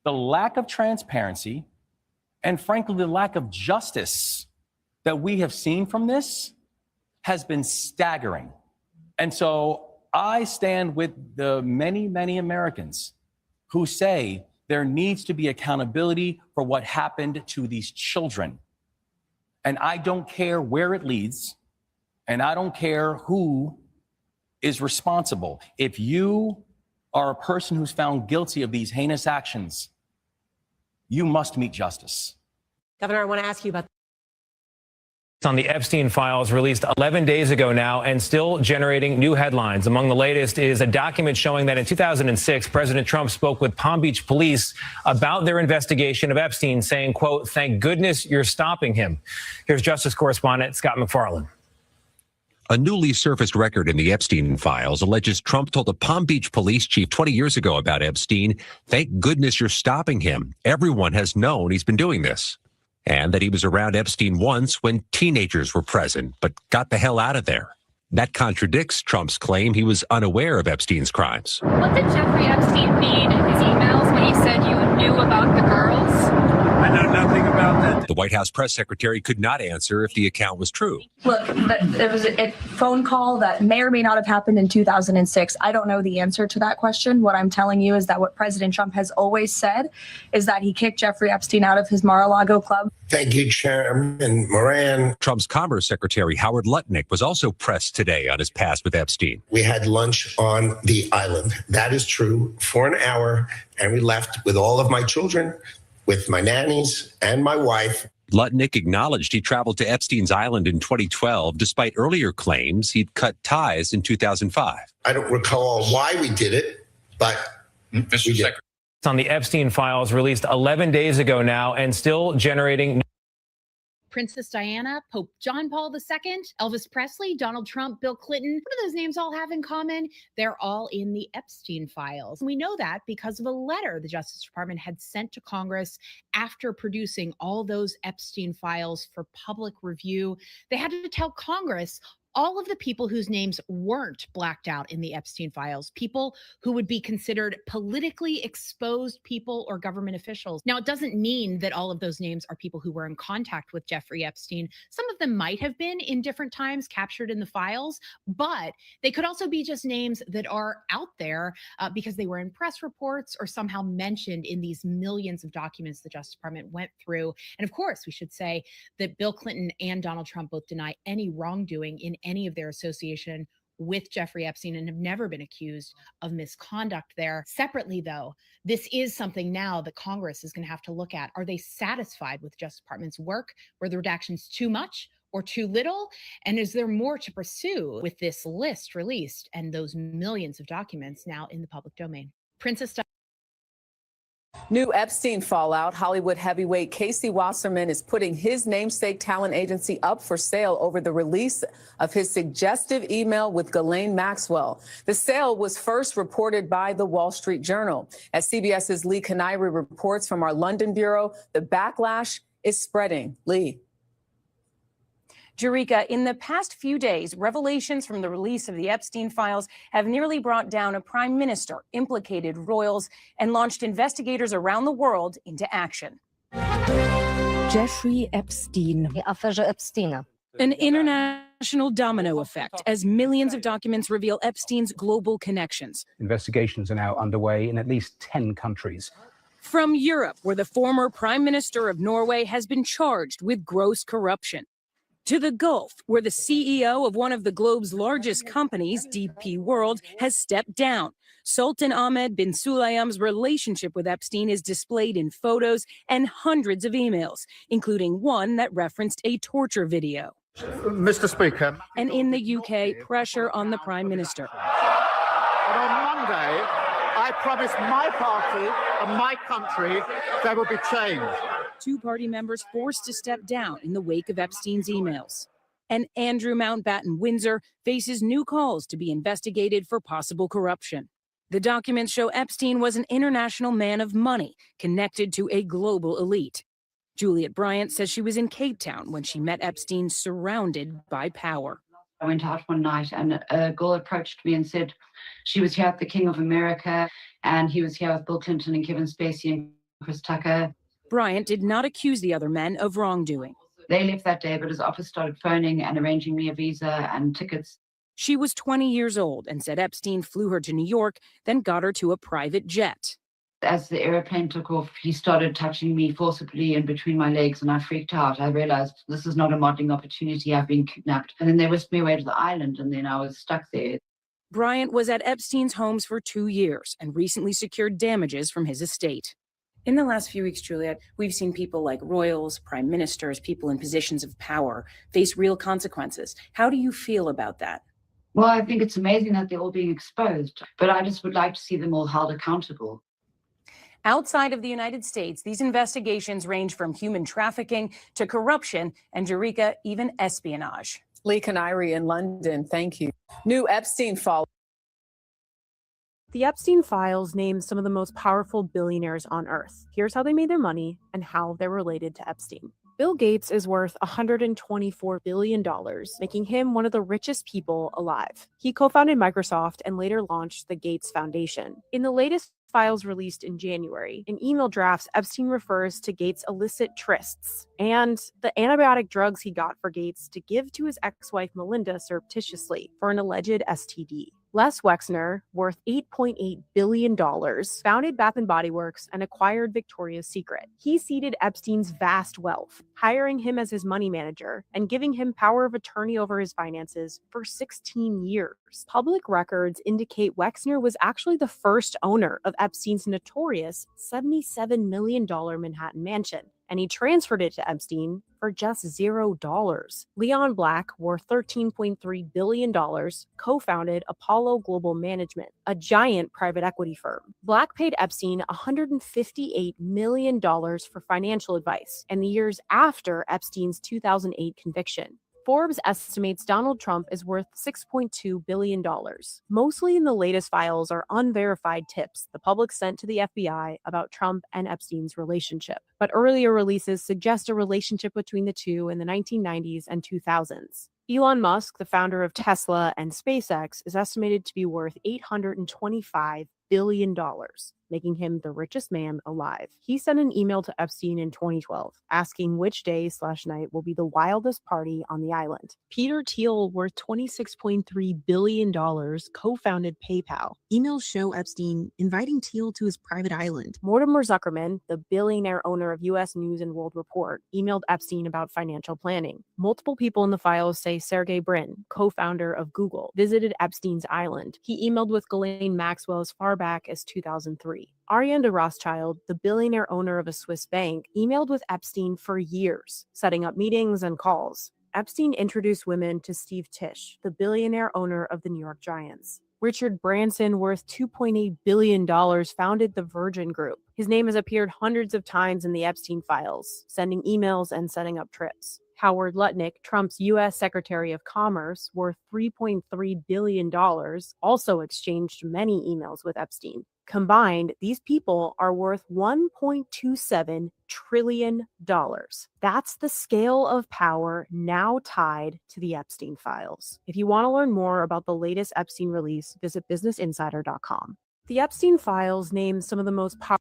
the lack of transparency, and frankly, the lack of justice that we have seen from this has been staggering. And so I stand with the many, many Americans who say there needs to be accountability for what happened to these children. And I don't care where it leads, and I don't care who is responsible. If you are a person who's found guilty of these heinous actions, you must meet justice. Governor, I want to ask you about on the Epstein files released 11 days ago now and still generating new headlines. Among the latest is a document showing that in 2006, President Trump spoke with Palm Beach police about their investigation of Epstein, saying, quote, "Thank goodness you're stopping him." Here's Justice correspondent Scott McFarland. A newly surfaced record in the Epstein files alleges Trump told a Palm Beach police chief 20 years ago about Epstein, "Thank goodness you're stopping him. Everyone has known he's been doing this." And that he was around Epstein once when teenagers were present, but got the hell out of there. That contradicts Trump's claim he was unaware of Epstein's crimes. What did Jeffrey Epstein mean in his emails when he said you knew about the girls? I know nothing about that. The White House press secretary could not answer if the account was true. Look, there was a phone call that may or may not have happened in 2006. I don't know the answer to that question. What I'm telling you is that what President Trump has always said is that he kicked Jeffrey Epstein out of his Mar-a-Lago club. Thank you, Chairman Moran. Trump's Commerce Secretary Howard Lutnick was also pressed today on his past with Epstein. We had lunch on the island. That is true, for an hour, and we left with all of my children, with my nannies and my wife. Lutnick acknowledged he traveled to Epstein's island in 2012, despite earlier claims he'd cut ties in 2005. I don't recall why we did it, but Mr. Secretary. It's on the Epstein files released 11 days ago now and still generating. Princess Diana, Pope John Paul II, Elvis Presley, Donald Trump, Bill Clinton. What do those names all have in common? They're all in the Epstein files. We know that because of a letter the Justice Department had sent to Congress after producing all those Epstein files for public review. They had to tell Congress all of the people whose names weren't blacked out in the Epstein files, people who would be considered politically exposed people or government officials. Now, it doesn't mean that all of those names are people who were in contact with Jeffrey Epstein. Some of them might have been in different times captured in the files, but they could also be just names that are out there because they were in press reports or somehow mentioned in these millions of documents the Justice Department went through. And of course, we should say that Bill Clinton and Donald Trump both deny any wrongdoing in any of their association with Jeffrey Epstein and have never been accused of misconduct there. Separately, though, this is something now that Congress is going to have to look at. Are they satisfied with Justice Department's work? Were the redactions too much or too little? And is there more to pursue with this list released and those millions of documents now in the public domain? Princess New Epstein fallout. Hollywood heavyweight Casey Wasserman is putting his namesake talent agency up for sale over the release of his suggestive email with Ghislaine Maxwell. The sale was first reported by the Wall Street Journal. As CBS's Lee Canary reports from our London bureau, the backlash is spreading. Lee. Jerika, in the past few days, revelations from the release of the Epstein files have nearly brought down a prime minister, implicated royals, and launched investigators around the world into action. Jeffrey Epstein. Aferze Epsteina. An international domino effect as millions of documents reveal Epstein's global connections. Investigations are now underway in at least 10 countries. From Europe, where the former prime minister of Norway has been charged with gross corruption, to the Gulf, where the CEO of one of the globe's largest companies, DP World, has stepped down. Sultan Ahmed bin Sulayem's relationship with Epstein is displayed in photos and hundreds of emails, including one that referenced a torture video. Mr. Speaker. And in the UK, pressure on the Prime Minister. And on Monday, I promised my party and my country there would be change. Two party members forced to step down in the wake of Epstein's emails. And Andrew Mountbatten Windsor faces new calls to be investigated for possible corruption. The documents show Epstein was an international man of money connected to a global elite. Juliet Bryant says she was in Cape Town when she met Epstein surrounded by power. I went out one night and a girl approached me and said she was here at the King of America and he was here with Bill Clinton and Kevin Spacey and Chris Tucker. Bryant did not accuse the other men of wrongdoing. They left that day, but his office started phoning and arranging me a visa and tickets. She was 20 years old and said Epstein flew her to New York, then got her to a private jet. As the airplane took off, he started touching me forcibly in between my legs and I freaked out. I realized this is not a modeling opportunity. I've been kidnapped. And then they whisked me away to the island and then I was stuck there. Bryant was at Epstein's homes for 2 years and recently secured damages from his estate. In the last few weeks, Juliet, we've seen people like royals, prime ministers, people in positions of power face real consequences. How do you feel about that? Well, I think it's amazing that they're all being exposed, but I just would like to see them all held accountable. Outside of the United States, these investigations range from human trafficking to corruption and, Jerika, even espionage. Lee Canary in London, thank you. New Epstein fallout. The Epstein files name some of the most powerful billionaires on Earth. Here's how they made their money and how they're related to Epstein. Bill Gates is worth $124 billion, making him one of the richest people alive. He co-founded Microsoft and later launched the Gates Foundation. In the latest files released in January, in email drafts, Epstein refers to Gates' illicit trysts and the antibiotic drugs he got for Gates to give to his ex-wife Melinda surreptitiously for an alleged STD. Les Wexner, worth $8.8 billion, founded Bath & Body Works and acquired Victoria's Secret. He seeded Epstein's vast wealth, hiring him as his money manager and giving him power of attorney over his finances for 16 years. Public records indicate Wexner was actually the first owner of Epstein's notorious $77 million Manhattan mansion, and he transferred it to Epstein for just $0. Leon Black, worth $13.3 billion, co-founded Apollo Global Management, a giant private equity firm. Black paid Epstein $158 million for financial advice in the years after Epstein's 2008 conviction. Forbes estimates Donald Trump is worth $6.2 billion. Mostly in the latest files are unverified tips the public sent to the FBI about Trump and Epstein's relationship. But earlier releases suggest a relationship between the two in the 1990s and 2000s. Elon Musk, the founder of Tesla and SpaceX, is estimated to be worth $825 billion. making him the richest man alive. He sent an email to Epstein in 2012 asking which day/night will be the wildest party on the island. Peter Thiel, worth $26.3 billion, co-founded PayPal. Emails show Epstein inviting Thiel to his private island. Mortimer Zuckerman, the billionaire owner of U.S. News and World Report, emailed Epstein about financial planning. Multiple people in the files say Sergey Brin, co-founder of Google, visited Epstein's island. He emailed with Ghislaine Maxwell as far back as 2003. Ariane de Rothschild, the billionaire owner of a Swiss bank, emailed with Epstein for years, setting up meetings and calls. Epstein introduced women to Steve Tisch, the billionaire owner of the New York Giants. Richard Branson, worth $2.8 billion, founded the Virgin Group. His name has appeared hundreds of times in the Epstein files, sending emails and setting up trips. Howard Lutnick, Trump's U.S. Secretary of Commerce, worth $3.3 billion, also exchanged many emails with Epstein. Combined, these people are worth $1.27 trillion. That's the scale of power now tied to the Epstein files. If you want to learn more about the latest Epstein release, visit businessinsider.com. The Epstein files name some of the most powerful.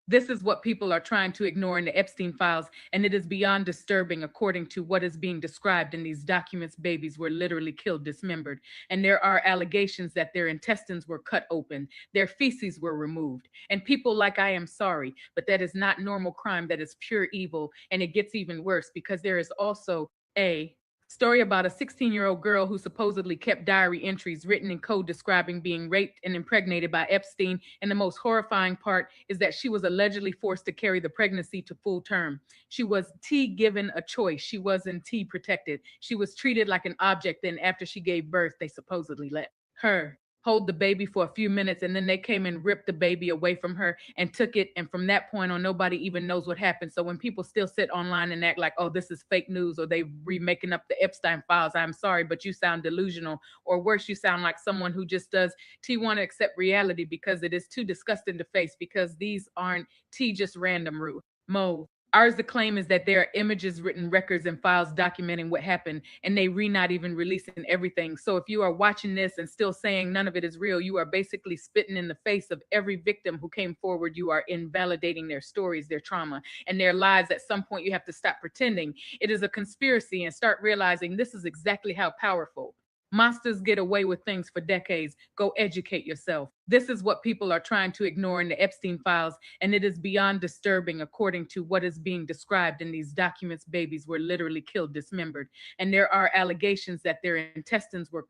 This is what people are trying to ignore in the Epstein files, and it is beyond disturbing according to what is being described in these documents. Babies were literally killed, dismembered, and there are allegations that their intestines were cut open, their feces were removed, and people like I am sorry, but that is not normal crime. That is pure evil, and it gets even worse because there is also a story about a 16-year-old girl who supposedly kept diary entries written in code describing being raped and impregnated by Epstein. And the most horrifying part is that she was allegedly forced to carry the pregnancy to full term. She was given a choice. She wasn't protected. She was treated like an object. Then after she gave birth, they supposedly let her hold the baby for a few minutes, and then they came and ripped the baby away from her and took it. And from that point on, nobody even knows what happened. So when people still sit online and act like, oh, this is fake news, or they remaking up the Epstein files, I'm sorry, but you sound delusional, or worse, you sound like someone who just does want to accept reality because it is too disgusting to face, because these aren't just random mo. Ours, the claim is that there are images, written records, and files documenting what happened, and they not even releasing everything. So if you are watching this and still saying none of it is real, you are basically spitting in the face of every victim who came forward. You are invalidating their stories, their trauma, and their lives. At some point, you have to stop pretending it is a conspiracy and start realizing this is exactly how powerful monsters get away with things for decades. Go educate yourself. This is what people are trying to ignore in the Epstein files, and it is beyond disturbing according to what is being described in these documents. Babies were literally killed, dismembered, and there are allegations that their intestines were.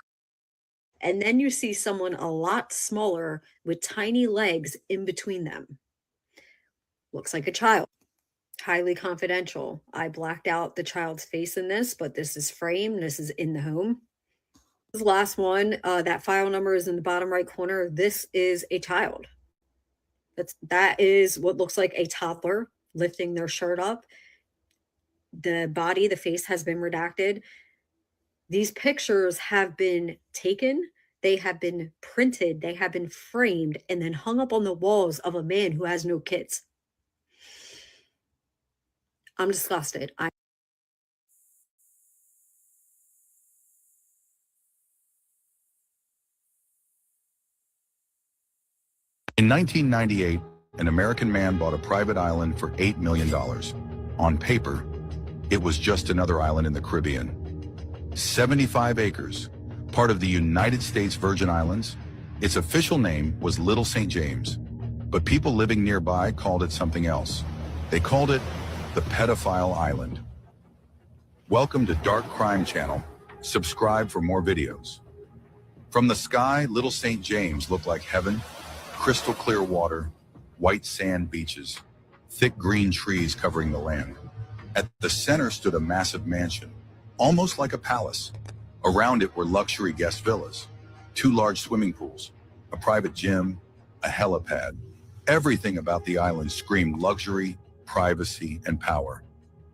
And then you see someone a lot smaller with tiny legs in between them. Looks like a child. Highly confidential. I blacked out the child's face in this, but this is framed. This is in the home. This last one, that file number is in the bottom right corner. This is a child. That is what looks like a toddler lifting their shirt up. The body, the face has been redacted. These pictures have been taken, they have been printed, they have been framed, and then hung up on the walls of a man who has no kids. I'm disgusted. In 1998, an American man bought a private island for $8 million. On paper, it was just another island in the Caribbean. 75 acres, part of the United States Virgin Islands. Its official name was Little St. James, but people living nearby called it something else. They called it the Pedophile Island. Welcome to Dark Crime Channel. Subscribe for more videos. From the sky, Little St. James looked like heaven. Crystal clear water, white sand beaches, thick green trees covering the land. At the center stood a massive mansion, almost like a palace. Around it were luxury guest villas, 2 large swimming pools, a private gym, a helipad. Everything about the island screamed luxury, privacy, and power.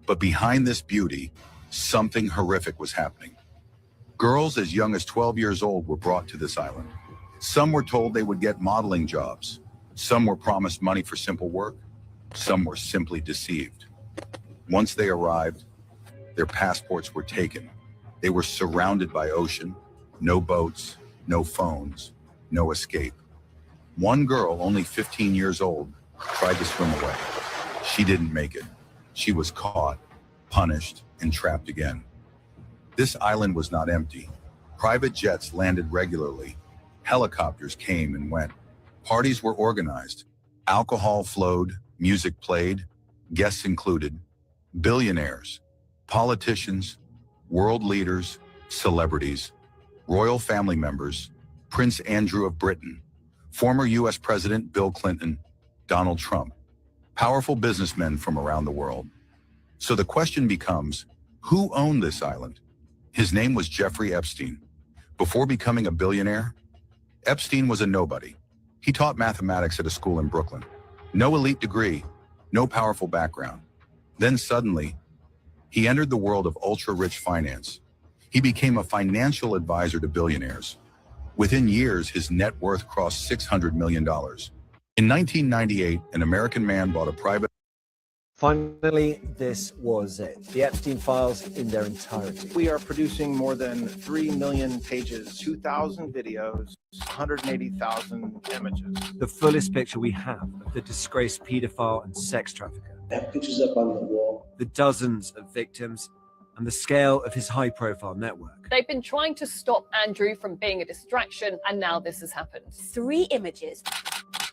But behind this beauty, something horrific was happening. Girls as young as 12 years old were brought to this island. Some were told they would get modeling jobs. Some were promised money for simple work. Some were simply deceived. Once they arrived, their passports were taken. They were surrounded by ocean, no boats, no phones, no escape. One girl, only 15 years old, tried to swim away. She didn't make it. She was caught, punished, and trapped again. This island was not empty. Private jets landed regularly. Helicopters came and went. Parties were organized. Alcohol flowed, music played, guests included, billionaires, politicians, world leaders, celebrities, royal family members, Prince Andrew of Britain, former US President Bill Clinton, Donald Trump, powerful businessmen from around the world. So the question becomes, who owned this island? His name was Jeffrey Epstein. Before becoming a billionaire, Epstein was a nobody. He taught mathematics at a school in Brooklyn. No elite degree, no powerful background. Then suddenly, he entered the world of ultra-rich finance. He became a financial advisor to billionaires. Within years, his net worth crossed $600 million. In 1998, an American man bought a private... Finally, this was it. The Epstein files in their entirety. We are producing more than 3 million pages, 2,000 videos, 180,000 images. The fullest picture we have of the disgraced pedophile and sex trafficker. That picture's up on the wall. The dozens of victims and the scale of his high-profile network. They've been trying to stop Andrew from being a distraction, and now this has happened. 3 images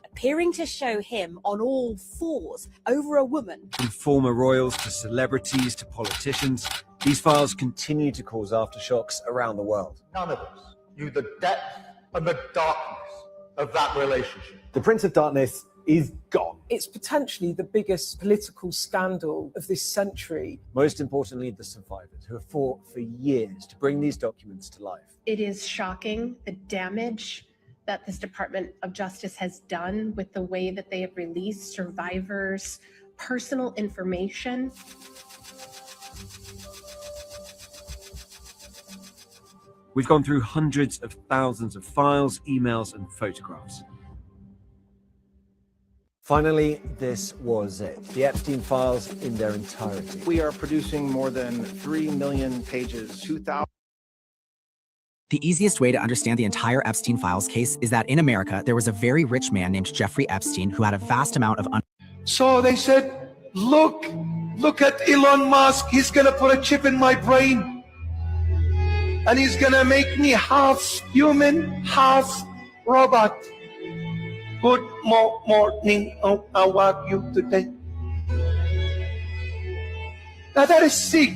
appearing to show him on all fours over a woman. From former royals to celebrities to politicians, these files continue to cause aftershocks around the world. None of us knew the depth and the darkness of that relationship. The Prince of Darkness is gone. It's potentially the biggest political scandal of this century. Most importantly, the survivors who have fought for years to bring these documents to life. It is shocking, the damage that this Department of Justice has done with the way that they have released survivors' personal information. We've gone through hundreds of thousands of files, emails, and photographs. Finally, this was it. The Epstein files in their entirety. We are producing more than 3 million pages, 2,000. The easiest way to understand the entire Epstein files case is that in America, there was a very rich man named Jeffrey Epstein who had a vast amount of So they said, look at Elon Musk. He's going to put a chip in my brain. And he's going to make me half human, half robot. Good morning. How are you today? Now that is sick.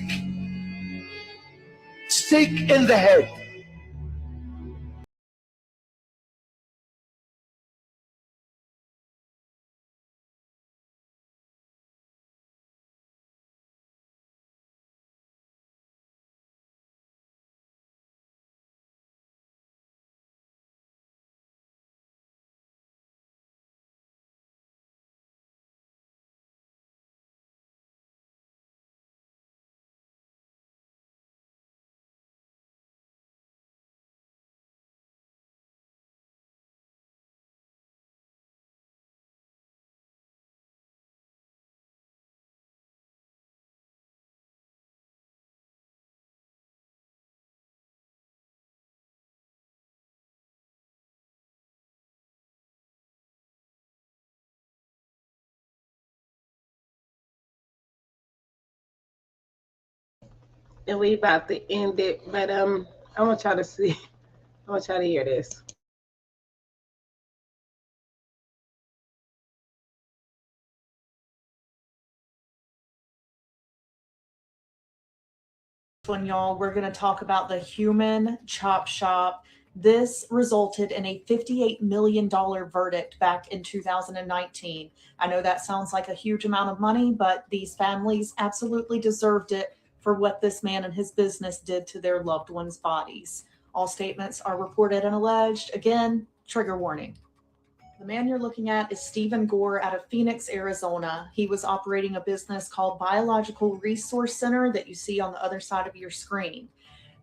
Sick in the head. And we about to end it, but I want y'all to see. I want y'all to hear this. One, y'all, we're going to talk about the human chop shop. This resulted in a $58 million verdict back in 2019. I know that sounds like a huge amount of money, but these families absolutely deserved it for what this man and his business did to their loved ones' bodies. All statements are reported and alleged. Again, trigger warning. The man you're looking at is Stephen Gore out of Phoenix, Arizona. He was operating a business called Biological Resource Center that you see on the other side of your screen.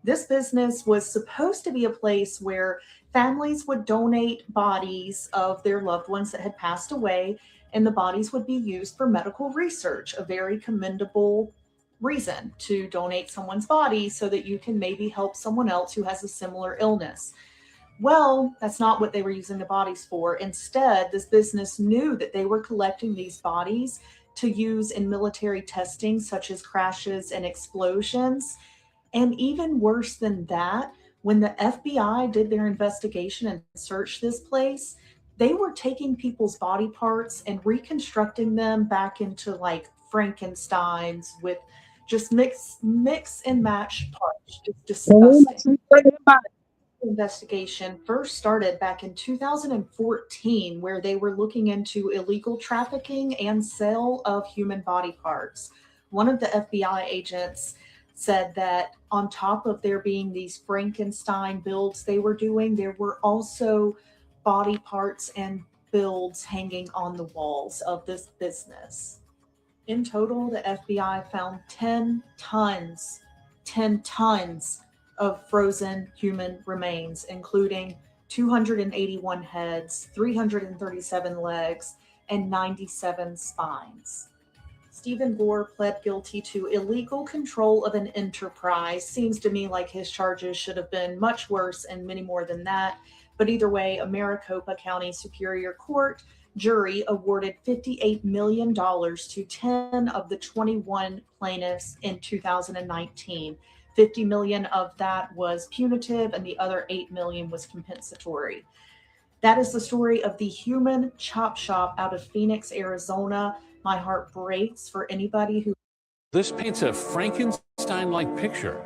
This business was supposed to be a place where families would donate bodies of their loved ones that had passed away, and the bodies would be used for medical research, a very commendable reason to donate someone's body so that you can maybe help someone else who has a similar illness. Well, that's not what they were using the bodies for. Instead, this business knew that they were collecting these bodies to use in military testing, such as crashes and explosions. And even worse than that, when the FBI did their investigation and searched this place, they were taking people's body parts and reconstructing them back into like Frankensteins with just mix and match parts. Just disgusting. Investigation first started back in 2014, where they were looking into illegal trafficking and sale of human body parts. One of the FBI agents said that on top of there being these Frankenstein builds they were doing, there were also body parts and builds hanging on the walls of this business. In total, the FBI found 10 tons of frozen human remains, including 281 heads, 337 legs, and 97 spines. Stephen Gore pled guilty to illegal control of an enterprise. Seems to me like his charges should have been much worse and many more than that. But either way, a Maricopa County Superior Court jury awarded $58 million to 10 of the 21 plaintiffs in 2019. 50 million of that was punitive and the other 8 million was compensatory. That is the story of the human chop shop out of Phoenix, Arizona. My heart breaks for anybody who... This paints a Frankenstein-like picture.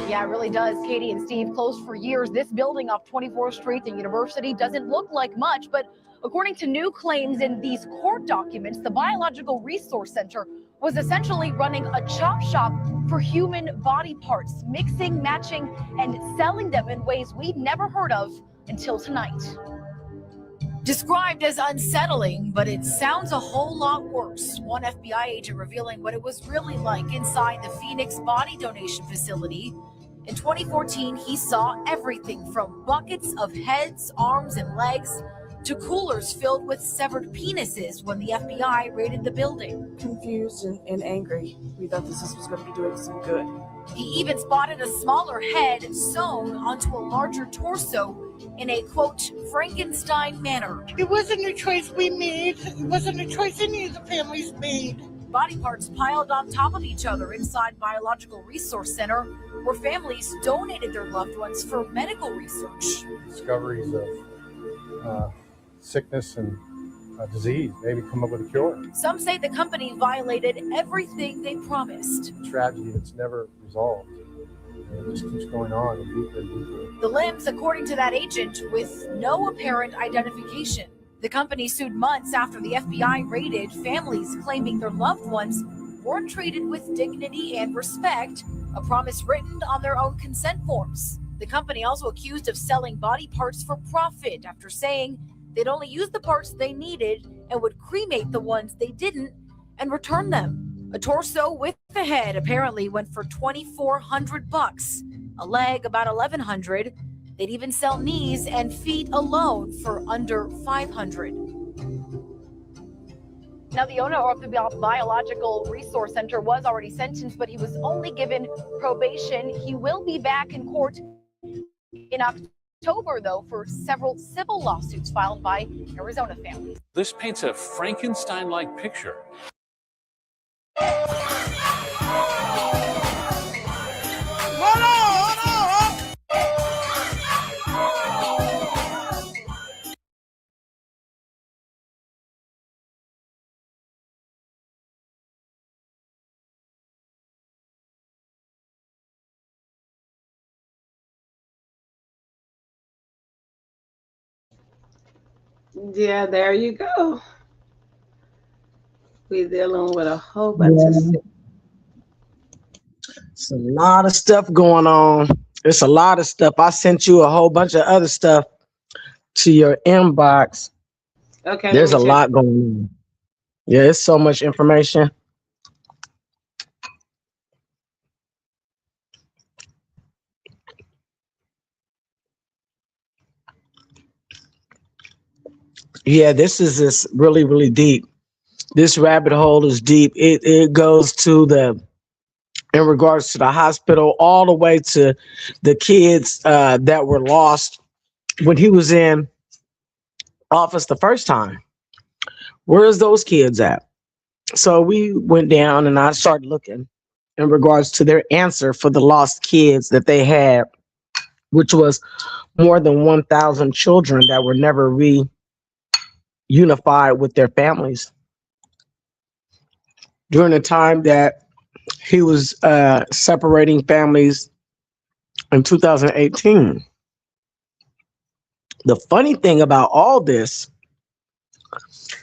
Yeah, it really does. Katie and Steve, closed for years. This building off 24th Street, the university, doesn't look like much, but according to new claims in these court documents, the Biological Resource Center was essentially running a chop shop for human body parts, mixing, matching, and selling them in ways we'd never heard of until tonight. Described as unsettling, but it sounds a whole lot worse. One FBI agent revealing what it was really like inside the Phoenix body donation facility. In 2014, he saw everything from buckets of heads, arms, and legs to coolers filled with severed penises when the FBI raided the building. Confused and angry. We thought this was going to be doing some good. He even spotted a smaller head sewn onto a larger torso in a, quote, Frankenstein manner. It wasn't a choice we made. It wasn't a choice any of the families made. Body parts piled on top of each other inside Biological Resource Center, where families donated their loved ones for medical research. Discoveries of sickness and disease, maybe come up with a cure. Some say the company violated everything they promised. Tragedy that's never resolved. It just keeps going on and deeper and deeper. The limbs, according to that agent, with no apparent identification. The company sued months after the FBI raided, families claiming their loved ones weren't treated with dignity and respect, a promise written on their own consent forms. The company also accused of selling body parts for profit after saying they'd only use the parts they needed and would cremate the ones they didn't and return them. A torso with a head apparently went for $2,400, a leg about $1,100. They'd even sell knees and feet alone for under $500. Now, the owner of the Biological Resource Center was already sentenced, but he was only given probation. He will be back in court in October, though, for several civil lawsuits filed by Arizona families. This paints a Frankenstein-like picture. Yeah, there you go. We're dealing with a whole bunch of stuff. It's a lot of stuff going on. It's a lot of stuff. I sent you a whole bunch of other stuff to your inbox. Okay. There's a lot going on. Yeah, it's so much information. Yeah, this is really, really deep. This rabbit hole is deep. It goes to the in regards to the hospital, all the way to the kids that were lost when he was in office the first time. Where's those kids at? So we went down and I started looking in regards to their answer for the lost kids that they had, which was more than 1,000 children that were never reunified with their families. During the time that he was separating families in 2018. The funny thing about all this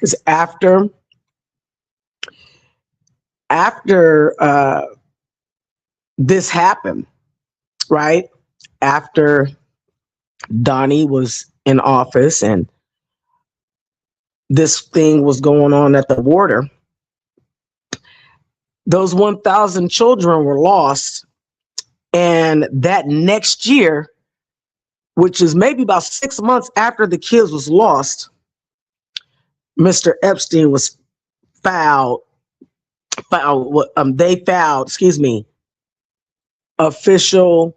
is after this happened, right? After Donnie was in office and this thing was going on at the border, those 1,000 children were lost. And that next year, which is maybe about 6 months after the kids was lost, Mr. Epstein was they filed, official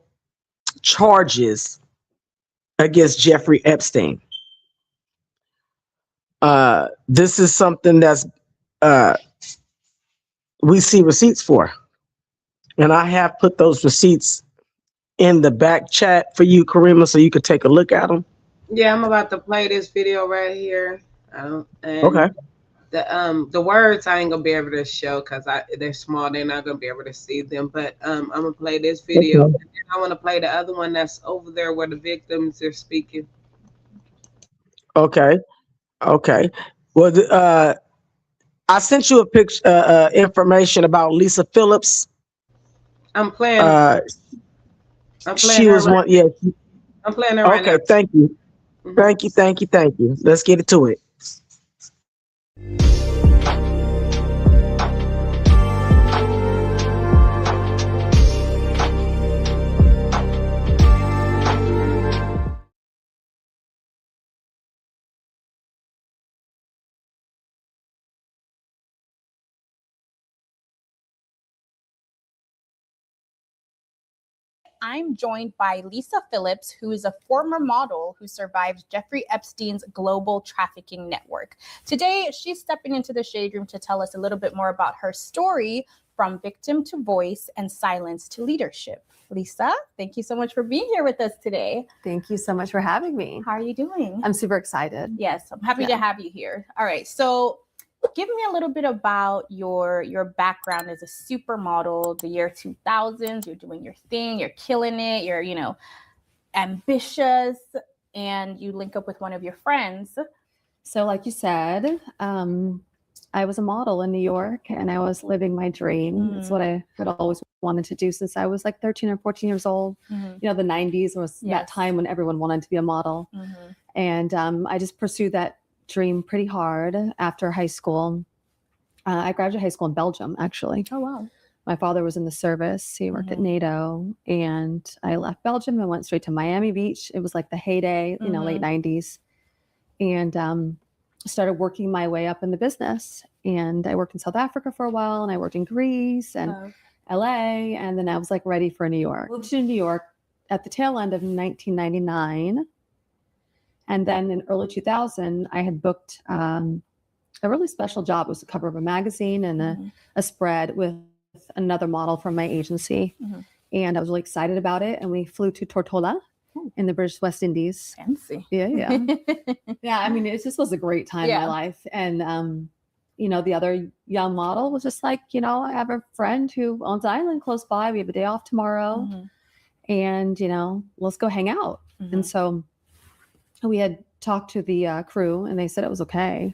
charges against Jeffrey Epstein. This is something that's we see receipts for. And I have put those receipts in the back chat for you, Karima, so you could take a look at them. Yeah, I'm about to play this video right here. Okay. The words I ain't gonna be able to show because they're small. They're not gonna be able to see them. But I'm gonna play this video. Okay. And then I want to play the other one that's over there where the victims are speaking. Okay. Well, I sent you a picture, information about Lisa Phillips. I'm playing. She was one. Yeah. I'm playing her right now. Okay. Thank you. Thank you. Let's get into it. I'm joined by Lisa Phillips, who is a former model who survived Jeffrey Epstein's global trafficking network. Today, she's stepping into the Shade Room to tell us a little bit more about her story from victim to voice and silence to leadership. Lisa, thank you so much for being here with us today. Thank you so much for having me. How are you doing? I'm super excited. Yes, I'm happy to have you here. All right, so give me a little bit about your background as a supermodel, the year 2000s. You're doing your thing, you're killing it, you're, ambitious, and you link up with one of your friends. So like you said, I was a model in New York and I was living my dream. It's what I had always wanted to do since I was like 13 or 14 years old. The 90s was that time when everyone wanted to be a model. And I just pursued that dream pretty hard after high school. I graduated high school in Belgium, actually. Oh, wow. My father was in the service. He worked at NATO. And I left Belgium and went straight to Miami Beach. It was like the heyday, late 90s. And started working my way up in the business. And I worked in South Africa for a while. And I worked in Greece and LA. And then I was like ready for New York. Moved to New York at the tail end of 1999. And then in early 2000, I had booked a really special job. It was the cover of a magazine and a spread with another model from my agency. And I was really excited about it. And we flew to Tortola in the British West Indies. Fancy. Yeah. Yeah, I mean, it just was a great time in my life. And, the other young model was just like, I have a friend who owns an island close by. We have a day off tomorrow. And, let's go hang out. And so we had talked to the crew and they said it was okay.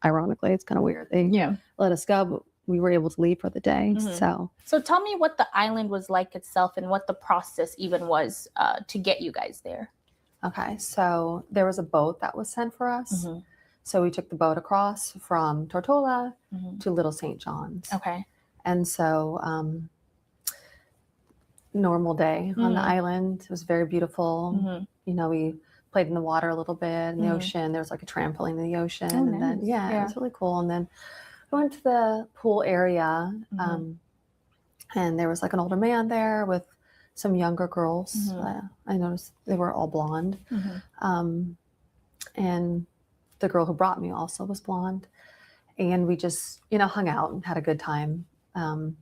Ironically, it's kind of weird. They let us go, but we were able to leave for the day. So tell me what the island was like itself and what the process even was to get you guys there. Okay, so there was a boat that was sent for us. So we took the boat across from Tortola to Little St. John's. Okay. And so normal day on the island. It was very beautiful. We played in the water a little bit in the ocean. There was like a trampoline in the ocean. Oh, and then, nice. it was really cool. And then we went to the pool area. and there was like an older man there with some younger girls. Mhm. I noticed they were all blonde. Mhm. And the girl who brought me also was blonde. And we just, hung out and had a good time. Then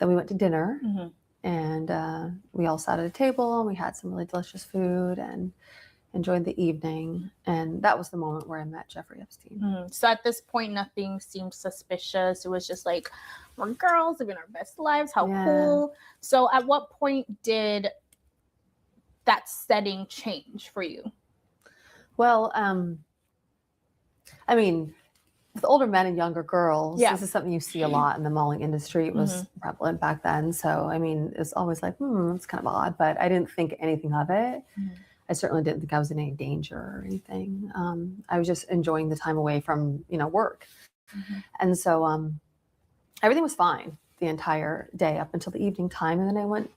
we went to dinner, Mhm. and we all sat at a table and we had some really delicious food and enjoyed the evening. And that was the moment where I met Jeffrey Epstein. Mhm. So at this point, nothing seemed suspicious. It was just like, we're girls living our best lives. How Yeah. cool. So at what point did that setting change for you? Well, I mean, with older men and younger girls, Yeah. this is something you see a lot in the modeling industry. It was Mhm. prevalent back then. So, I mean, it's always like, it's kind of odd, but I didn't think anything of it. Mhm. I certainly didn't think I was in any danger or anything. I was just enjoying the time away from, work. Mhm. And so everything was fine the entire day up until the evening time. And then I went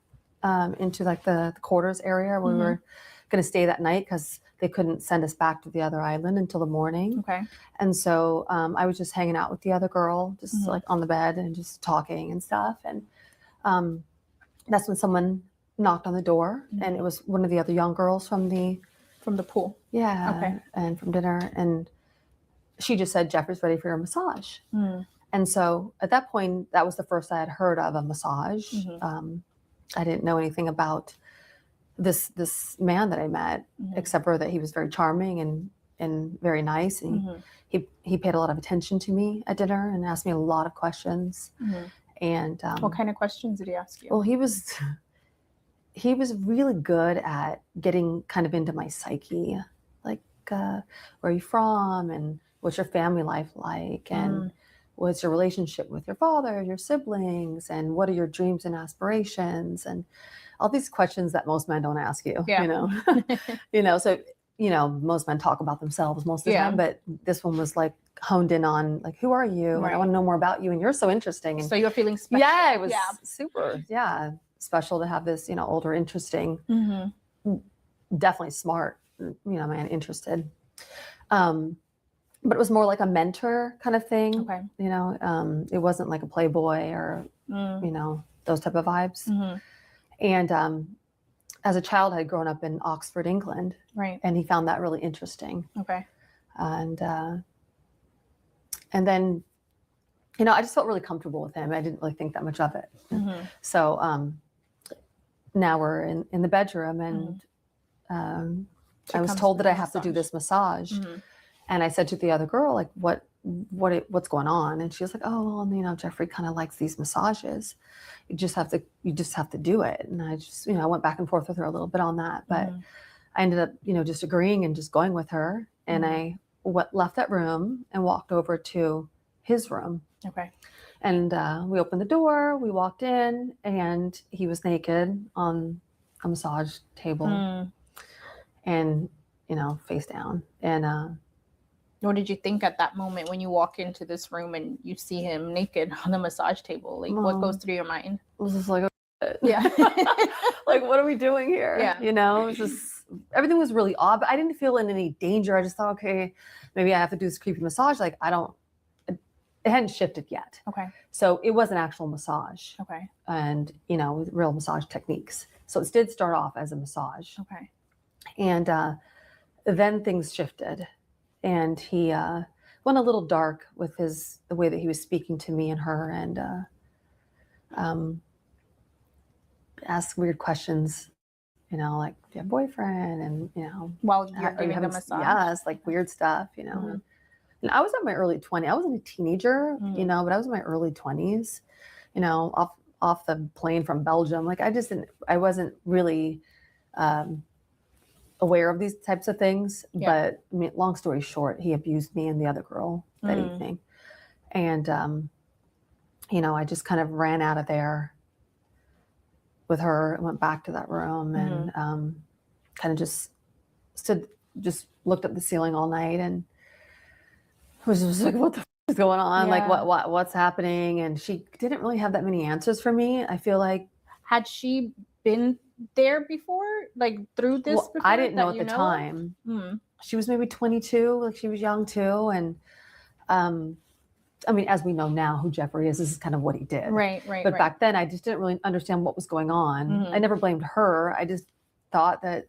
into like the quarters area where we Mhm. were going to stay that night because they couldn't send us back to the other island until the morning. Okay. And so I was just hanging out with the other girl, just Mhm. like on the bed and just talking and stuff. And that's when someone knocked on the door, and it was one of the other young girls from the pool. Yeah. Okay. And from dinner. And she just said, Jeffrey's ready for your massage. Mm. And so at that point, that was the first I had heard of a massage. Mhm. I didn't know anything about this man that I met, Mhm. except for that he was very charming and very nice. And Mhm. he paid a lot of attention to me at dinner and asked me a lot of questions. Mhm. And What kind of questions did he ask you? well, he was really good at getting kind of into my psyche, like where are you from, and what's your family life like, and what's your relationship with your father, your siblings, and what are your dreams and aspirations, and all these questions that most men don't ask you. Yeah. So most men talk about themselves most of the Yeah. time, but this one was like honed in on like, who are you? Like, I Right. want to know more about you, and you're so interesting. And So you're feeling special. yeah, it was Yeah. super. Yeah, special to have this, older, interesting, Mhm. definitely smart, man, interested. But it was more like a mentor kind of thing. Okay. It wasn't like a playboy or, Mm. those type of vibes. Mhm. And as a child, I had grown up in Oxford, England, Right. and he found that really interesting. Okay. And then, I just felt really comfortable with him. I didn't really think that much of it. Mhm. So now we're in the bedroom, and She I was comes told for that I the have to do massage. this massage. Mhm. And I said to the other girl, like, what's going on? And she was like, oh, well, Jeffrey kind of likes these massages. You just have to do it. And I just, I went back and forth with her a little bit on that, but Mhm. I ended up, just agreeing and just going with her. And I left that room and walked over to his room. Okay. And we opened the door, we walked in, and he was naked on a massage table Mm. and, face down. And What did you think at that moment when you walk into this room and you see him naked on the massage table? Like, what goes through your mind? I was just like, Yeah. like, what are we doing here? Yeah. It was just, everything was really odd, but I didn't feel in any danger. I just thought, okay, maybe I have to do this creepy massage. Like, it hadn't shifted yet. Okay. So it was an actual massage. Okay. And, with real massage techniques. So it did start off as a massage. Okay. And then things shifted. And he went a little dark with the way that he was speaking to me and her, and asked weird questions, like, do you have a boyfriend? And, While are you're you giving the having massage? yes, like weird stuff, Mhm. And I was in my early 20s. I wasn't a teenager, Mhm. but I was in my early 20s, off the plane from Belgium. Like, I wasn't really aware of these types of things. Yeah. But I mean, long story short, he abused me and the other girl that evening. And, I just kind of ran out of there with her and went back to that room and kind of just looked at the ceiling all night and was just like, what the f- is going on? Like, Yeah. what's happening? And she didn't really have that many answers for me. I feel like, Had she been there before? Like, through this well, before? I didn't know that at the you time. Mm. She was maybe 22, like she was young too. And I mean, as we know now who Jeffrey is, this is kind of what he did. Right. But back then, I just didn't really understand what was going on. Mhm. I never blamed her. I just thought that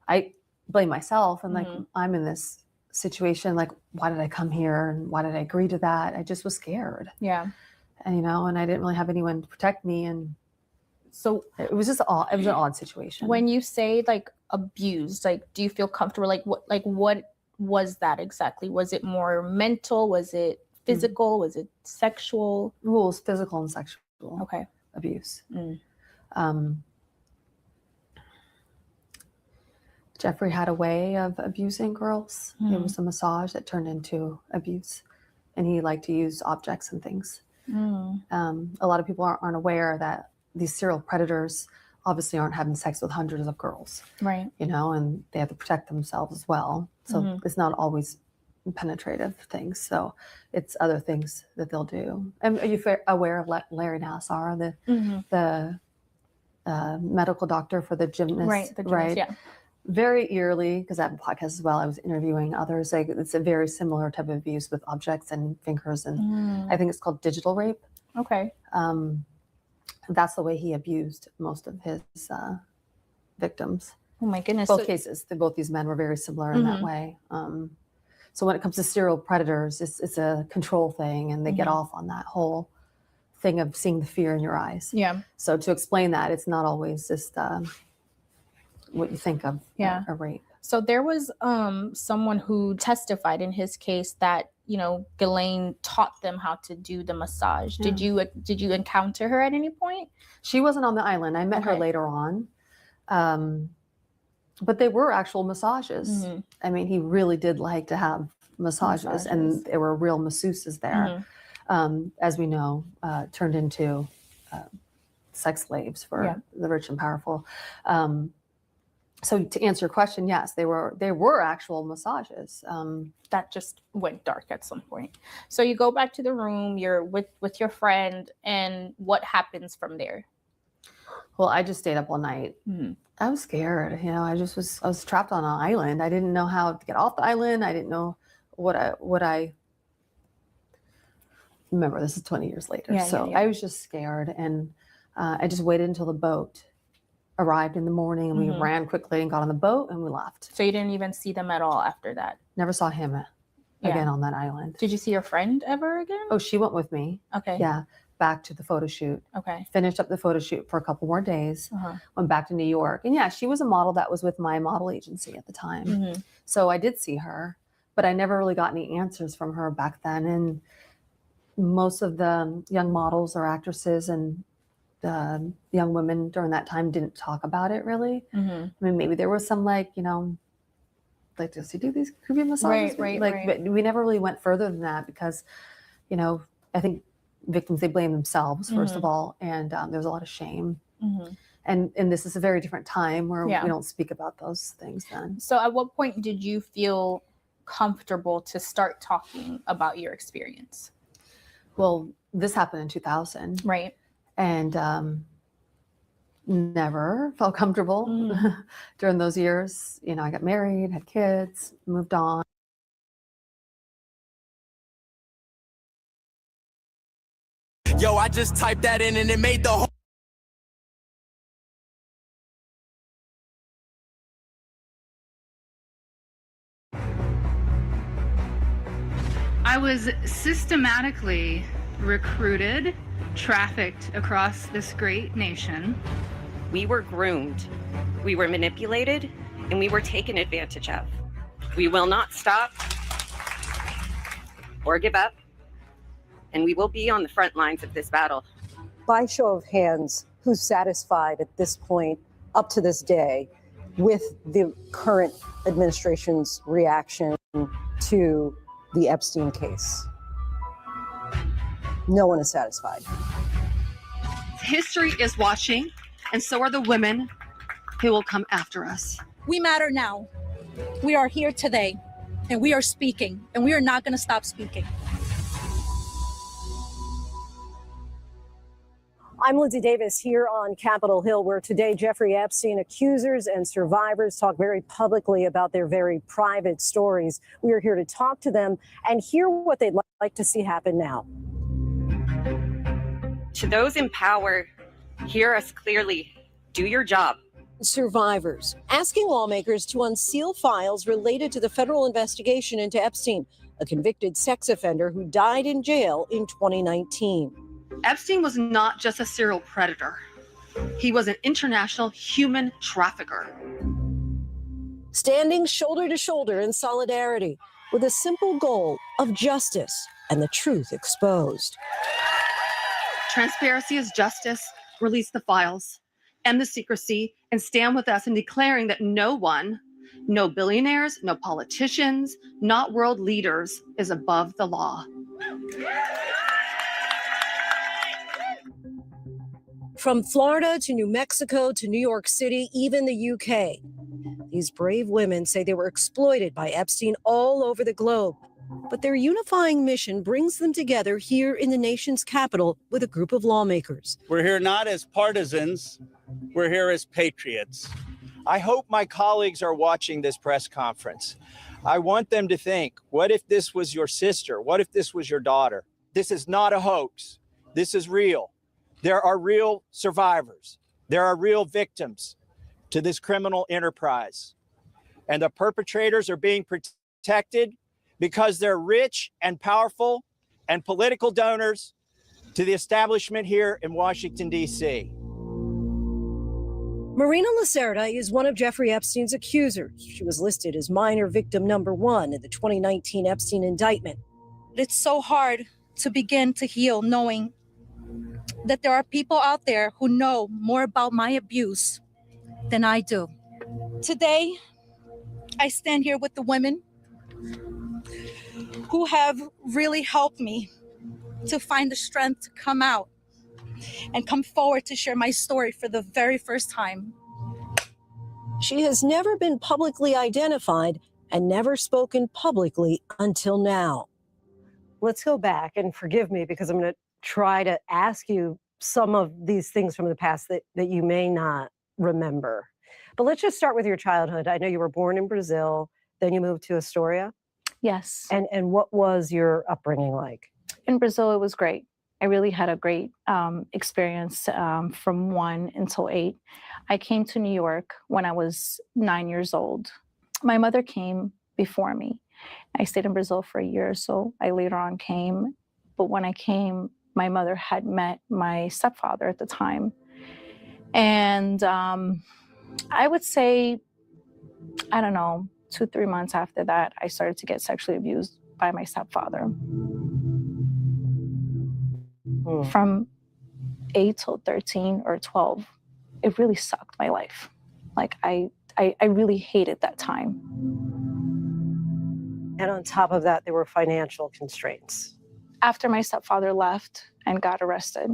I blame myself and like, I'm in this situation. Like, why did I come here? And why did I agree to that? I just was scared. Yeah. And, and I didn't really have anyone to protect me. And so it was just odd. It was an odd situation. When you say like abused, like, do you feel comfortable? Like what was that exactly? Was it more mental? Was it physical? Was it sexual? Rules, physical and sexual. Okay. Abuse. Jeffrey had a way of abusing girls. It was a massage that turned into abuse, and he liked to use objects and things. A lot of people aren't aware that these serial predators obviously aren't having sex with hundreds of girls, Right. and they have to protect themselves as well. So it's not always penetrative things. So it's other things that they'll do. And are you aware of Larry Nassar, the medical doctor for the gymnast? Right. The gymnast, yeah. Very eerily, because I have a podcast as well, I was interviewing others. Like, it's a very similar type of abuse with objects and fingers, and I think it's called digital rape. Okay. That's the way he abused most of his victims. Oh my goodness. Both cases, both these men were very similar in that way. So when it comes to serial predators, it's a control thing, and they get off on that whole thing of seeing the fear in your eyes. Yeah. So to explain that, it's not always just what you think of a rape. So there was someone who testified in his case that Ghislaine taught them how to do the massage. Did you encounter her at any point? She wasn't on the island. I met her later on, but they were actual massages. I mean, he really did like to have massages. And there were real masseuses there. As we know, turned into sex slaves for the rich and powerful. So to answer your question, yes, they were actual massages. That just went dark at some point. So you go back to the room, you're with your friend, and what happens from there? Well, I just stayed up all night. I was scared. I was trapped on an island. I didn't know how to get off the island. I didn't know what I remember. This is 20 years later. I was just scared, and I just waited until the boat arrived in the morning, and we ran quickly and got on the boat, and we left. So you didn't even see them at all after that? Never saw him again on that island. Did you see your friend ever again? Oh, she went with me. Okay. Yeah, back to the photo shoot. Okay. Finished up the photo shoot for a couple more days. Went back to New York, and yeah, she was a model that was with my model agency at the time. So I did see her, but I never really got any answers from her back then. And most of the young models or actresses and young women during that time didn't talk about it really. I mean, maybe there was some like, does he do these creepy massages? Right. But we never really went further than that because, I think victims, they blame themselves first of all, and there's a lot of shame. And this is a very different time where we don't speak about those things then. So at what point did you feel comfortable to start talking about your experience? Well, this happened in 2000. Right. And never felt comfortable during those years. I got married, had kids, moved on. Yo, I just typed that in and it made the whole... I was systematically recruited, trafficked across this great nation. We were groomed, we were manipulated, and we were taken advantage of. We will not stop or give up, and we will be on the front lines of this battle. By show of hands, who's satisfied at this point, up to this day, with the current administration's reaction to the Epstein case? No one is satisfied. History is watching, and so are the women who will come after us. We matter now. We are here today, and we are speaking, and we are not going to stop speaking. I'm Lindsay Davis here on Capitol Hill, where today Jeffrey Epstein accusers and survivors talk very publicly about their very private stories. We are here to talk to them and hear what they'd like to see happen now. To those in power, hear us clearly. Do your job. Survivors asking lawmakers to unseal files related to the federal investigation into Epstein, a convicted sex offender who died in jail in 2019. Epstein was not just a serial predator. He was an international human trafficker. Standing shoulder to shoulder in solidarity with a simple goal of justice and the truth exposed. Transparency is justice. Release the files, end the secrecy, and stand with us in declaring that no one, no billionaires, no politicians, not world leaders, is above the law. From Florida to New Mexico to New York City, even the UK, these brave women say they were exploited by Epstein all over the globe. But their unifying mission brings them together here in the nation's capital with a group of lawmakers. We're here not as partisans, we're here as patriots. I hope my colleagues are watching this press conference. I want them to think, what if this was your sister? What if this was your daughter? This is not a hoax. This is real. There are real survivors. There are real victims to this criminal enterprise. And the perpetrators are being protected because they're rich and powerful and political donors to the establishment here in Washington, D.C. Marina Lacerda is one of Jeffrey Epstein's accusers. She was listed as minor victim number 1 in the 2019 Epstein indictment. It's so hard to begin to heal knowing that there are people out there who know more about my abuse than I do. Today, I stand here with the women who have really helped me to find the strength to come out and come forward to share my story for the very first time. She has never been publicly identified and never spoken publicly until now. Let's go back, and forgive me because I'm going to try to ask you some of these things from the past that you may not remember. But let's just start with your childhood. I know you were born in Brazil, then you moved to Astoria. Yes. And what was your upbringing like? In Brazil, it was great. I really had a great experience from 1 until 8. I came to New York when I was 9 years old. My mother came before me. I stayed in Brazil for a year or so. I later on came. But when I came, my mother had met my stepfather at the time. And I would say, I don't know, 2-3 months after that, I started to get sexually abused by my stepfather. From 8 till 13 or 12, it really sucked my life. Like I really hated that time. And on top of that, there were financial constraints. After my stepfather left and got arrested,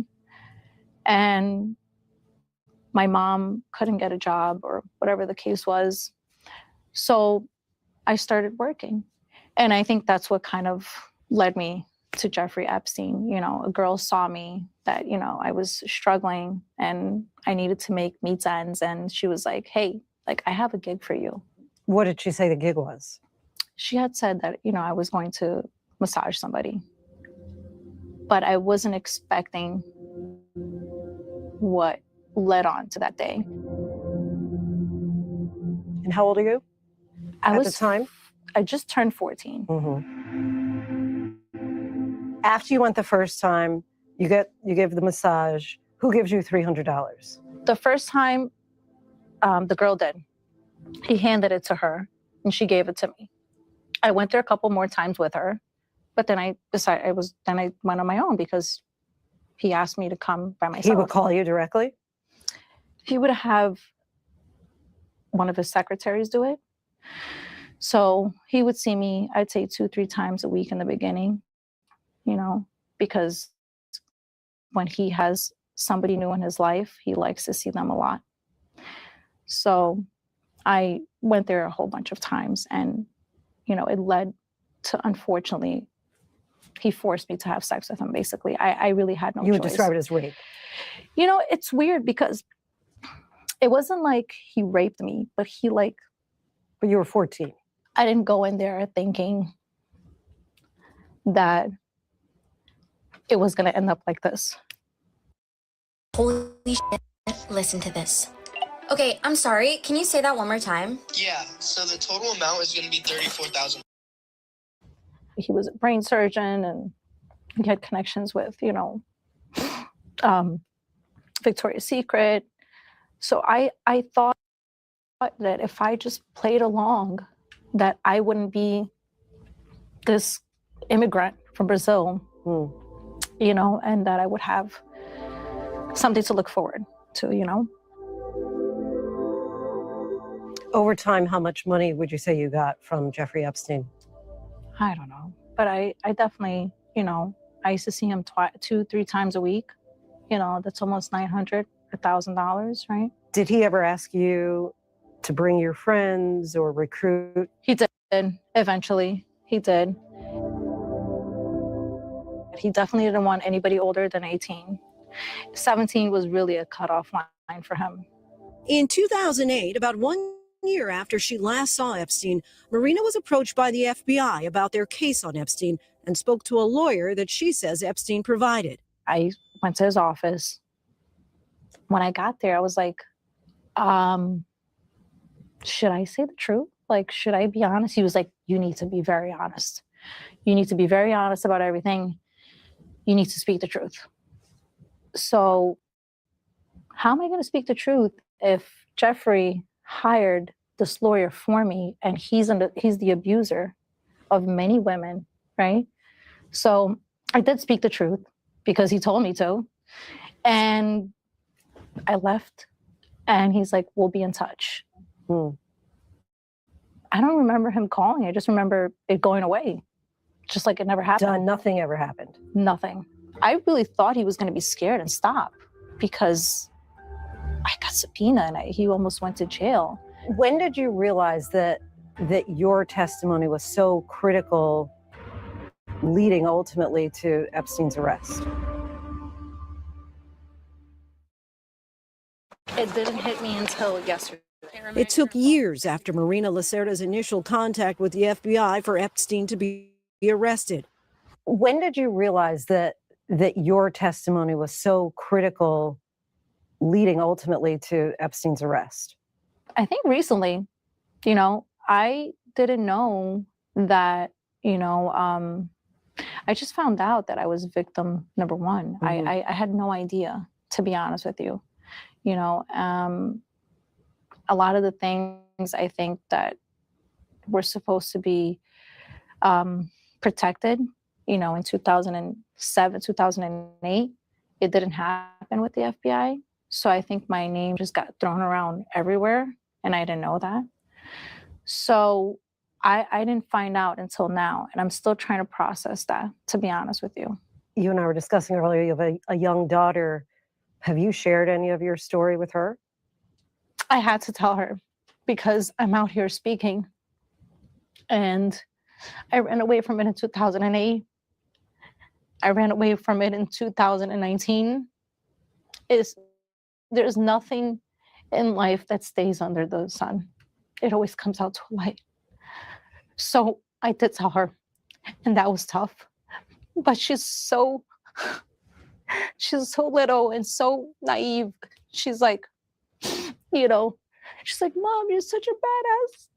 and my mom couldn't get a job or whatever the case was, so I started working. And I think that's what kind of led me to Jeffrey Epstein. You know, a girl saw me that, you know, I was struggling and I needed to make meets ends. And she was like, hey, like, I have a gig for you. What did she say the gig was? She had said that, you know, I was going to massage somebody. But I wasn't expecting what led on to that day. And how old are you at the time? I just turned 14. After you went the first time, you give the massage. Who gives you $300? The first time, the girl did. He handed it to her, and she gave it to me. I went there a couple more times with her, but then I went on my own because he asked me to come by myself. He would call you directly? He would have one of his secretaries do it. So he would see me, I'd say 2-3 times a week in the beginning, you know, because when he has somebody new in his life, he likes to see them a lot. So I went there a whole bunch of times, and, you know, it led to, unfortunately, he forced me to have sex with him, basically. I really had no choice. You would describe it as rape. You know, it's weird because it wasn't like he raped me, but he like. But you were 14. I didn't go in there thinking that it was going to end up like this. Holy shit, listen to this. Okay, I'm sorry. Can you say that one more time? Yeah, so the total amount is going to be $34,000. He was a brain surgeon and he had connections with, you know, Victoria's Secret. So I thought that if I just played along, that I wouldn't be this immigrant from Brazil, you know, and that I would have something to look forward to, you know. Over time, how much money would you say you got from Jeffrey Epstein? I don't know, but I definitely, you know, I used to see him 2-3 times a week. You know, that's almost $900, $1,000, right? Did he ever ask you to bring your friends or recruit? He did, eventually. He did. He definitely didn't want anybody older than 18. 17 was really a cutoff line for him. In 2008, about 1 year after she last saw Epstein, Marina was approached by the FBI about their case on Epstein and spoke to a lawyer that she says Epstein provided. I went to his office. When I got there, I was like, should I say the truth? Like, should I be honest? He was like, you need to be very honest. You need to be very honest about everything. You need to speak the truth. So how am I going to speak the truth if Jeffrey hired this lawyer for me and he's the abuser of many women, right? So I did speak the truth because he told me to. And I left and he's like, we'll be in touch. I don't remember him calling. I just remember it going away. Just like it never happened. Nothing ever happened. Nothing. I really thought he was going to be scared and stop because I got subpoenaed and he almost went to jail. When did you realize that your testimony was so critical, leading ultimately to Epstein's arrest? It didn't hit me until yesterday. It took years after Marina Lacerda's initial contact with the FBI for Epstein to be arrested. When did you realize that your testimony was so critical, leading ultimately to Epstein's arrest? I think recently, you know, I didn't know that, you know, I just found out that I was victim number one. I had no idea, to be honest with you. You know, a lot of the things I think that were supposed to be protected, you know, in 2007, 2008, it didn't happen with the FBI. So I think my name just got thrown around everywhere and I didn't know that. So I didn't find out until now, and I'm still trying to process that, to be honest with you. You and I were discussing earlier, you have a young daughter. Have you shared any of your story with her? I had to tell her because I'm out here speaking. And I ran away from it in 2008. I ran away from it in 2019. There's nothing in life that stays under the sun. It always comes out to light. So I did tell her, and that was tough. But she's so little and so naive. She's like, you know, she's like, Mom, you're such a badass.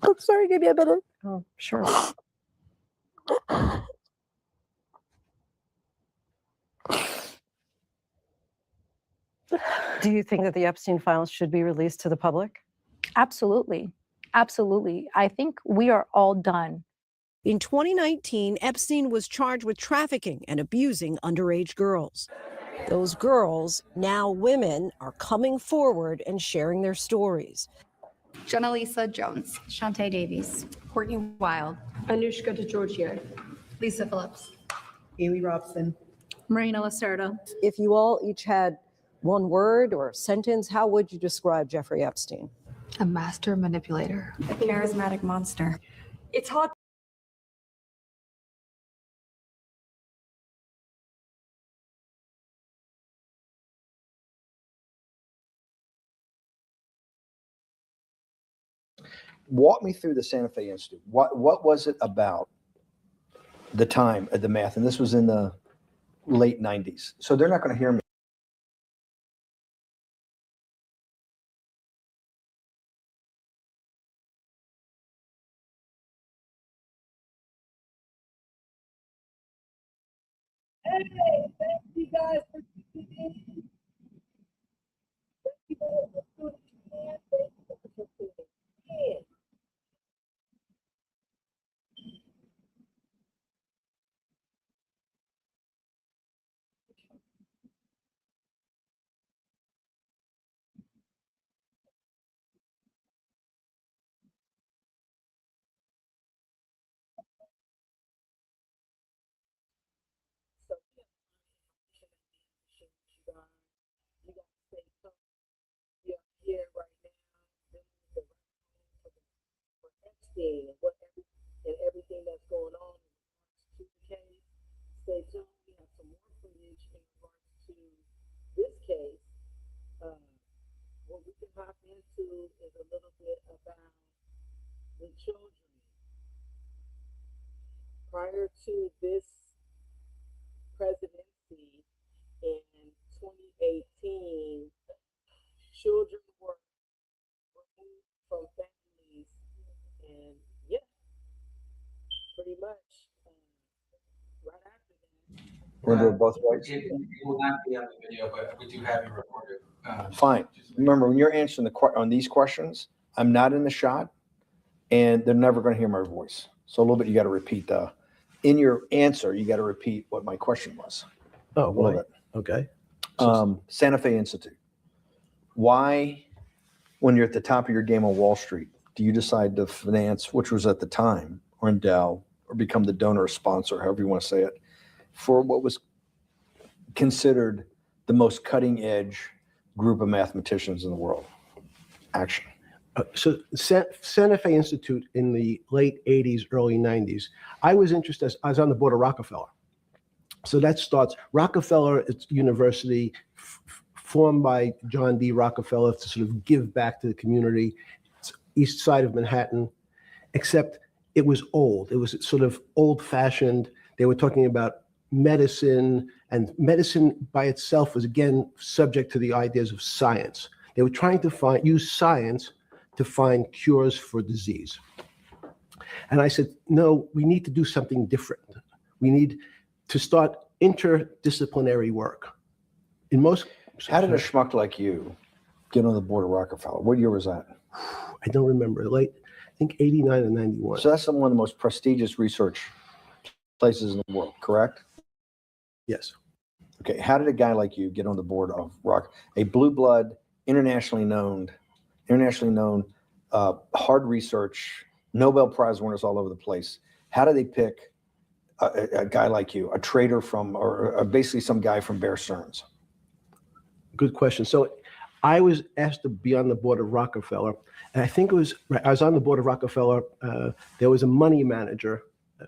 I'm sorry, give me a minute. Oh, sure. Do you think that the Epstein files should be released to the public? Absolutely. Absolutely. I think we are all done. In 2019, Epstein was charged with trafficking and abusing underage girls. Those girls, now women, are coming forward and sharing their stories. Jonalisa Jones, Shantae Davies, Courtney Wild, Anushka DeGiorgio, Lisa Phillips, Haley Robson, Marina Lacerda. If you all each had one word or a sentence, how would you describe Jeffrey Epstein? A master manipulator. A charismatic monster. It's hard walk me through the Santa Fe Institute. What was it about the time of the math? And this was in the late 90s. So they're not going to hear me. Hey, thank you guys for tuning in. Thank you guys for tuning in. Thank you guys for tuning in. And everything that's going on in regards to the case. Stay tuned. We have some more footage in regards to this case. What we can hop into is a little bit about the children. Prior to this presidency in 2018, children were removed from families, and yeah, pretty much right after that. We're going to do it both ways. It will not be on the video, but we do have you recorded. Fine. Remember, when you're answering on these questions, I'm not in the shot, and they're never going to hear my voice. So a little bit, you got to repeat in your answer, you got to repeat what my question was. Oh, a little bit. Okay. Santa Fe Institute. Why, when you're at the top of your game on Wall Street, do you decide to finance, which was at the time, or endow, or become the donor or sponsor, however you want to say it, for what was considered the most cutting edge group of mathematicians in the world? Action. So Santa Fe Institute in the late 80s, early 90s, I was interested, I was on the board of Rockefeller. So that starts, Rockefeller University, formed by John D. Rockefeller to sort of give back to the community. It's east side of Manhattan, except it was old. It was sort of old fashioned. They were talking about medicine, and medicine by itself was again subject to the ideas of science. They were trying to use science to find cures for disease. And I said, no, we need to do something different. We need to start interdisciplinary work. In most, how did a schmuck like you get on the board of Rockefeller? What year was that? I don't remember. Late, I think 89 and 91. So that's one of the most prestigious research places in the world, correct? Yes. Okay. How did a guy like you get on the board of a blue blood, internationally known, hard research, Nobel Prize winners all over the place? How do they pick a guy like you, a trader from, or basically some guy from Bear Stearns? Good question. So I was asked to be on the board of Rockefeller, and I think I was on the board of Rockefeller. There was a money manager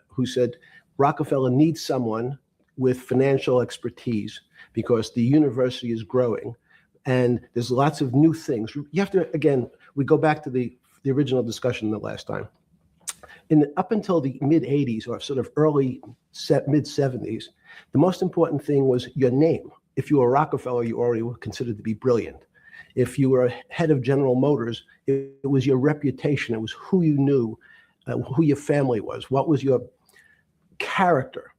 who said Rockefeller needs someone with financial expertise because the university is growing and there's lots of new things. You have to, again, we go back to the original discussion the last time. Up until the mid 80s or sort of mid 70s, the most important thing was your name. If you were Rockefeller, you already were considered to be brilliant. If you were head of General Motors, it was your reputation. It was who you knew, who your family was, what was your character.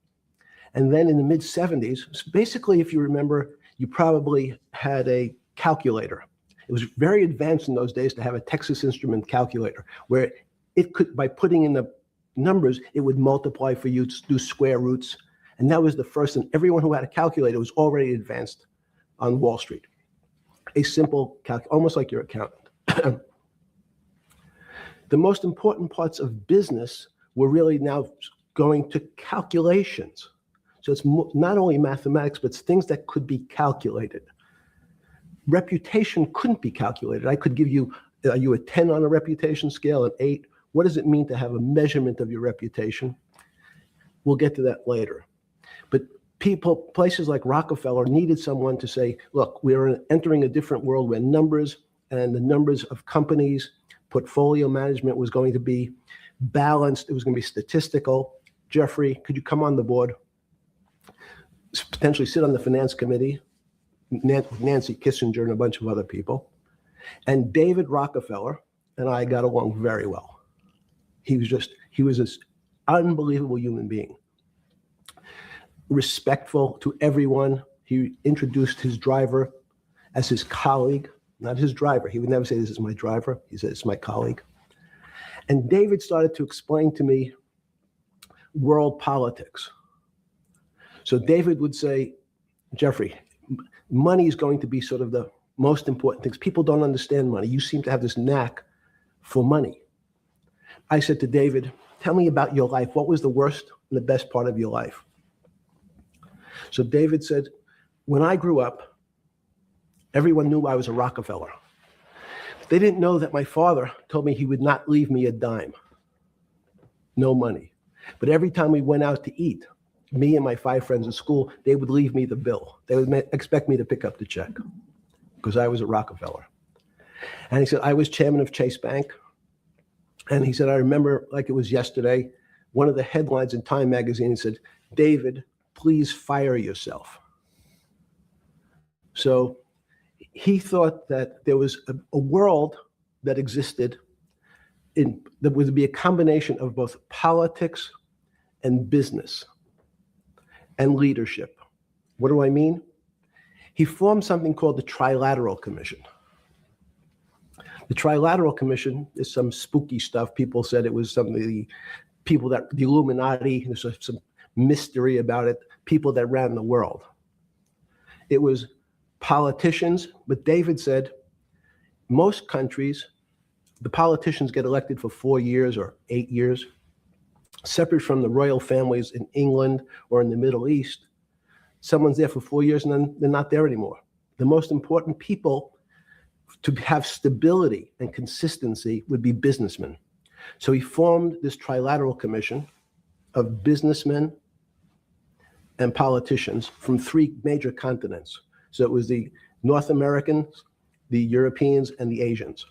And then in the mid 70s, basically, if you remember, you probably had a calculator. It was very advanced in those days to have a Texas Instrument calculator where it could, by putting in the numbers, it would multiply for you to do square roots. And that was the first, and everyone who had a calculator was already advanced on Wall Street. A simple almost like your accountant. The most important parts of business were really now going to calculations. So it's not only mathematics, but it's things that could be calculated. Reputation couldn't be calculated. I could give you, are you a 10 on a reputation scale, an 8? What does it mean to have a measurement of your reputation? We'll get to that later. But places like Rockefeller needed someone to say, look, we're entering a different world where numbers and the numbers of companies, Portfolio management was going to be balanced. It was going to be statistical. Jeffrey, could you come on the board? Potentially sit on the finance committee, Nancy Kissinger and a bunch of other people. And David Rockefeller and I got along very well. He was this unbelievable human being. Respectful to everyone. He introduced his driver as his colleague, not his driver. He would never say, this is my driver. He said, it's my colleague. And David started to explain to me world politics. So David would say, Jeffrey, money is going to be sort of the most important things. People don't understand money. You seem to have this knack for money. I said to David, tell me about your life. What was the worst and the best part of your life? So David said, when I grew up, everyone knew I was a Rockefeller. They didn't know that my father told me he would not leave me a dime. No money. But every time we went out to eat, me and my 5 friends at school, they would leave me the bill. They would expect me to pick up the check because I was a Rockefeller. And he said, I was chairman of Chase Bank. And he said, I remember like it was yesterday, one of the headlines in Time magazine said, David, please fire yourself. So he thought that there was a world that existed that would be a combination of both politics and business and leadership. What do I mean? He formed something called the Trilateral Commission. The Trilateral Commission is some spooky stuff. People said it was some of the people that, the Illuminati, there's some mystery about it, people that ran the world. It was politicians, but David said most countries, the politicians get elected for 4 years or 8 years, separate from the royal families in England or in the Middle East. Someone's there for 4 years and then they're not there anymore. The most important people to have stability and consistency would be businessmen. So he formed this Trilateral Commission of businessmen and politicians from 3 major continents. So it was the North Americans, the Europeans, and the Asians.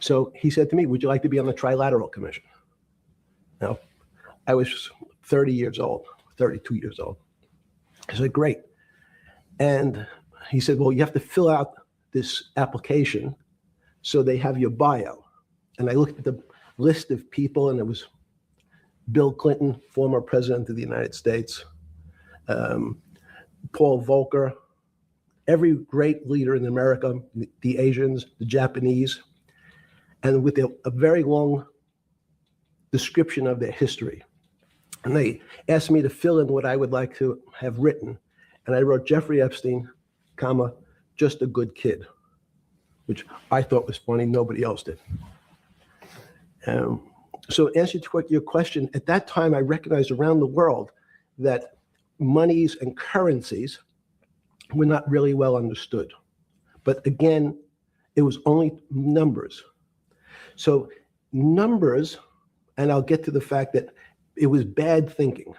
So he said to me, would you like to be on the Trilateral Commission? Now, I was 30 years old, 32 years old. I said, great. And he said, well, you have to fill out this application so they have your bio. And I looked at the list of people, and it was Bill Clinton, former president of the United States, Paul Volcker, every great leader in America, the Asians, the Japanese, and with a very long description of their history. And they asked me to fill in what I would like to have written. And I wrote Jeffrey Epstein, comma, just a good kid, which I thought was funny. Nobody else did. So to answer your question, at that time, I recognized around the world that monies and currencies were not really well understood. But again, it was only numbers. So numbers, and I'll get to the fact that it was bad thinking.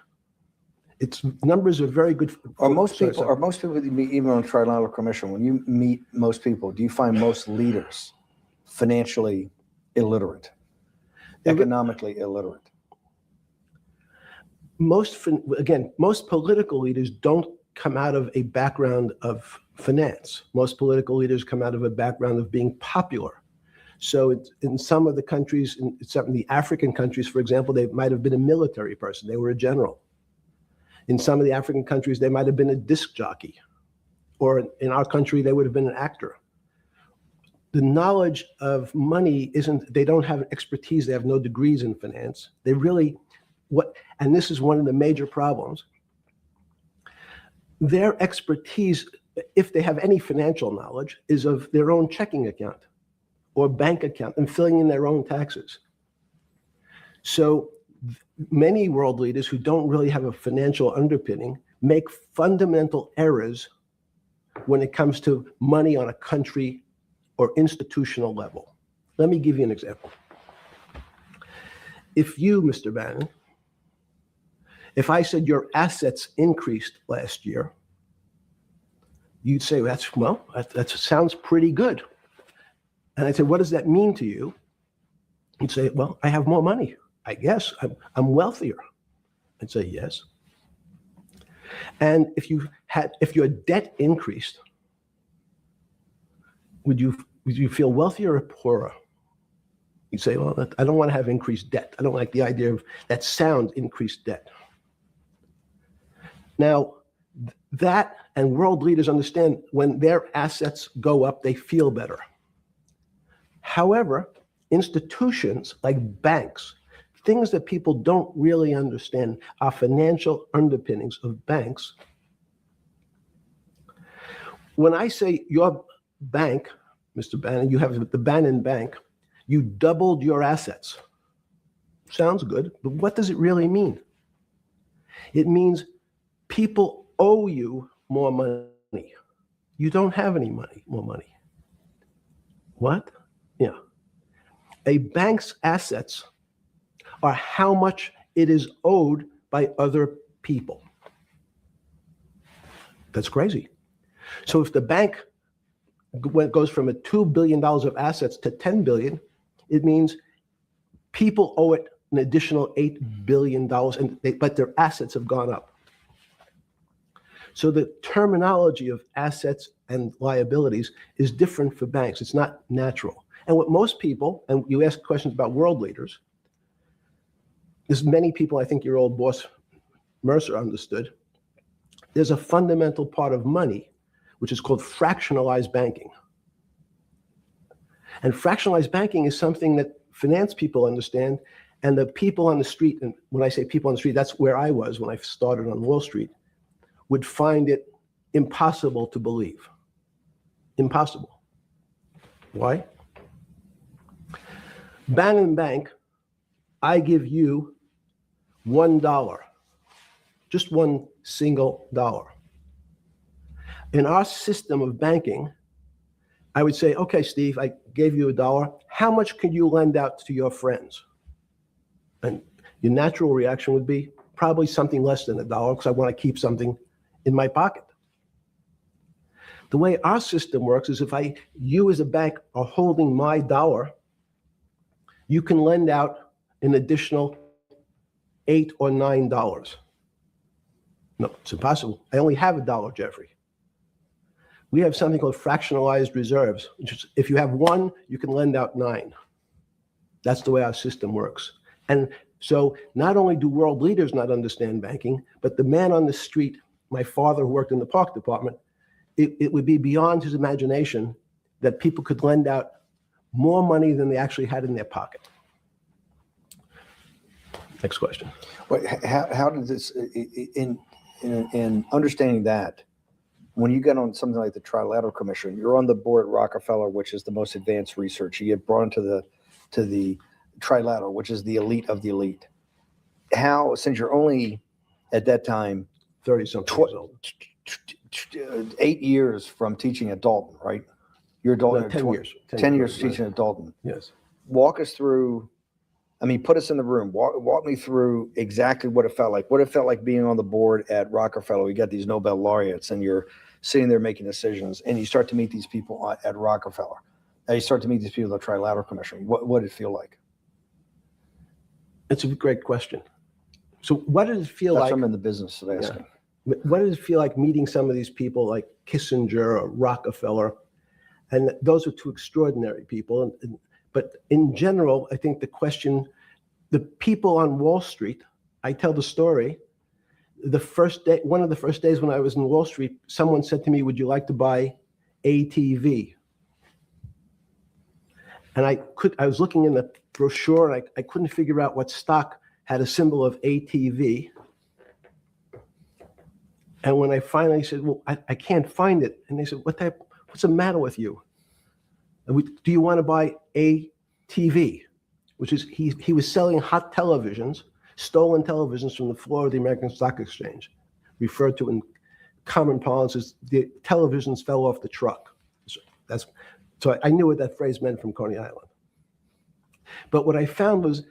Numbers are very good. Are most people that you meet, even on Trilateral Commission, when you meet most people, do you find most leaders financially illiterate, economically illiterate? Most political leaders don't come out of a background of finance. Most political leaders come out of a background of being popular. So in some of the countries, in some of the African countries, for example, they might have been a military person. They were a general. In some of the African countries, they might have been a disc jockey. Or in our country, they would have been an actor. The knowledge of money they don't have expertise. They have no degrees in finance. They really, and this is one of the major problems. Their expertise, if they have any financial knowledge, is of their own checking account or bank account and filling in their own taxes. So many world leaders who don't really have a financial underpinning make fundamental errors when it comes to money on a country or institutional level. Let me give you an example. If you, Mr. Bannon, if I said your assets increased last year, you'd say, that sounds pretty good. And I'd say, what does that mean to you? He'd say, well, I have more money. I guess I'm wealthier. I'd say, yes. And if your debt increased, would you feel wealthier or poorer? You'd say, well, I don't want to have increased debt. I don't like the idea of that sound, increased debt. Now, that and world leaders understand when their assets go up, they feel better. However, institutions like banks, things that people don't really understand are financial underpinnings of banks. When I say your bank, Mr. Bannon, you have the Bannon Bank, you doubled your assets. Sounds good, but what does it really mean? It means people owe you more money. You don't have any more money. What? Yeah. A bank's assets are how much it is owed by other people. That's crazy. So if the bank goes from $2 billion of assets to $10 billion, it means people owe it an additional $8 billion, but their assets have gone up. So the terminology of assets and liabilities is different for banks. It's not natural. And what most people, and you ask questions about world leaders, there's many people, I think your old boss Mercer understood, there's a fundamental part of money, which is called fractionalized banking. And fractionalized banking is something that finance people understand, and the people on the street, and when I say people on the street, that's where I was when I started on Wall Street, would find it impossible to believe. Impossible. Why? Bannon Bank, I give you $1, just one single dollar. In our system of banking, I would say, okay, Steve, I gave you $1. How much can you lend out to your friends? And your natural reaction would be probably something less than $1 because I want to keep something in my pocket. The way our system works is if you as a bank are holding my dollar, you can lend out an additional $8 or $9. No, it's impossible. I only have $1, Jeffrey. We have something called fractionalized reserves, which is if you have 1, you can lend out 9. That's the way our system works. And so not only do world leaders not understand banking, but the man on the street, my father who worked in the park department, it would be beyond his imagination that people could lend out more money than they actually had in their pocket. Next question. Well, how did this, in understanding that, when you get on something like the Trilateral Commission, you're on the board at Rockefeller, which is the most advanced research. You get brought into the Trilateral, which is the elite of the elite. How, since you're only at that time 30-something years old, 8 years from teaching at Dalton, right? You're a Dalton. 10 years. 10 years teaching at Dalton. Yes. Walk us through. I mean, put us in the room. Walk me through exactly what it felt like. What it felt like being on the board at Rockefeller. We got these Nobel laureates, and you're sitting there making decisions, and you start to meet these people at Rockefeller. And you start to meet these people at the Trilateral Commission. What did it feel like? It's a great question. So what did it feel like? I'm in the business of asking. Yeah. What did it feel like meeting some of these people like Kissinger or Rockefeller? And those are two extraordinary people. But in general, I think the question, the people on Wall Street, I tell the story, the first day, one of the first days when I was in Wall Street, someone said to me, would you like to buy ATV? And I was looking in the brochure and I couldn't figure out what stock had a symbol of ATV. And when I finally said, well, I can't find it. And they said, what's the matter with you? Do you want to buy ATV? Which is, he was selling hot televisions, stolen televisions from the floor of the American Stock Exchange, referred to in common parlance as the televisions fell off the truck. So I knew what that phrase meant from Coney Island. But what I found was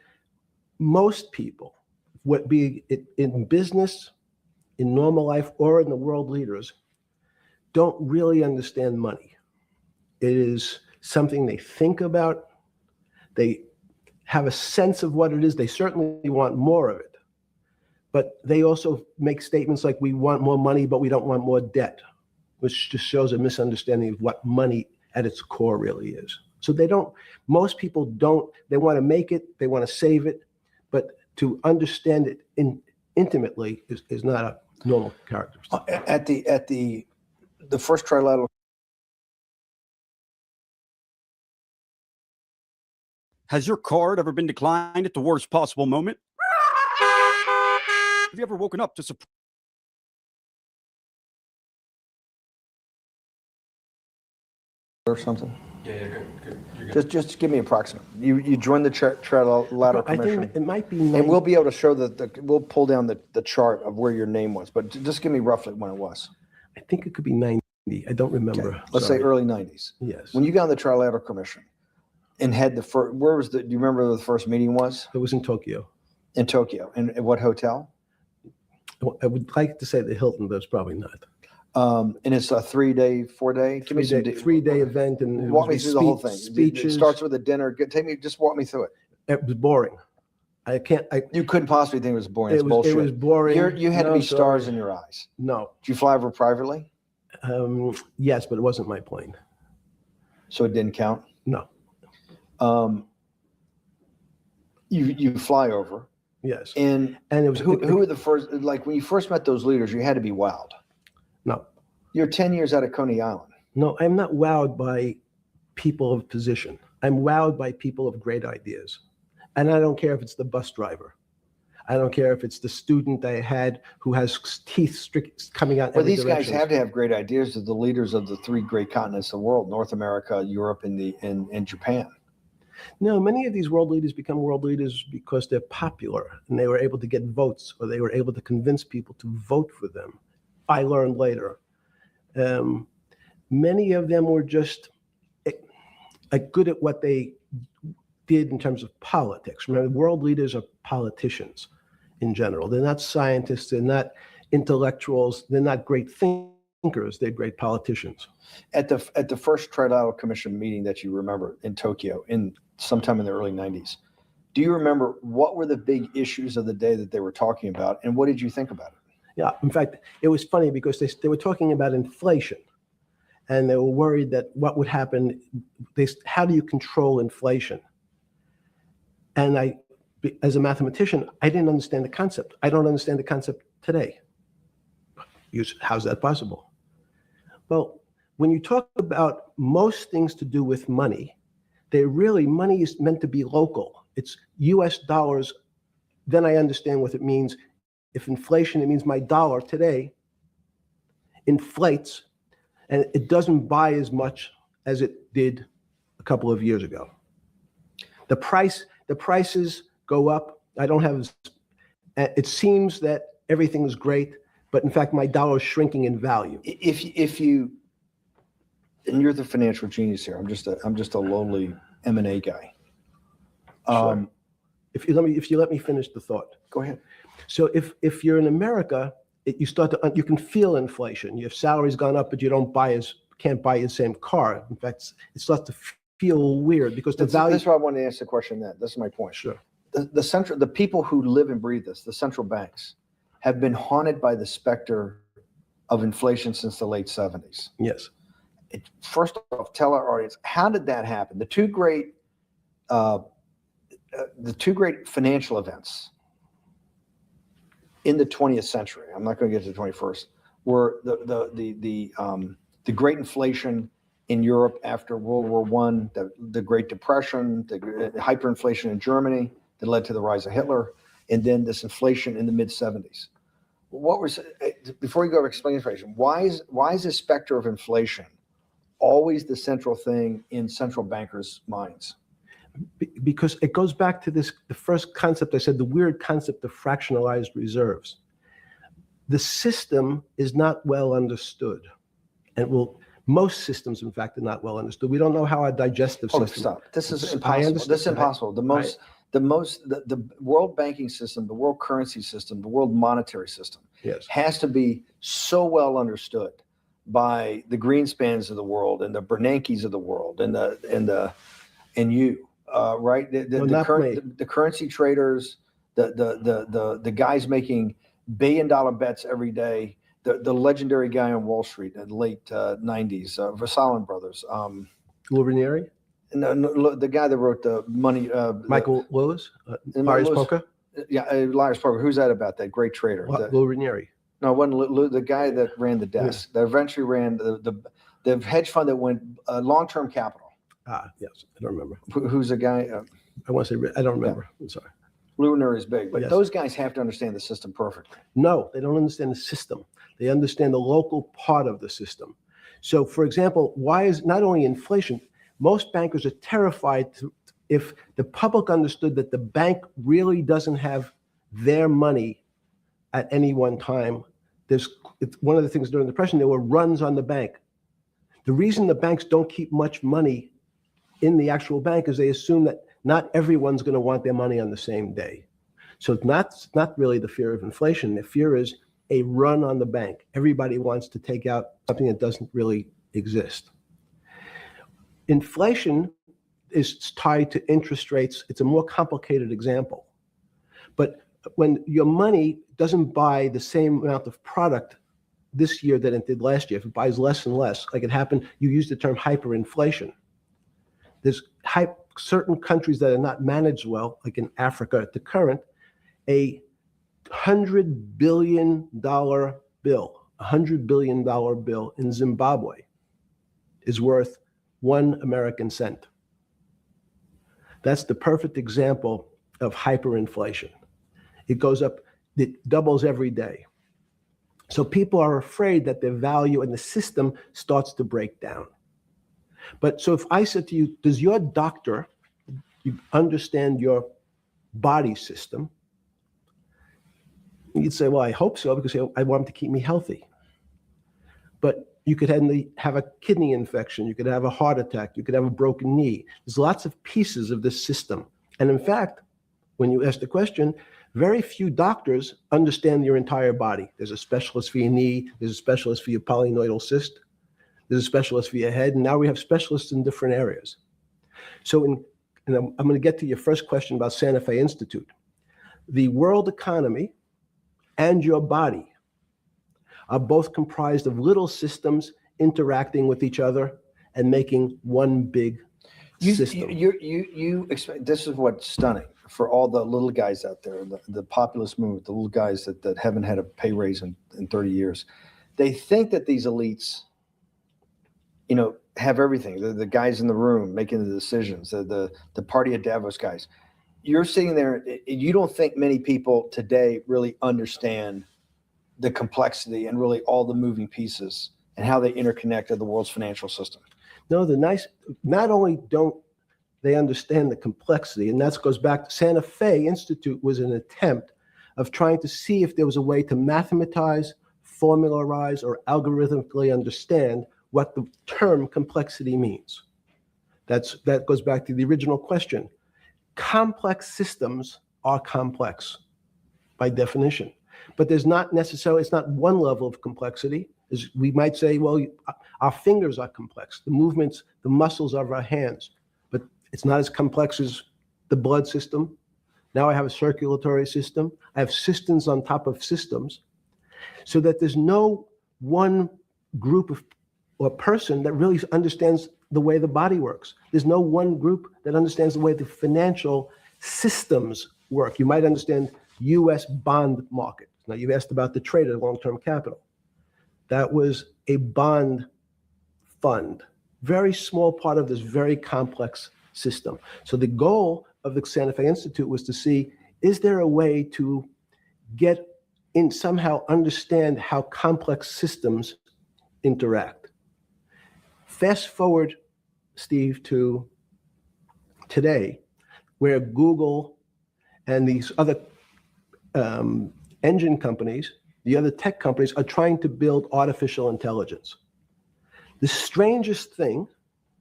most people, be it in business, in normal life, or in the world leaders, don't really understand money. It is something they think about. They have a sense of what it is. They certainly want more of it. But they also make statements like, we want more money, but we don't want more debt, which just shows a misunderstanding of what money at its core really is. So most people don't, they want to make it, they want to save it, but to understand it intimately is not a normal characteristic. At the first trilateral. Has your card ever been declined at the worst possible moment? Have you ever woken up to surprise? Or something? Yeah, good. Just give me approximate. You joined the Trilateral I Commission. think it might be. And we'll be able to show we'll pull down the chart of where your name was, but just give me roughly when it was. I think it could be 90. I don't remember. Okay. Let's say early 90s. Yes. When you got on the Trilateral Commission and had the first, do you remember where the first meeting was? It was in Tokyo. In Tokyo. And at what hotel? I would like to say the Hilton, but it's probably not. And it's a 3-day, 4-day? Give me some 3-day event. And walk me through the whole thing. Speeches. It starts with a dinner. Just walk me through it. It was boring. You couldn't possibly think it was boring. It's bullshit. It was boring. You had to be stars in your eyes. No. Did you fly over privately? Yes, but it wasn't my plane. So it didn't count? No. You fly over. Yes. And it was who were the first, like when you first met those leaders, you had to be wowed. No. You're 10 years out of Coney Island. No, I'm not wowed by people of position. I'm wowed by people of great ideas. And I don't care if it's the bus driver. I don't care if it's the student I had who has teeth coming out. Well, these guys have to have great ideas. They're the leaders of the 3 great continents of the world: North America, Europe, and Japan. No, many of these world leaders become world leaders because they're popular and they were able to get votes, or they were able to convince people to vote for them. I learned later. Many of them were just good at what they did in terms of politics. Remember, world leaders are politicians in general. They're not scientists, they're not intellectuals, they're not great thinkers, they're great politicians. At the first Trilateral Commission meeting that you remember in Tokyo sometime in the early 90s, do you remember what were the big issues of the day that they were talking about, and what did you think about it? Yeah, in fact, it was funny because they were talking about inflation, and they were worried that what would happen, how do you control inflation? And as a mathematician, I didn't understand the concept. I don't understand the concept today. How's that possible? Well, when you talk about most things to do with money, money is meant to be local. It's US dollars. Then I understand what it means. If inflation, it means my dollar today inflates and it doesn't buy as much as it did a couple of years ago. The prices go up. It seems that everything is great, but in fact, my dollar is shrinking in value. And you're the financial genius here. I'm just a lowly M&A guy. Sure. If you let me finish the thought. Go ahead. So if you're in America, you can feel inflation. Your salary's gone up, but you can't buy the same car. In fact, it starts to feel weird because the value. That's why I wanted to ask the question. This is my point. Sure. The people who live and breathe this, the central banks, have been haunted by the specter of inflation since the late 70s. Yes. First off, tell our audience, how did that happen? The two great financial events in the 20th century, I'm not going to get to the 21st, were the great inflation in Europe after World War I, the Great Depression, the hyperinflation in Germany that led to the rise of Hitler, and then this inflation in the mid-70s. Before you go to explain inflation, why is the specter of inflation always the central thing in central bankers' minds? Because it goes back to the first concept I said, the weird concept of fractionalized reserves. The system is not well understood. And most systems, in fact, are not well understood. We don't know how our digestive system. Stop. This is impossible. This is impossible. The world banking system, the world currency system, the world monetary system yes. has to be so well understood by the Greenspans of the world and the Bernankes of the world and you, right? The currency traders, the guys making billion-dollar bets every day. The legendary guy on Wall Street in the late 90s, Versalin Brothers. Lou Ranieri? No, the guy that wrote the money. Michael Lewis? Liar's Poker? Yeah, Liar's Poker. Who's that about? That great trader. Lou Ranieri. No, it wasn't Lou, the guy that ran the desk. That eventually ran the hedge fund that went long-term capital. Yes, I don't remember. Who's the guy? I want to say, I don't remember. I'm sorry. Lou Ranieri is big, but Yes. those guys have to understand the system perfectly. No, they don't understand the system. They understand the local part of the system. So, for example, why is not only inflation, most bankers are terrified if the public understood that the bank really doesn't have their money at any one time. It's one of the things during the Depression, there were runs on the bank. The reason the banks don't keep much money in the actual bank is they assume that not everyone's going to want their money on the same day. So it's not really the fear of inflation. The fear is a run on the bank. Everybody wants to take out something that doesn't really exist. Inflation is tied to interest rates. It's a more complicated example. But when your money doesn't buy the same amount of product this year than it did last year, if it buys less and less, like it happened, you use the term hyperinflation. There's certain countries that are not managed well, like in Africa at the current, a $100 billion bill in Zimbabwe is worth 1 American cent. That's the perfect example of hyperinflation. It goes up, it doubles every day. So people are afraid that their value in the system starts to break down. But so if I said to you, does your doctor understand your body system? You'd say, well, I hope so, because I want him to keep me healthy. But you could have a kidney infection, you could have a heart attack, you could have a broken knee. There's lots of pieces of this system. And in fact, when you ask the question, very few doctors understand your entire body. There's a specialist for your knee, there's a specialist for your polynoidal cyst, there's a specialist for your head, and now we have specialists in different areas. So and I'm going to get to your first question about Santa Fe Institute. The world economy and your body are both comprised of little systems interacting with each other and making one big system. This is what's stunning for all the little guys out there, the populist movement, the little guys that haven't had a pay raise in 30 years. They think that these elites, have everything. The guys in the room making the decisions, the party at Davos guys. You're sitting there, you don't think many people today really understand the complexity and really all the moving pieces and how they interconnect to the world's financial system. No, not only don't they understand the complexity, and that goes back to Santa Fe Institute was an attempt of trying to see if there was a way to mathematize, formularize, or algorithmically understand what the term complexity means. That goes back to the original question. Complex systems are complex by definition, but there's not necessarily, it's not one level of complexity. As we might say, well, our fingers are complex, the movements, the muscles of our hands, but it's not as complex as the blood system. Now I have a circulatory system. I have systems on top of systems, so that there's no one group of or person that really understands the way the body works. There's no one group that understands the way the financial systems work. You might understand U.S. bond market. Now, you've asked about the trade of long-term capital. That was a bond fund, very small part of this very complex system. So the goal of the Santa Fe Institute was to see, is there a way to get in, somehow understand how complex systems interact? Fast forward, Steve, to today, where Google and these other engine companies, the other tech companies, are trying to build artificial intelligence. The strangest thing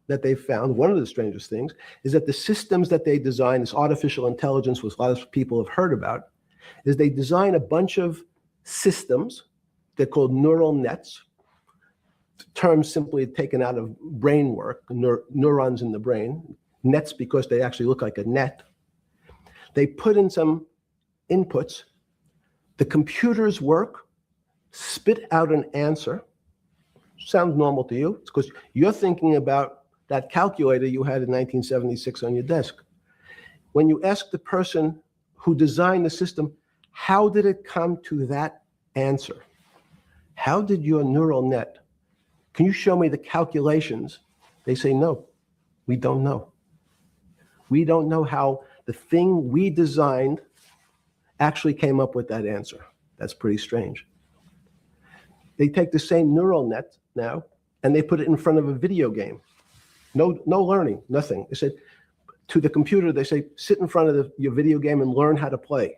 that they found, one of the strangest things, is that the systems that they design, this artificial intelligence, which a lot of people have heard about, is they design a bunch of systems. They're called neural nets. terms simply taken out of brain work, neurons in the brain, nets because they actually look like a net. They put in some inputs, the computers work, spit out an answer. Sounds normal to you. It's because you're thinking about that calculator you had in 1976 on your desk. When you ask the person who designed the system, how did it come to that answer? How did your neural net, can you show me the calculations? They say, no, we don't know. We don't know how the thing we designed actually came up with that answer. That's pretty strange. They take the same neural net now and they put it in front of a video game. No learning, nothing. They said to the computer, they say, sit in front of your video game and learn how to play.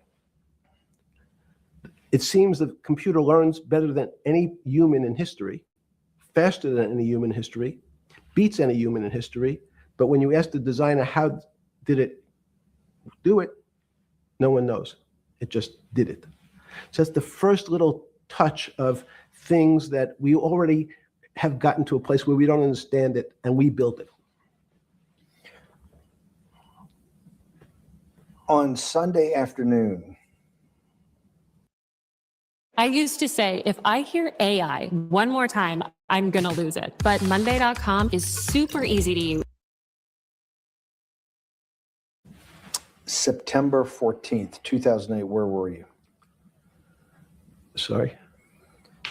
It seems the computer learns better than any human in history, faster than any human in history, beats any human in history. But when you ask the designer, how did it do it? No one knows. It just did it. So that's the first little touch of things that we already have gotten to a place where we don't understand it and we built it. On Sunday afternoon, I used to say, if I hear AI one more time, I'm going to lose it. But Monday.com is super easy to use. September 14th, 2008, where were you? Sorry?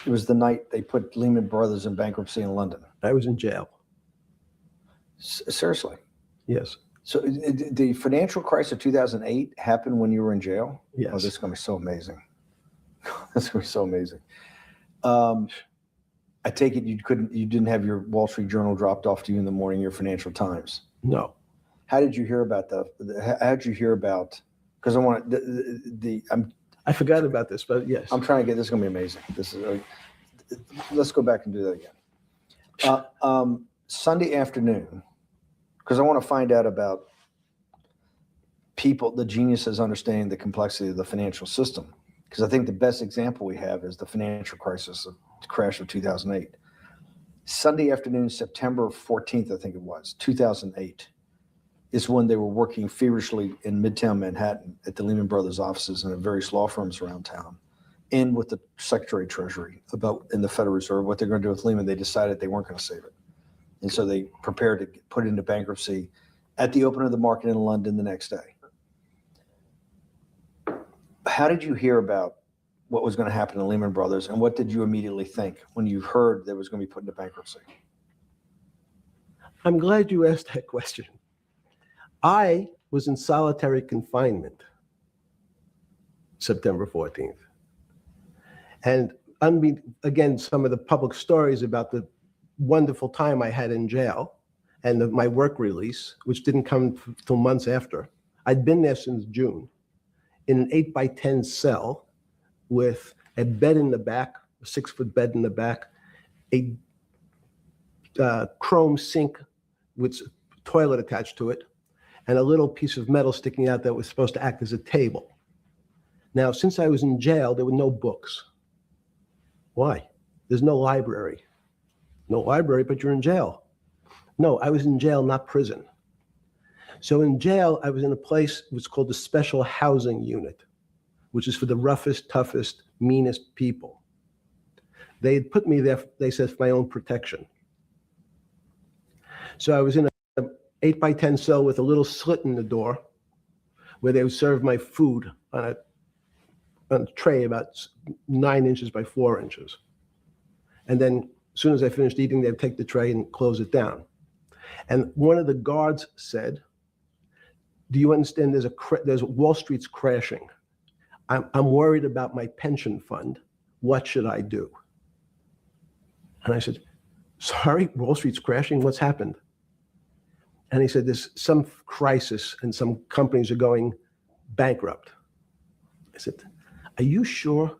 It was the night they put Lehman Brothers in bankruptcy in London. I was in jail. Seriously? Yes. So the financial crisis of 2008 happened when you were in jail? Yes. Oh, this is going to be so amazing. This is going to be so amazing. I take it you didn't have your Wall Street Journal dropped off to you in the morning, your Financial Times? No. How did you hear about how did you hear about, because I want I forgot about this, but yes. I'm trying to get, this is going to be amazing. This is, let's go back and do that again. Sunday afternoon, because I want to find out about people, the geniuses understanding the complexity of the financial system. Because I think the best example we have is the financial crisis, the crash of 2008. Sunday afternoon, September 14th, I think it was, 2008, is when they were working feverishly in Midtown Manhattan at the Lehman Brothers offices and at various law firms around town, and with the Secretary of Treasury in the Federal Reserve, what they're going to do with Lehman. They decided they weren't going to save it. And so they prepared to put it into bankruptcy at the open of the market in London the next day. How did you hear about what was going to happen to Lehman Brothers, and what did you immediately think when you heard that it was going to be put into bankruptcy? I'm glad you asked that question. I was in solitary confinement September 14th. And again, some of the public stories about the wonderful time I had in jail and my work release, which didn't come till months after. I'd been there since June in an 8x10 cell with a bed in the back, a 6-foot bed in the back, a chrome sink with a toilet attached to it, and a little piece of metal sticking out that was supposed to act as a table. Now, since I was in jail, there were no books. Why? There's no library. No library, but you're in jail. No, I was in jail, not prison. So in jail, I was in a place what's called the Special Housing Unit, which is for the roughest, toughest, meanest people. They had put me there, they said, for my own protection. So I was in an 8x10 cell with a little slit in the door where they would serve my food on a tray about 9 inches by 4 inches. And then as soon as I finished eating, they'd take the tray and close it down. And one of the guards said, do you understand there's Wall Street's crashing. I'm worried about my pension fund. What should I do? And I said, sorry, Wall Street's crashing? What's happened? And he said, there's some crisis and some companies are going bankrupt. I said, are you sure?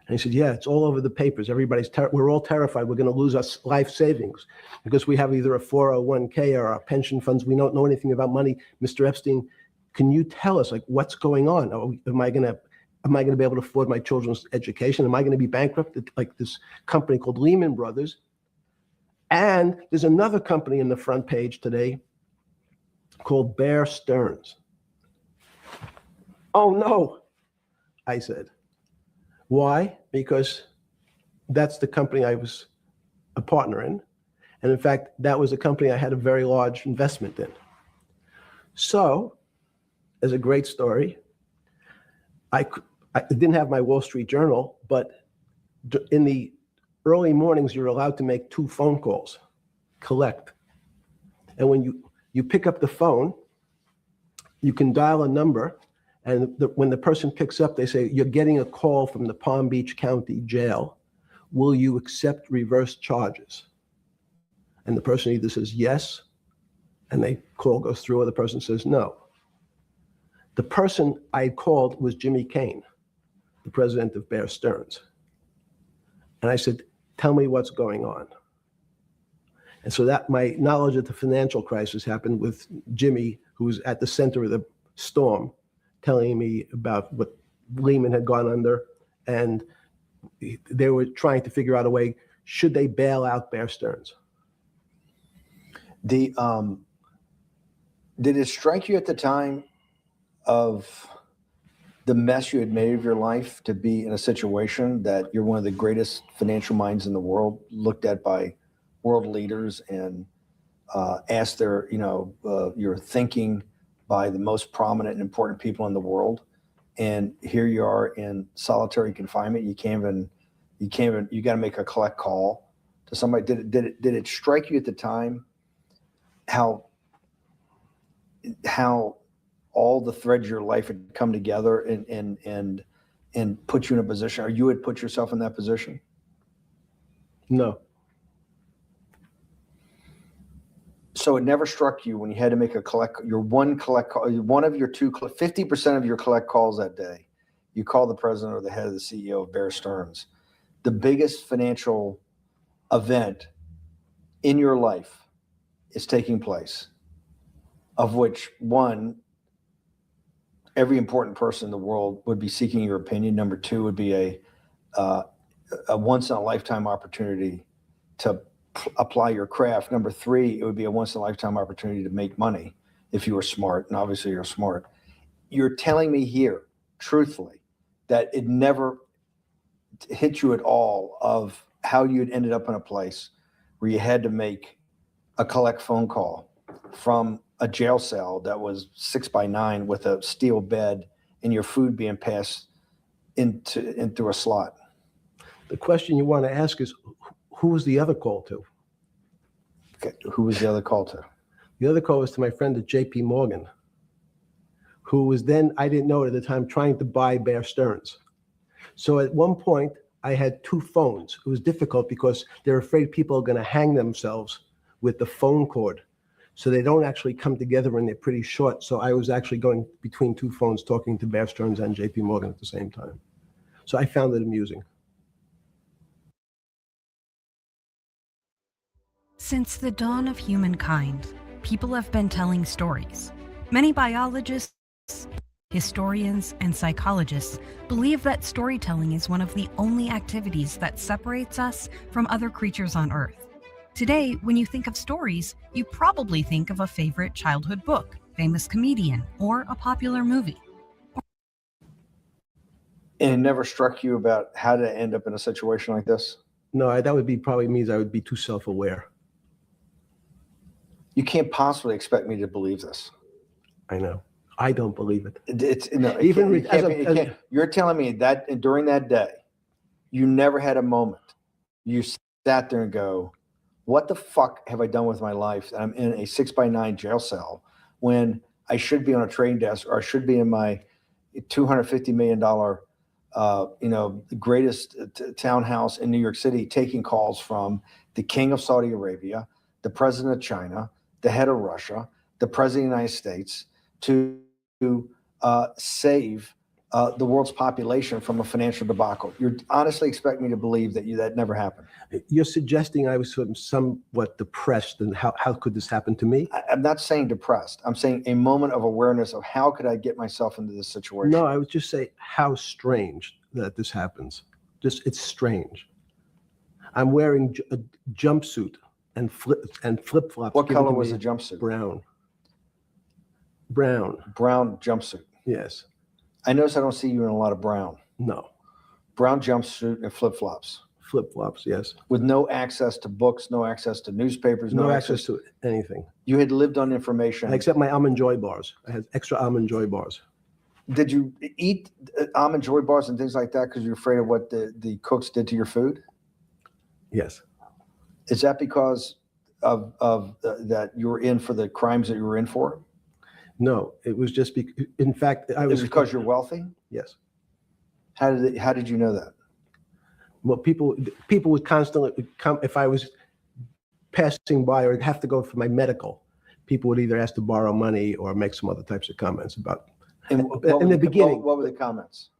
And he said, yeah, it's all over the papers. We're all terrified. We're going to lose our life savings because we have either a 401k or our pension funds. We don't know anything about money. Mr. Epstein, can you tell us what's going on? Am I going to be able to afford my children's education? Am I going to be bankrupt like this company called Lehman Brothers? And there's another company in the front page today called Bear Stearns. Oh no, I said. Why? Because that's the company I was a partner in. And in fact, that was a company I had a very large investment in. So, as a great story, I didn't have my Wall Street Journal, but in the early mornings, you're allowed to make 2 phone calls, collect. And when you pick up the phone, you can dial a number, and when the person picks up, they say, you're getting a call from the Palm Beach County Jail. Will you accept reverse charges? And the person either says yes, and the call goes through, or the person says no. The person I called was Jimmy Kane, the president of Bear Stearns. And I said, tell me what's going on. And so that my knowledge of the financial crisis happened with Jimmy, who was at the center of the storm, telling me about what Lehman had gone under. And they were trying to figure out a way, should they bail out Bear Stearns? Did it strike you at the time of the mess you had made of your life to be in a situation that you're one of the greatest financial minds in the world, looked at by world leaders and asked their, your thinking by the most prominent and important people in the world, and here you are in solitary confinement. You got to make a collect call to somebody. Did it strike you at the time how all the threads of your life had come together and put you in a position, or you had put yourself in that position? No. So it never struck you when you had to make one of your 50% of your collect calls that day, you call the president or the head of the CEO of Bear Stearns, the biggest financial event in your life is taking place, of which one, every important person in the world would be seeking your opinion. Number 2 would be a once in a lifetime opportunity to apply your craft. Number 3, it would be a once in a lifetime opportunity to make money if you were smart, and obviously you're smart. You're telling me here, truthfully, that it never hit you at all of how you'd ended up in a place where you had to make a collect phone call from a jail cell that was 6x9 with a steel bed and your food being passed into a slot. The question you want to ask is, who was the other call to? Okay. Who was the other call to? The other call was to my friend at JP Morgan, who was then, I didn't know it at the time, trying to buy Bear Stearns. So at one point, I had 2 phones. It was difficult because they're afraid people are going to hang themselves with the phone cord. So they don't actually come together and they're pretty short. So I was actually going between 2 phones talking to Bear Stearns and JP Morgan at the same time. So I found it amusing. Since the dawn of humankind, people have been telling stories. Many biologists, historians, and psychologists believe that storytelling is one of the only activities that separates us from other creatures on Earth. Today, when you think of stories, you probably think of a favorite childhood book, famous comedian, or a popular movie. And it never struck you about how to end up in a situation like this? No, that would be probably means I would be too self-aware. You can't possibly expect me to believe this. I know. I don't believe it. You're telling me that during that day, you never had a moment. You sat there and go, what the fuck have I done with my life? I'm in a 6x9 jail cell when I should be on a trading desk, or I should be in my $250 million, greatest townhouse in New York City, taking calls from the king of Saudi Arabia, the president of China, the head of Russia, the president of the United States, to save the world's population from a financial debacle. You honestly expect me to believe that that never happened? You're suggesting I was somewhat depressed, and how could this happen to me? I'm not saying depressed. I'm saying a moment of awareness of how could I get myself into this situation? No, I would just say how strange that this happens. It's strange. I'm wearing a jumpsuit and flip flops. What color was the jumpsuit? Brown. Brown jumpsuit. Yes. I notice I don't see you in a lot of brown. No. Brown jumpsuit and flip flops. Flip flops. Yes. With no access to books, no access to newspapers, No access to anything. You had lived on information. Except my Almond Joy bars. I had extra Almond Joy bars. Did you eat Almond Joy bars and things like that because you're afraid of what the cooks did to your food? Yes. Is that because of that you were in for the crimes that you were in for? No, it was just in fact, It was because you're wealthy? Yes. How did you know that? Well, people would constantly come if I was passing by or have to go for my medical. People would either ask to borrow money or make some other types of comments about. In the beginning, what were the comments?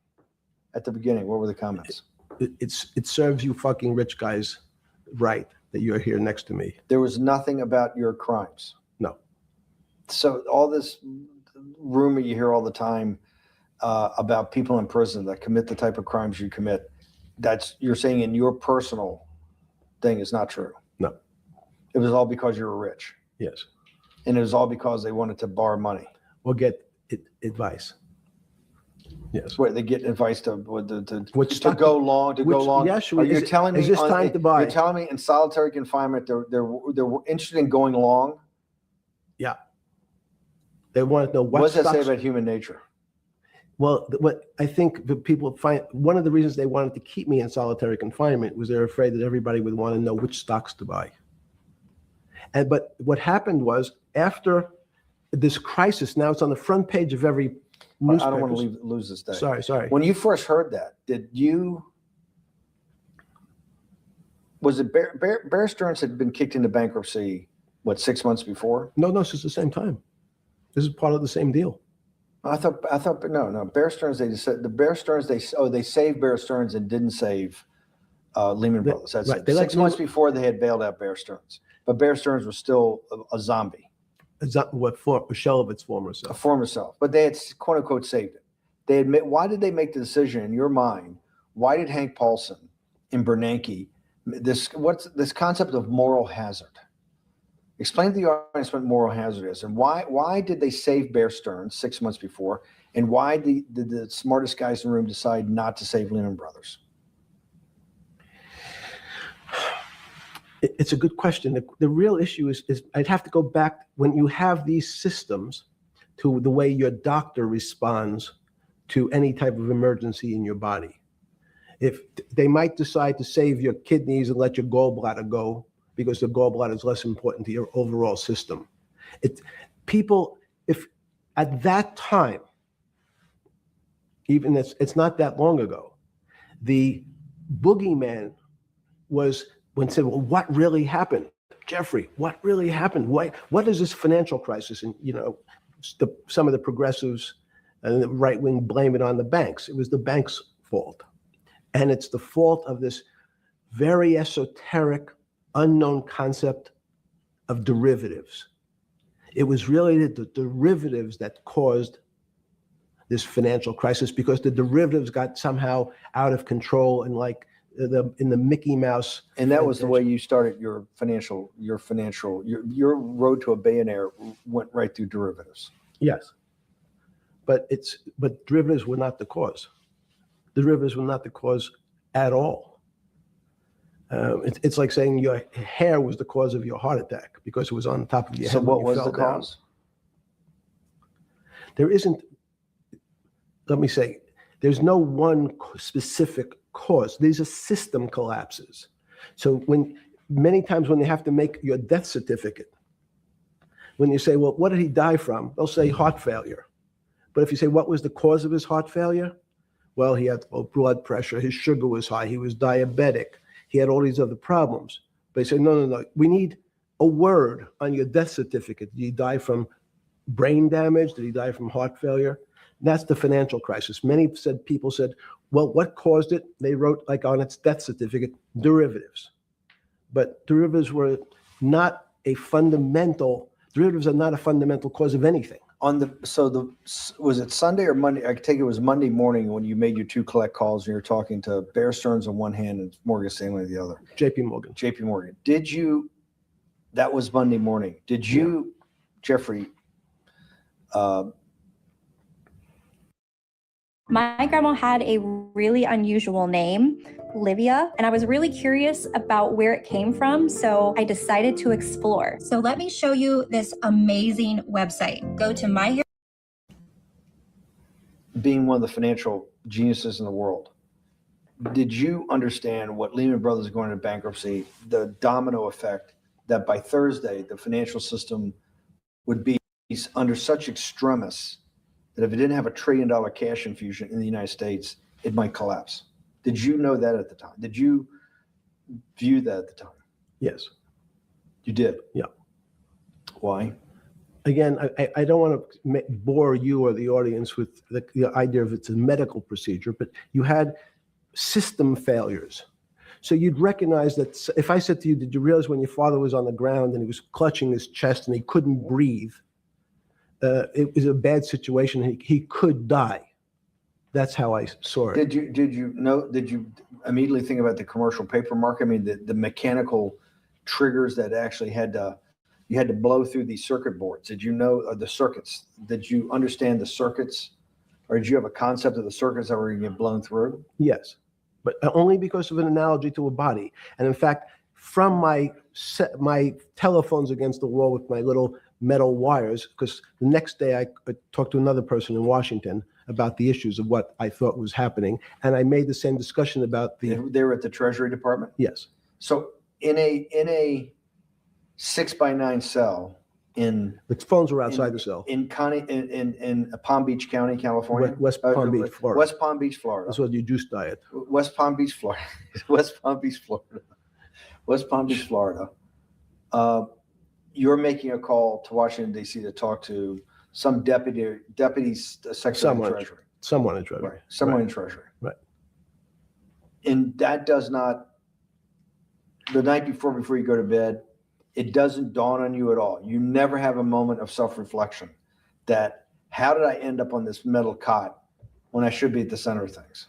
At the beginning, what were the comments? It serves you fucking rich guys right that you're here next to me. There was nothing about your crimes. No. So all this rumor you hear all the time about people in prison that commit the type of crimes you commit, you're saying in your personal thing is not true. No. It was all because you were rich. Yes. And it was all because they wanted to borrow money. Or get advice. Yes. Wait, they get advice to go long. Yes. You're telling me is this time to buy? You're telling me in solitary confinement they're interested in going long. Yeah. They want to know what does that say about human nature? Well, what I think the people find, one of the reasons they wanted to keep me in solitary confinement was they're afraid that everybody would want to know which stocks to buy. But what happened was after this crisis, now it's on the front page of every newspaper. I don't want to lose this day. Sorry. When you first heard that, was it Bear Stearns had been kicked into bankruptcy, 6 months before? No, this is the same time. This is part of the same deal. I thought no. Bear Stearns, they saved Bear Stearns and didn't save Lehman Brothers. That's right. 6 months before they had bailed out Bear Stearns, but Bear Stearns was still a zombie. A shell of its former self. A former self, but they had quote unquote saved it. Why did they make the decision in your mind? Why did Hank Paulson and Bernanke what's this concept of moral hazard? Explain to the audience what moral hazard is, and why did they save Bear Stearns 6 months before, and why did the smartest guys in the room decide not to save Lehman Brothers? It's a good question. The real issue is I'd have to go back when you have these systems to the way your doctor responds to any type of emergency in your body. If they might decide to save your kidneys and let your gallbladder go, because the gallbladder is less important to your overall system. If at that time, even it's not that long ago, the boogeyman was when said, well, what really happened? Jeffrey, what really happened? What is this financial crisis? And some of the progressives and the right wing blame it on the banks. It was the banks' fault. And it's the fault of this very esoteric, unknown concept of derivatives. It was really the derivatives that caused this financial crisis because the derivatives got somehow out of control and in the Mickey Mouse. And that was the way you started your road to a billionaire went right through derivatives. Yes. But derivatives were not the cause. Derivatives were not the cause at all. It's like saying your hair was the cause of your heart attack because it was on the top of your head. So what was the cause? There isn't, let me say, there's no one specific cause. These are system collapses. So many times when they have to make your death certificate, when you say, well, what did he die from? They'll say heart failure. But if you say, what was the cause of his heart failure? Well, he had low blood pressure, his sugar was high, he was diabetic, he had all these other problems. But they say, no, we need a word on your death certificate. Did he die from brain damage? Did he die from heart failure? That's the financial crisis. People said, well, what caused it? They wrote on its death certificate, derivatives. But derivatives are not a fundamental cause of anything. Was it Sunday or Monday? I take it was Monday morning when you made your two collect calls and you're talking to Bear Stearns on one hand and Morgan Stanley on the other. JP Morgan. Did you That was Monday morning. Did you, Jeffrey, My grandma had a really unusual name, Livia, and I was really curious about where it came from, so I decided to explore. So let me show you this amazing website. Go to my being one of the financial geniuses in the world, did you understand what Lehman Brothers going into bankruptcy, the domino effect that by Thursday, the financial system would be under such extremis that if it didn't have $1 trillion cash infusion in the United States, it might collapse? Did you know that at the time? Did you view that at the time? Yes. You did? Yeah. Why? Again, I don't want to bore you or the audience with the idea of it's a medical procedure, but you had system failures. So you'd recognize that if I said to you, did you realize when your father was on the ground and he was clutching his chest and he couldn't breathe, it was a bad situation. He could die. That's how I saw it. Did you immediately think about the commercial paper market? I mean, the mechanical triggers that actually you had to blow through these circuit boards. Did you know the circuits? Did you understand the circuits, or did you have a concept of the circuits that were going to get blown through? Yes, but only because of an analogy to a body. And in fact, from my telephones against the wall with my little metal wires, because the next day I talked to another person in Washington about the issues of what I thought was happening, and I made the same discussion about They were at the Treasury Department? Yes. So in a 6x9 cell in the phones were outside the cell in Palm Beach County, California, West Palm Beach, Florida. West Palm Beach, Florida. That's what your juice diet. West Palm Beach, Florida. West Palm Beach, Florida. West Palm Beach, Florida. You're making a call to Washington D.C. to talk to some deputy secretary of Treasury. Someone in Treasury. Right. Someone in Treasury. Right. And that does not, the night before you go to bed, it doesn't dawn on you at all. You never have a moment of self-reflection that, how did I end up on this metal cot when I should be at the center of things?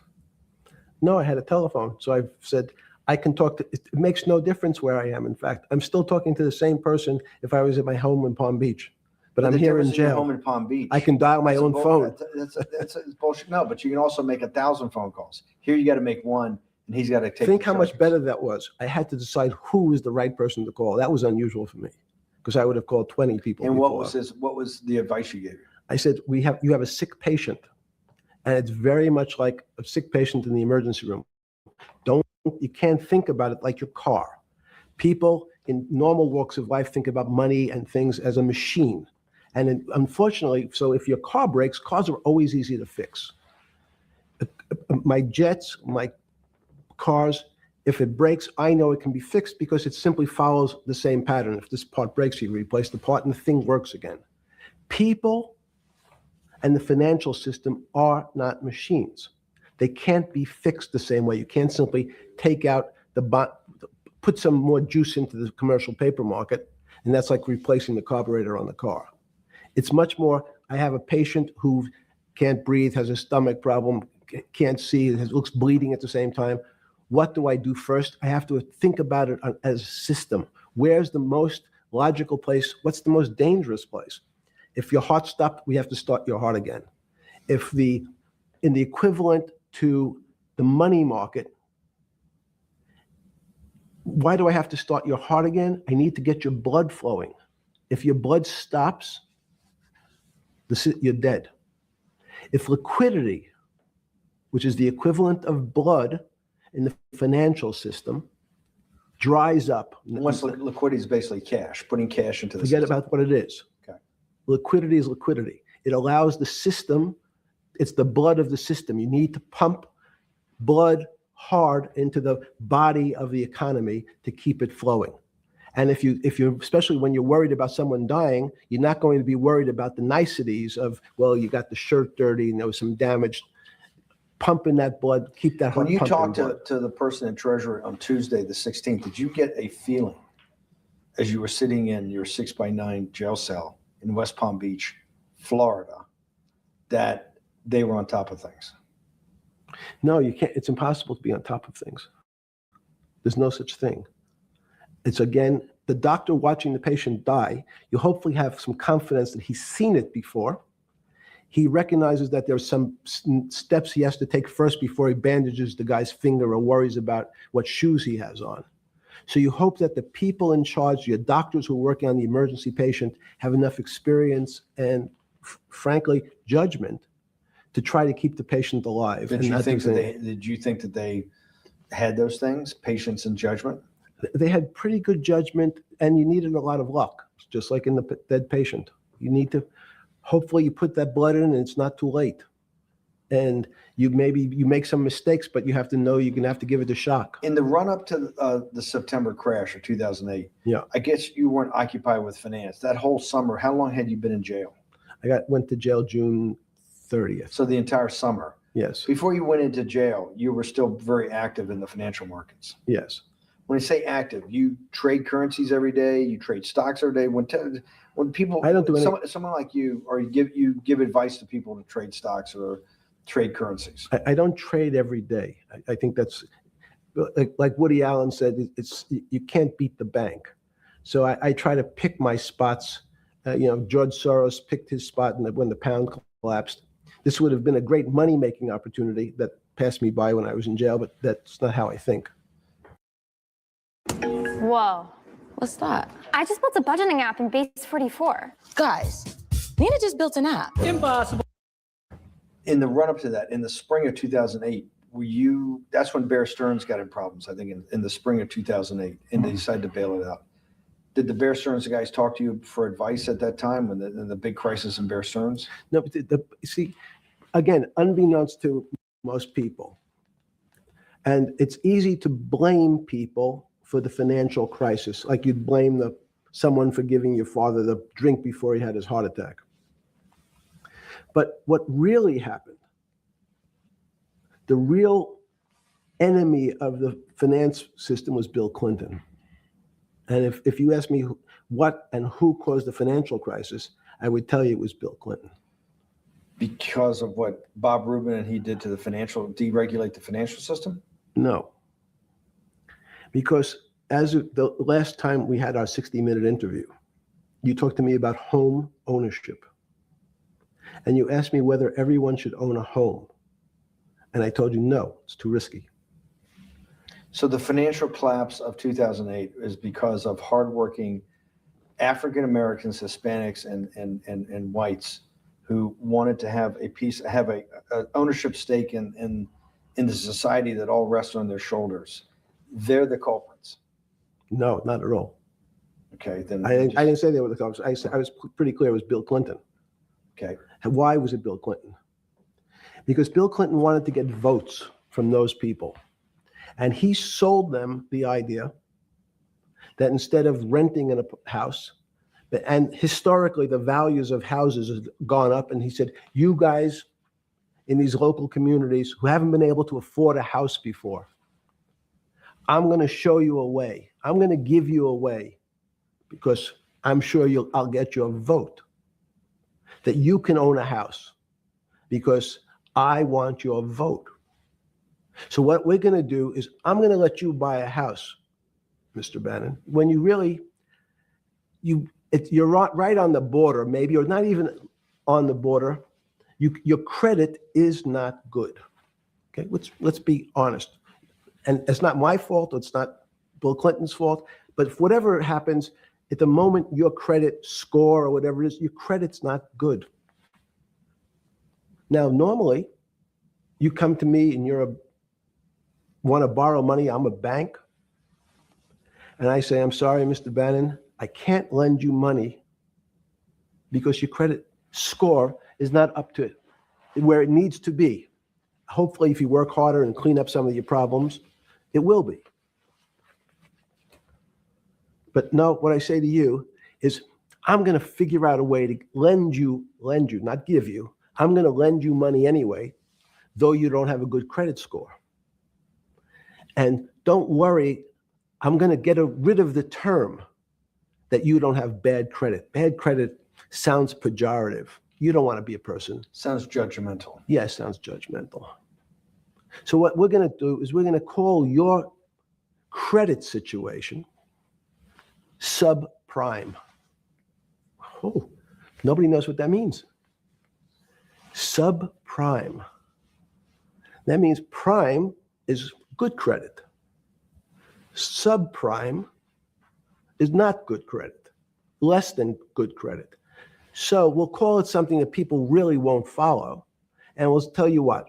No, I had a telephone. So I said, I can talk to, it makes no difference where I am. In fact, I'm still talking to the same person if I was at my home in Palm Beach, but I'm here in jail. Home in Palm Beach. I can dial my own phone. That's bullshit. No, but you can also make 1,000 phone calls. Here you got to make one, and he's got to take. Think how much better that was. I had to decide who was the right person to call. That was unusual for me because I would have called 20 people. And what was the advice you gave? I said, you have a sick patient, and it's very much like a sick patient in the emergency room. You can't think about it like your car. People in normal walks of life think about money and things as a machine. And unfortunately, so if your car breaks, cars are always easy to fix. My jets, my cars, if it breaks, I know it can be fixed because it simply follows the same pattern. If this part breaks, you replace the part and the thing works again. People and the financial system are not machines. They can't be fixed the same way. You can't simply take out put some more juice into the commercial paper market, and that's like replacing the carburetor on the car. It's much more, I have a patient who can't breathe, has a stomach problem, can't see, looks bleeding at the same time. What do I do first? I have to think about it as a system. Where's the most logical place? What's the most dangerous place? If your heart stopped, we have to start your heart again. In the equivalent to the money market, why do I have to start your heart again? I need to get your blood flowing. If your blood stops, you're dead. If liquidity, which is the equivalent of blood in the financial system, dries up. Once liquidity is basically cash, putting cash into the Forget system. about what it is. Okay. Liquidity is liquidity. It allows the system, it's the blood of the system. You need to pump blood hard into the body of the economy to keep it flowing. And if you, especially when you're worried about someone dying, you're not going to be worried about the niceties of, well, you got the shirt dirty and there was some damage. Pumping that blood, keep that heart When you pumping talked to the person in Treasury on Tuesday, the 16th, did you get a feeling as you were sitting in your 6x9 jail cell in West Palm Beach, Florida, that they were on top of things? No, you can't. It's impossible to be on top of things. There's no such thing. It's, again, the doctor watching the patient die, you hopefully have some confidence that he's seen it before. He recognizes that there's some steps he has to take first before he bandages the guy's finger or worries about what shoes he has on. So you hope that the people in charge, your doctors who are working on the emergency patient, have enough experience and, frankly, judgment to try to keep the patient alive. Did you think that they had those things, patience and judgment? They had pretty good judgment, and you needed a lot of luck, just like in the dead patient. You need to, hopefully you put that blood in and it's not too late. And you make some mistakes, but you have to know you're going to have to give it a shock. In the run up to the September crash of 2008, yeah, I guess you weren't occupied with finance. That whole summer, how long had you been in jail? Went to jail June 30th. So the entire summer. Yes. Before you went into jail, you were still very active in the financial markets. Yes. When I say active, you trade currencies every day, you trade stocks every day. When people, I don't do any, someone like you, or you give advice to people to trade stocks or trade currencies. I don't trade every day. I think that's like Woody Allen said. It's you can't beat the bank. So I try to pick my spots. George Soros picked his spot when the pound collapsed. This would have been a great money-making opportunity that passed me by when I was in jail, but that's not how I think. Whoa. What's that? I just built a budgeting app in Base 44. Guys, Nina just built an app. Impossible. In the run-up to that, in the spring of 2008, that's when Bear Stearns got in problems, I think, in the spring of 2008, and they decided to bail it out. Did the Bear Stearns guys talk to you for advice at that time when the big crisis in Bear Stearns? No, but see, again, unbeknownst to most people, and it's easy to blame people for the financial crisis, like you'd blame someone for giving your father the drink before he had his heart attack. But what really happened, the real enemy of the finance system was Bill Clinton. And if you ask me what and who caused the financial crisis, I would tell you it was Bill Clinton. Because of what Bob Rubin and he did to deregulate the financial system? No. Because as of the last time we had our 60-minute interview, you talked to me about home ownership. And you asked me whether everyone should own a home. And I told you, no, it's too risky. So the financial collapse of 2008 is because of hardworking African Americans, Hispanics, and whites who wanted to have a ownership stake in the society that all rests on their shoulders. They're the culprits. No, not at all. Okay, then I didn't say they were the culprits. I was pretty clear it was Bill Clinton. Okay. And why was it Bill Clinton? Because Bill Clinton wanted to get votes from those people. And he sold them the idea that instead of renting in a house, and historically the values of houses have gone up, and he said, you guys in these local communities who haven't been able to afford a house before, I'm going to show you a way. I'm going to give you a way because I'm sure I'll get your vote that you can own a house because I want your vote. So what we're going to do is I'm going to let you buy a house, Mr. Bannon, when you really, you're right on the border, maybe, or not even on the border. Your credit is not good. Okay, let's be honest. And it's not my fault. It's not Bill Clinton's fault. But if whatever happens, at the moment your credit score or whatever it is, your credit's not good. Now, normally, you come to me and want to borrow money. I'm a bank. And I say, I'm sorry, Mr. Bannon, I can't lend you money because your credit score is not up to where it needs to be. Hopefully, if you work harder and clean up some of your problems, it will be. But no, what I say to you is, I'm going to figure out a way to lend you, not give you. I'm going to lend you money anyway, though you don't have a good credit score. And don't worry, I'm going to get rid of the term that you don't have bad credit. Bad credit sounds pejorative. You don't want to be a person. Sounds judgmental. Yes, sounds judgmental. So what we're going to do is we're going to call your credit situation subprime. Oh, nobody knows what that means. Subprime. That means prime is good credit. Subprime is not good credit, less than good credit. So we'll call it something that people really won't follow. And we'll tell you what,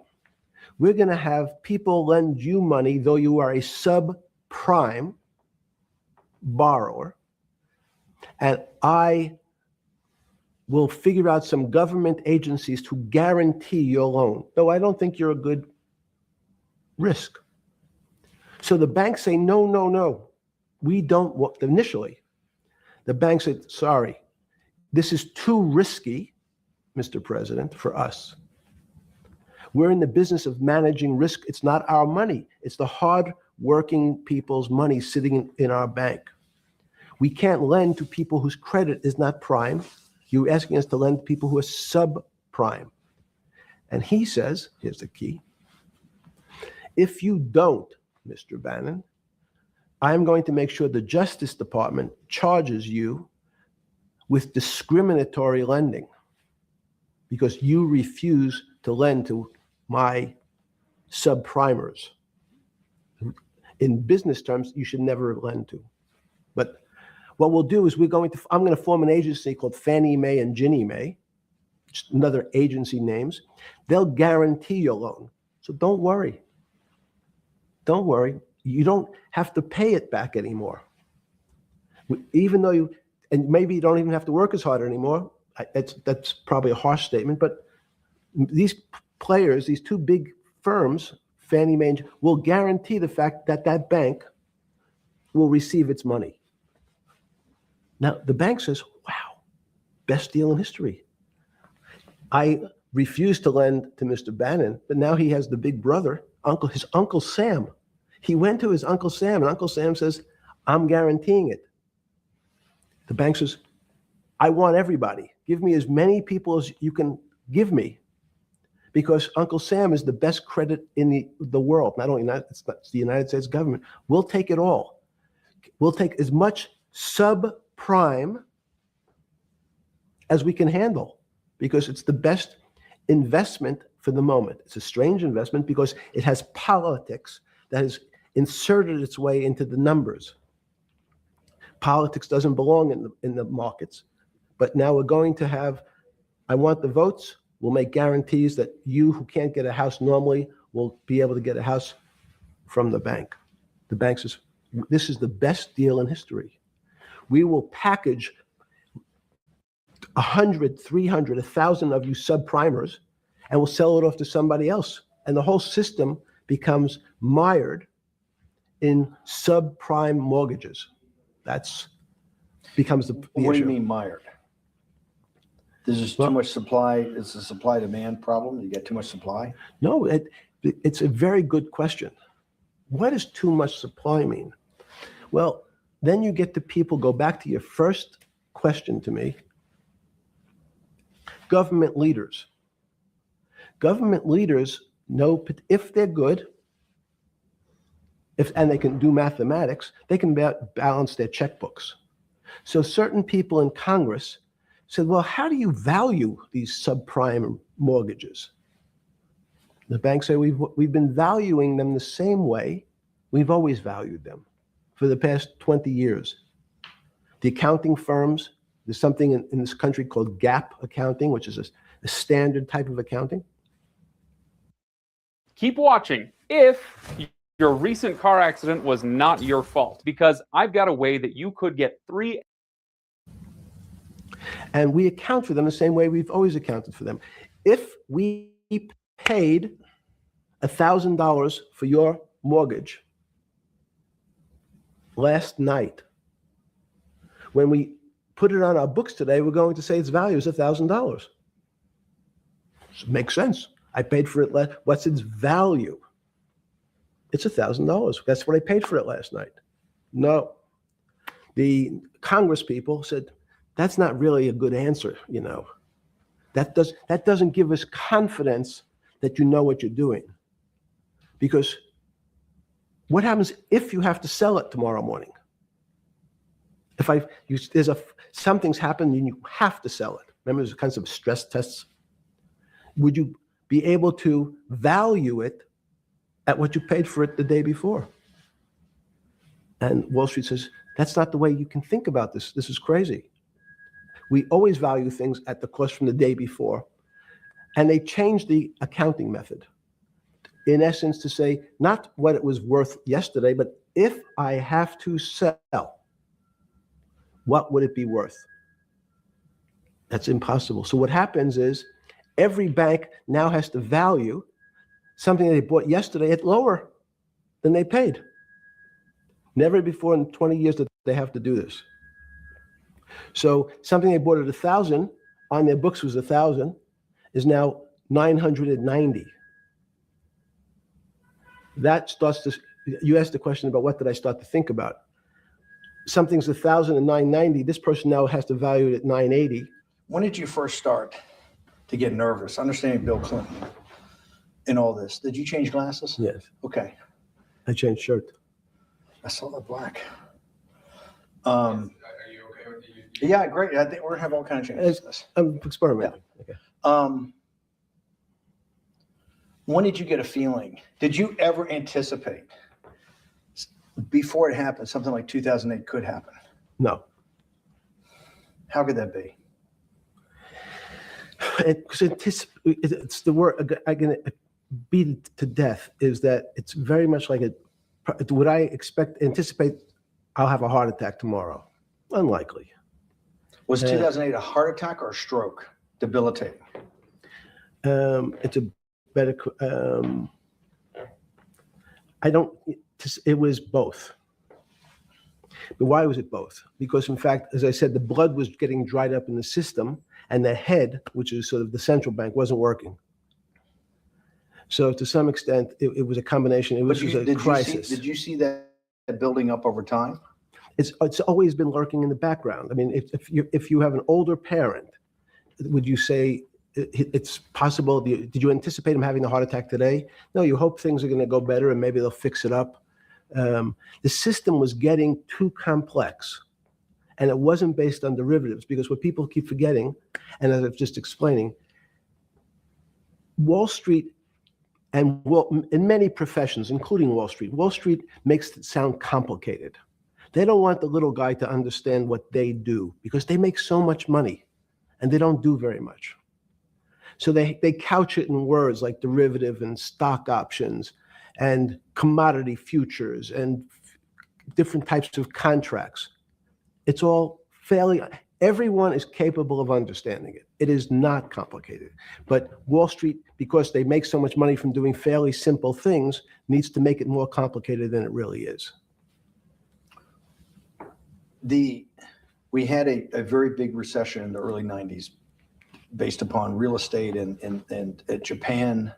we're going to have people lend you money, though you are a subprime borrower, and I will figure out some government agencies to guarantee your loan, though I don't think you're a good risk. So the banks say, no, no, no, we don't want, initially, the bank said, sorry, this is too risky, Mr. President, for us. We're in the business of managing risk. It's not our money. It's the hard-working people's money sitting in our bank. We can't lend to people whose credit is not prime. You're asking us to lend to people who are subprime. And he says, here's the key, if you don't, Mr. Bannon, I'm going to make sure the Justice Department charges you with discriminatory lending because you refuse to lend to my subprimers. In business terms, you should never lend to. But what we'll do is I'm going to form an agency called Fannie Mae and Ginnie Mae, just another agency names. They'll guarantee your loan. So don't worry. Don't worry. You don't have to pay it back anymore. Even though and maybe you don't even have to work as hard anymore. That's probably a harsh statement, but these players, these two big firms, Fannie Mae, will guarantee the fact that that bank will receive its money. Now, the bank says, wow, best deal in history. I refused to lend to Mr. Bannon, but now he has the big brother, his Uncle Sam. He went to his Uncle Sam, and Uncle Sam says, I'm guaranteeing it. The bank says, I want everybody. Give me as many people as you can give me, because Uncle Sam is the best credit in the world. Not only it's the United States government. We'll take it all. We'll take as much subprime as we can handle, because it's the best investment for the moment. It's a strange investment because it has politics that has inserted its way into the numbers. Politics doesn't belong in the markets, but now we're going to have, I want the votes. We'll make guarantees that you who can't get a house normally will be able to get a house from the bank. The bank says, this is the best deal in history. We will package 100, 300, 1,000 of you subprimers, and we'll sell it off to somebody else. And the whole system becomes mired in subprime mortgages. That's becomes the What do issue. you mean mired? There's just too much supply. It's a supply-demand problem. You get too much supply? No, it's a very good question. What does too much supply mean? Well, then you get to people, go back to your first question to me. Government leaders. Government leaders know if they're good, and they can do mathematics, they can balance their checkbooks. So certain people in Congress said, well, how do you value these subprime mortgages? The banks say we've been valuing them the same way we've always valued them for the past 20 years. The accounting firms, there's something in this country called GAAP accounting, which is a standard type of accounting. Keep watching if your recent car accident was not your fault, because I've got a way that you could get 3. And we account for them the same way we've always accounted for them. If we paid $1,000 for your mortgage last night, when we put it on our books today, we're going to say its value is $1,000. Makes sense. I paid for it. What's its value? It's $1,000. That's what I paid for it last night. No. The Congress people said, that's not really a good answer, you know. That doesn't give us confidence that you know what you're doing. Because what happens if you have to sell it tomorrow morning? Something's happened and you have to sell it. Remember, there's a concept of stress tests. Would you be able to value it at what you paid for it the day before? And Wall Street says, that's not the way you can think about this. This is crazy. We always value things at the cost from the day before. And they changed the accounting method, in essence, to say not what it was worth yesterday, but if I have to sell, what would it be worth? That's impossible. So what happens is every bank now has to value something they bought yesterday at lower than they paid. Never before in 20 years did they have to do this. So something they bought at 1,000, on their books was 1,000, is now 990. That starts to, you asked the question about what did I start to think about. Something's 1,000 and 990, this person now has to value it at 980. When did you first start to get nervous? Understanding Bill Clinton and all this. Did you change glasses? Yes. Okay. I changed shirt. I saw the black. Are you okay with the? Yeah, great. I think we're gonna have all kinds of changes. I'm experimenting. Yeah. Okay. When did you get a feeling? Did you ever anticipate before it happened something like 2008 could happen? No. How could that be? It's the word I can beat it to death. Is that it's very much like would I anticipate I'll have a heart attack tomorrow? Unlikely. Was 2008 a heart attack or a stroke? Debilitating. It's a better. It was both. But why was it both? Because in fact, as I said, the blood was getting dried up in the system, and the head, which is sort of the central bank, wasn't working. So to some extent, it was a combination. It was a crisis. Did you see that building up over time? It's always been lurking in the background. I mean, if you have an older parent, would you say it's possible? Did you anticipate him having a heart attack today? No, you hope things are going to go better and maybe they'll fix it up. The system was getting too complex, and it wasn't based on derivatives, because what people keep forgetting, and as I was just explaining, Wall Street and in many professions, including Wall Street makes it sound complicated. They don't want the little guy to understand what they do, because they make so much money and they don't do very much. So they couch it in words like derivative and stock options and commodity futures and different types of contracts. It's all everyone is capable of understanding it. It is not complicated. But Wall Street, because they make so much money from doing fairly simple things, needs to make it more complicated than it really is. We had a very big recession in the early 90s based upon real estate and Japan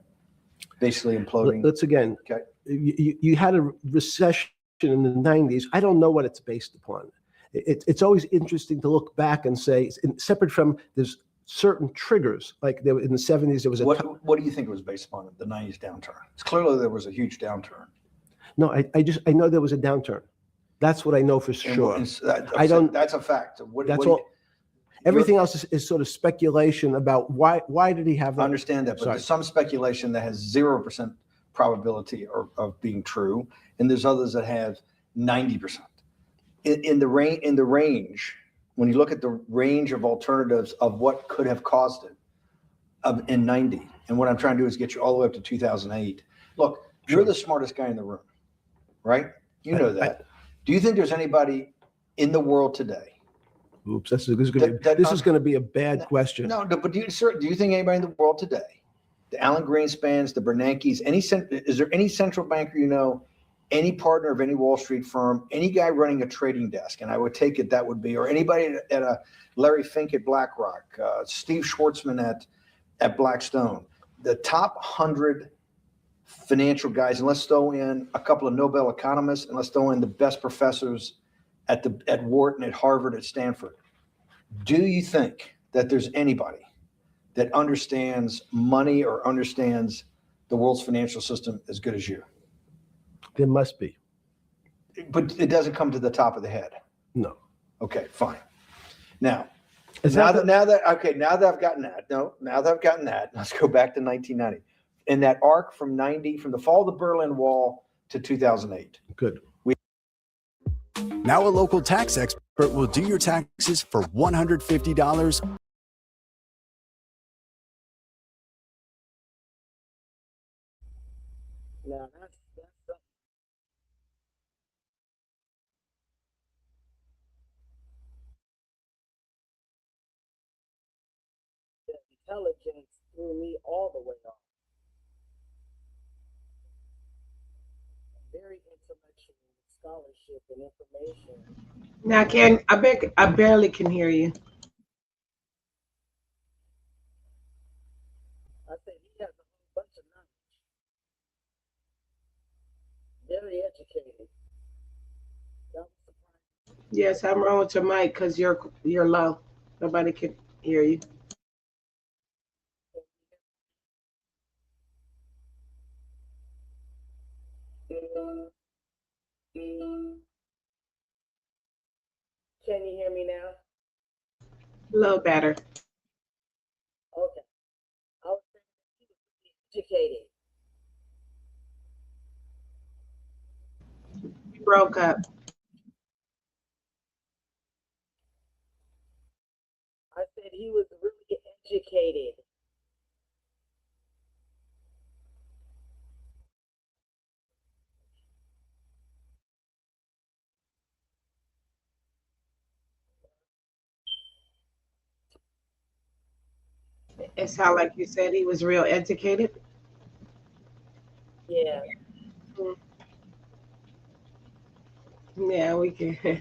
basically imploding. Let's again, okay. You had a recession in the 90s. I don't know what it's based upon. It's always interesting to look back and say, separate from there's certain triggers, like there in the 70s, there was What do you think it was based upon, the 90s downturn? It's clearly there was a huge downturn. No, I know there was a downturn. That's what I know for sure. That's a fact. That's all. Everything else is sort of speculation about why did he have that? I understand that, but there's some speculation that has 0% probability of being true, and there's others that have 90%. In the range, when you look at the range of alternatives of what could have caused it in 90, and what I'm trying to do is get you all the way up to 2008. Look, you're the smartest guy in the room, right? You know that. Do you think there's anybody in the world today? Oops, this is going to be a bad question. No, but do you think anybody in the world today, the Alan Greenspans, the Bernankes, is there any central banker you know, any partner of any Wall Street firm, any guy running a trading desk, and I would take it that would be, or anybody at a Larry Fink at BlackRock, Steve Schwartzman at Blackstone, the top 100 financial guys, and let's throw in a couple of Nobel economists, and let's throw in the best professors at Wharton, at Harvard, at Stanford. Do you think that there's anybody that understands money or understands the world's financial system as good as you? There must be. But it doesn't come to the top of the head. No. Okay, fine. Now Is that I've gotten that, let's go back to 1990. In that arc from the fall of the Berlin Wall to 2008. Good. Now a local tax expert will do your taxes for $150. Now that's the intelligence threw me all the way off. Very intellectual scholarship and information. Now, I barely can hear you. I said he has a whole bunch of knowledge. Very educated. That was surprising. Yes, I'm wrong with your mic because you're low. Nobody can hear you. Can you hear me now? A little better. Okay. I was saying he was educated. You broke up. I said he was really educated. It sounded like you said he was real educated. Yeah. Yeah, we can.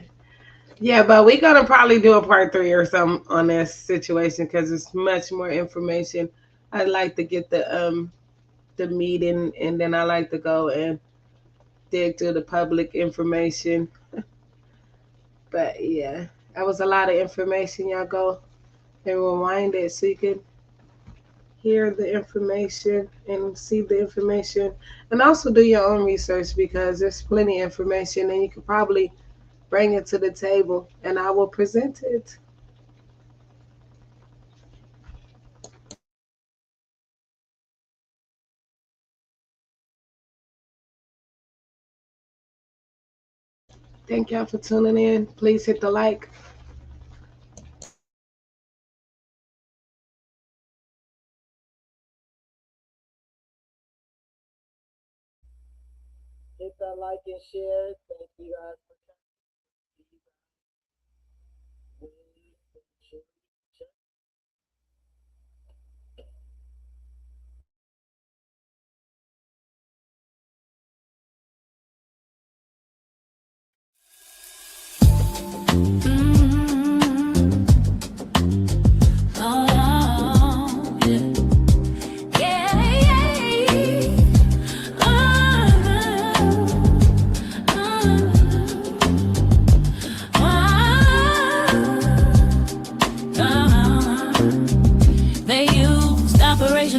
Yeah, but we're gonna probably do a part 3 or something on this situation because it's much more information. I'd like to get the meeting, and then I like to go and dig through the public information. But yeah, that was a lot of information. Y'all go and rewind it so you can hear the information and see the information, and also do your own research because there's plenty of information and you could probably bring it to the table and I will present it. Thank y'all for tuning in. Please hit the like. Hit that like and share. Thank you guys for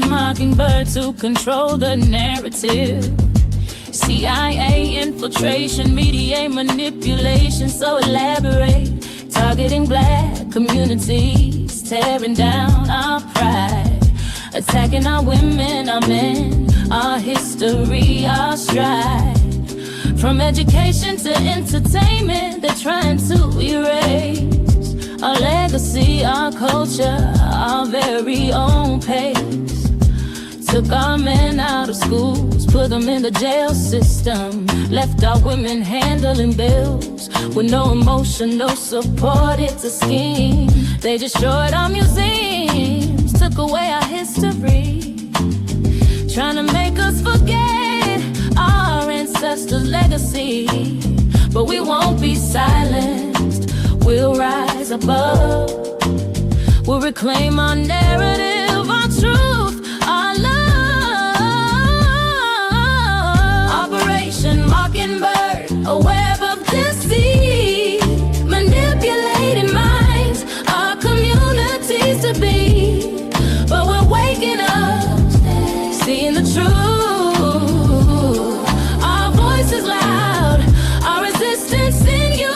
Mockingbird to control the narrative. CIA infiltration, media manipulation, so elaborate. Targeting black communities, tearing down our pride. Attacking our women, our men, our history, our stride. From education to entertainment, they're trying to erase our legacy, our culture, our very own pace. Took our men out of schools, put them in the jail system. Left our women handling bills with no emotion, no support, it's a scheme. They destroyed our museums, took away our history. Trying to make us forget our ancestors' legacy. But we won't be silenced, we'll rise above. We'll reclaim our narrative, our truth, our love. Operation Mockingbird, a web of deceit, manipulating minds, our communities to be. But we're waking up, seeing the truth. Our voice is loud, our resistance in you.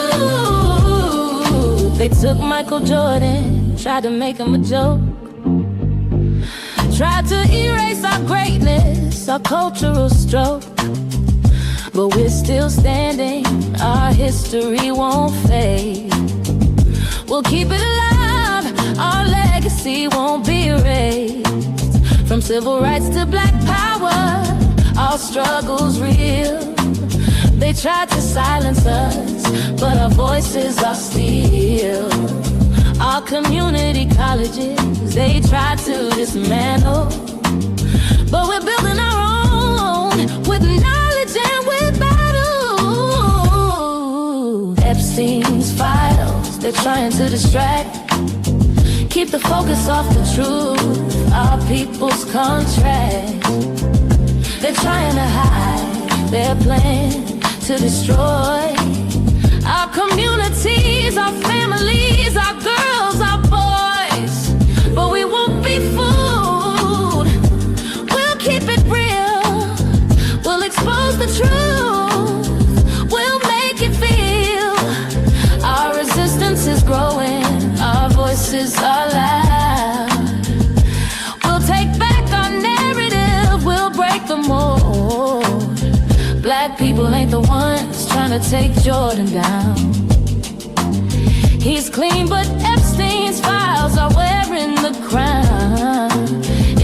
took Michael Jordan, tried to make him a joke. Tried to erase our greatness, our cultural stroke. But we're still standing, our history won't fade. We'll keep it alive, our legacy won't be erased. From civil rights to black power, our struggle's real. They tried to silence us, but our voices are still. Our community colleges, they tried to dismantle, but we're building our own with knowledge and with battle. Epstein's files, they're trying to distract, keep the focus off the truth, our people's contract. They're trying to hide their plan to destroy our communities, our families, our girls, our boys. But we won't be fooled. We'll keep it real. We'll expose the truth. We'll make it feel. Our resistance is growing. Our voices are loud. We'll take back our narrative. We'll break the mold. Black people ain't the ones trying to take Jordan down. He's clean, but Epstein's files are wearing the crown.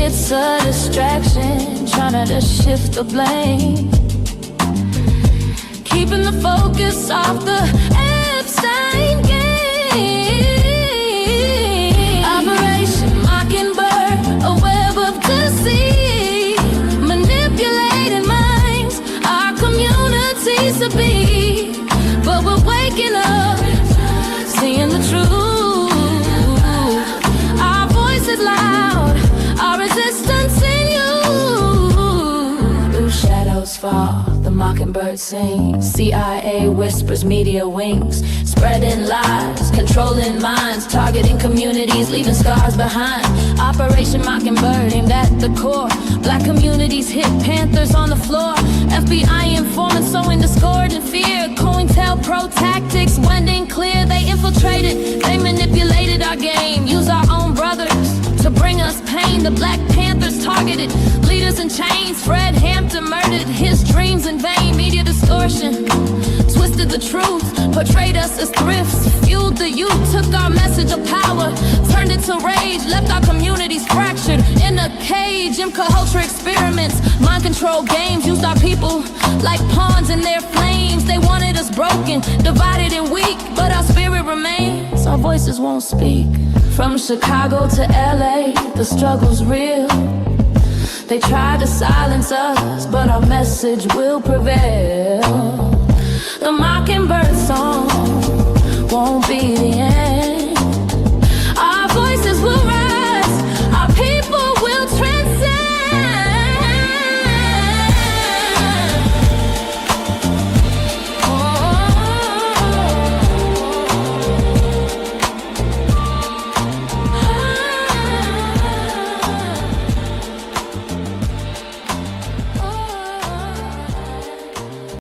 It's a distraction, trying to shift the blame, keeping the focus off the Epstein game. Operation Mockingbird, a web of deceit, manipulating minds, our communities to be. But we're waking up, seeing the truth. Our voice is loud, our resistance in you. Blue shadows fall, the mockingbird sings. CIA whispers, media wings, spreading lies, controlling minds, targeting communities, leaving scars behind. Operation Mockingbird aimed at the core. Black communities hit, Panthers on the floor. FBI informants sowing discord and fear. COINTELPRO tactics wending clear. They infiltrated, they manipulated our game. Use our own brothers to bring us pain. The Black Panthers targeted leaders in chains. Fred Hampton murdered his dreams in vain. Media distortion twisted the truth, portrayed us as thrifts, fueled the youth, took our message of power, turned it to rage, left our communities fractured in a cage. MK Ultra experiments, mind control games, used our people like pawns in their flames. They wanted us broken, divided and weak, but our spirit remains, our voices won't speak. From Chicago to LA, the struggle's real. They tried to silence us, but our message will prevail. The mockingbird song won't be the end.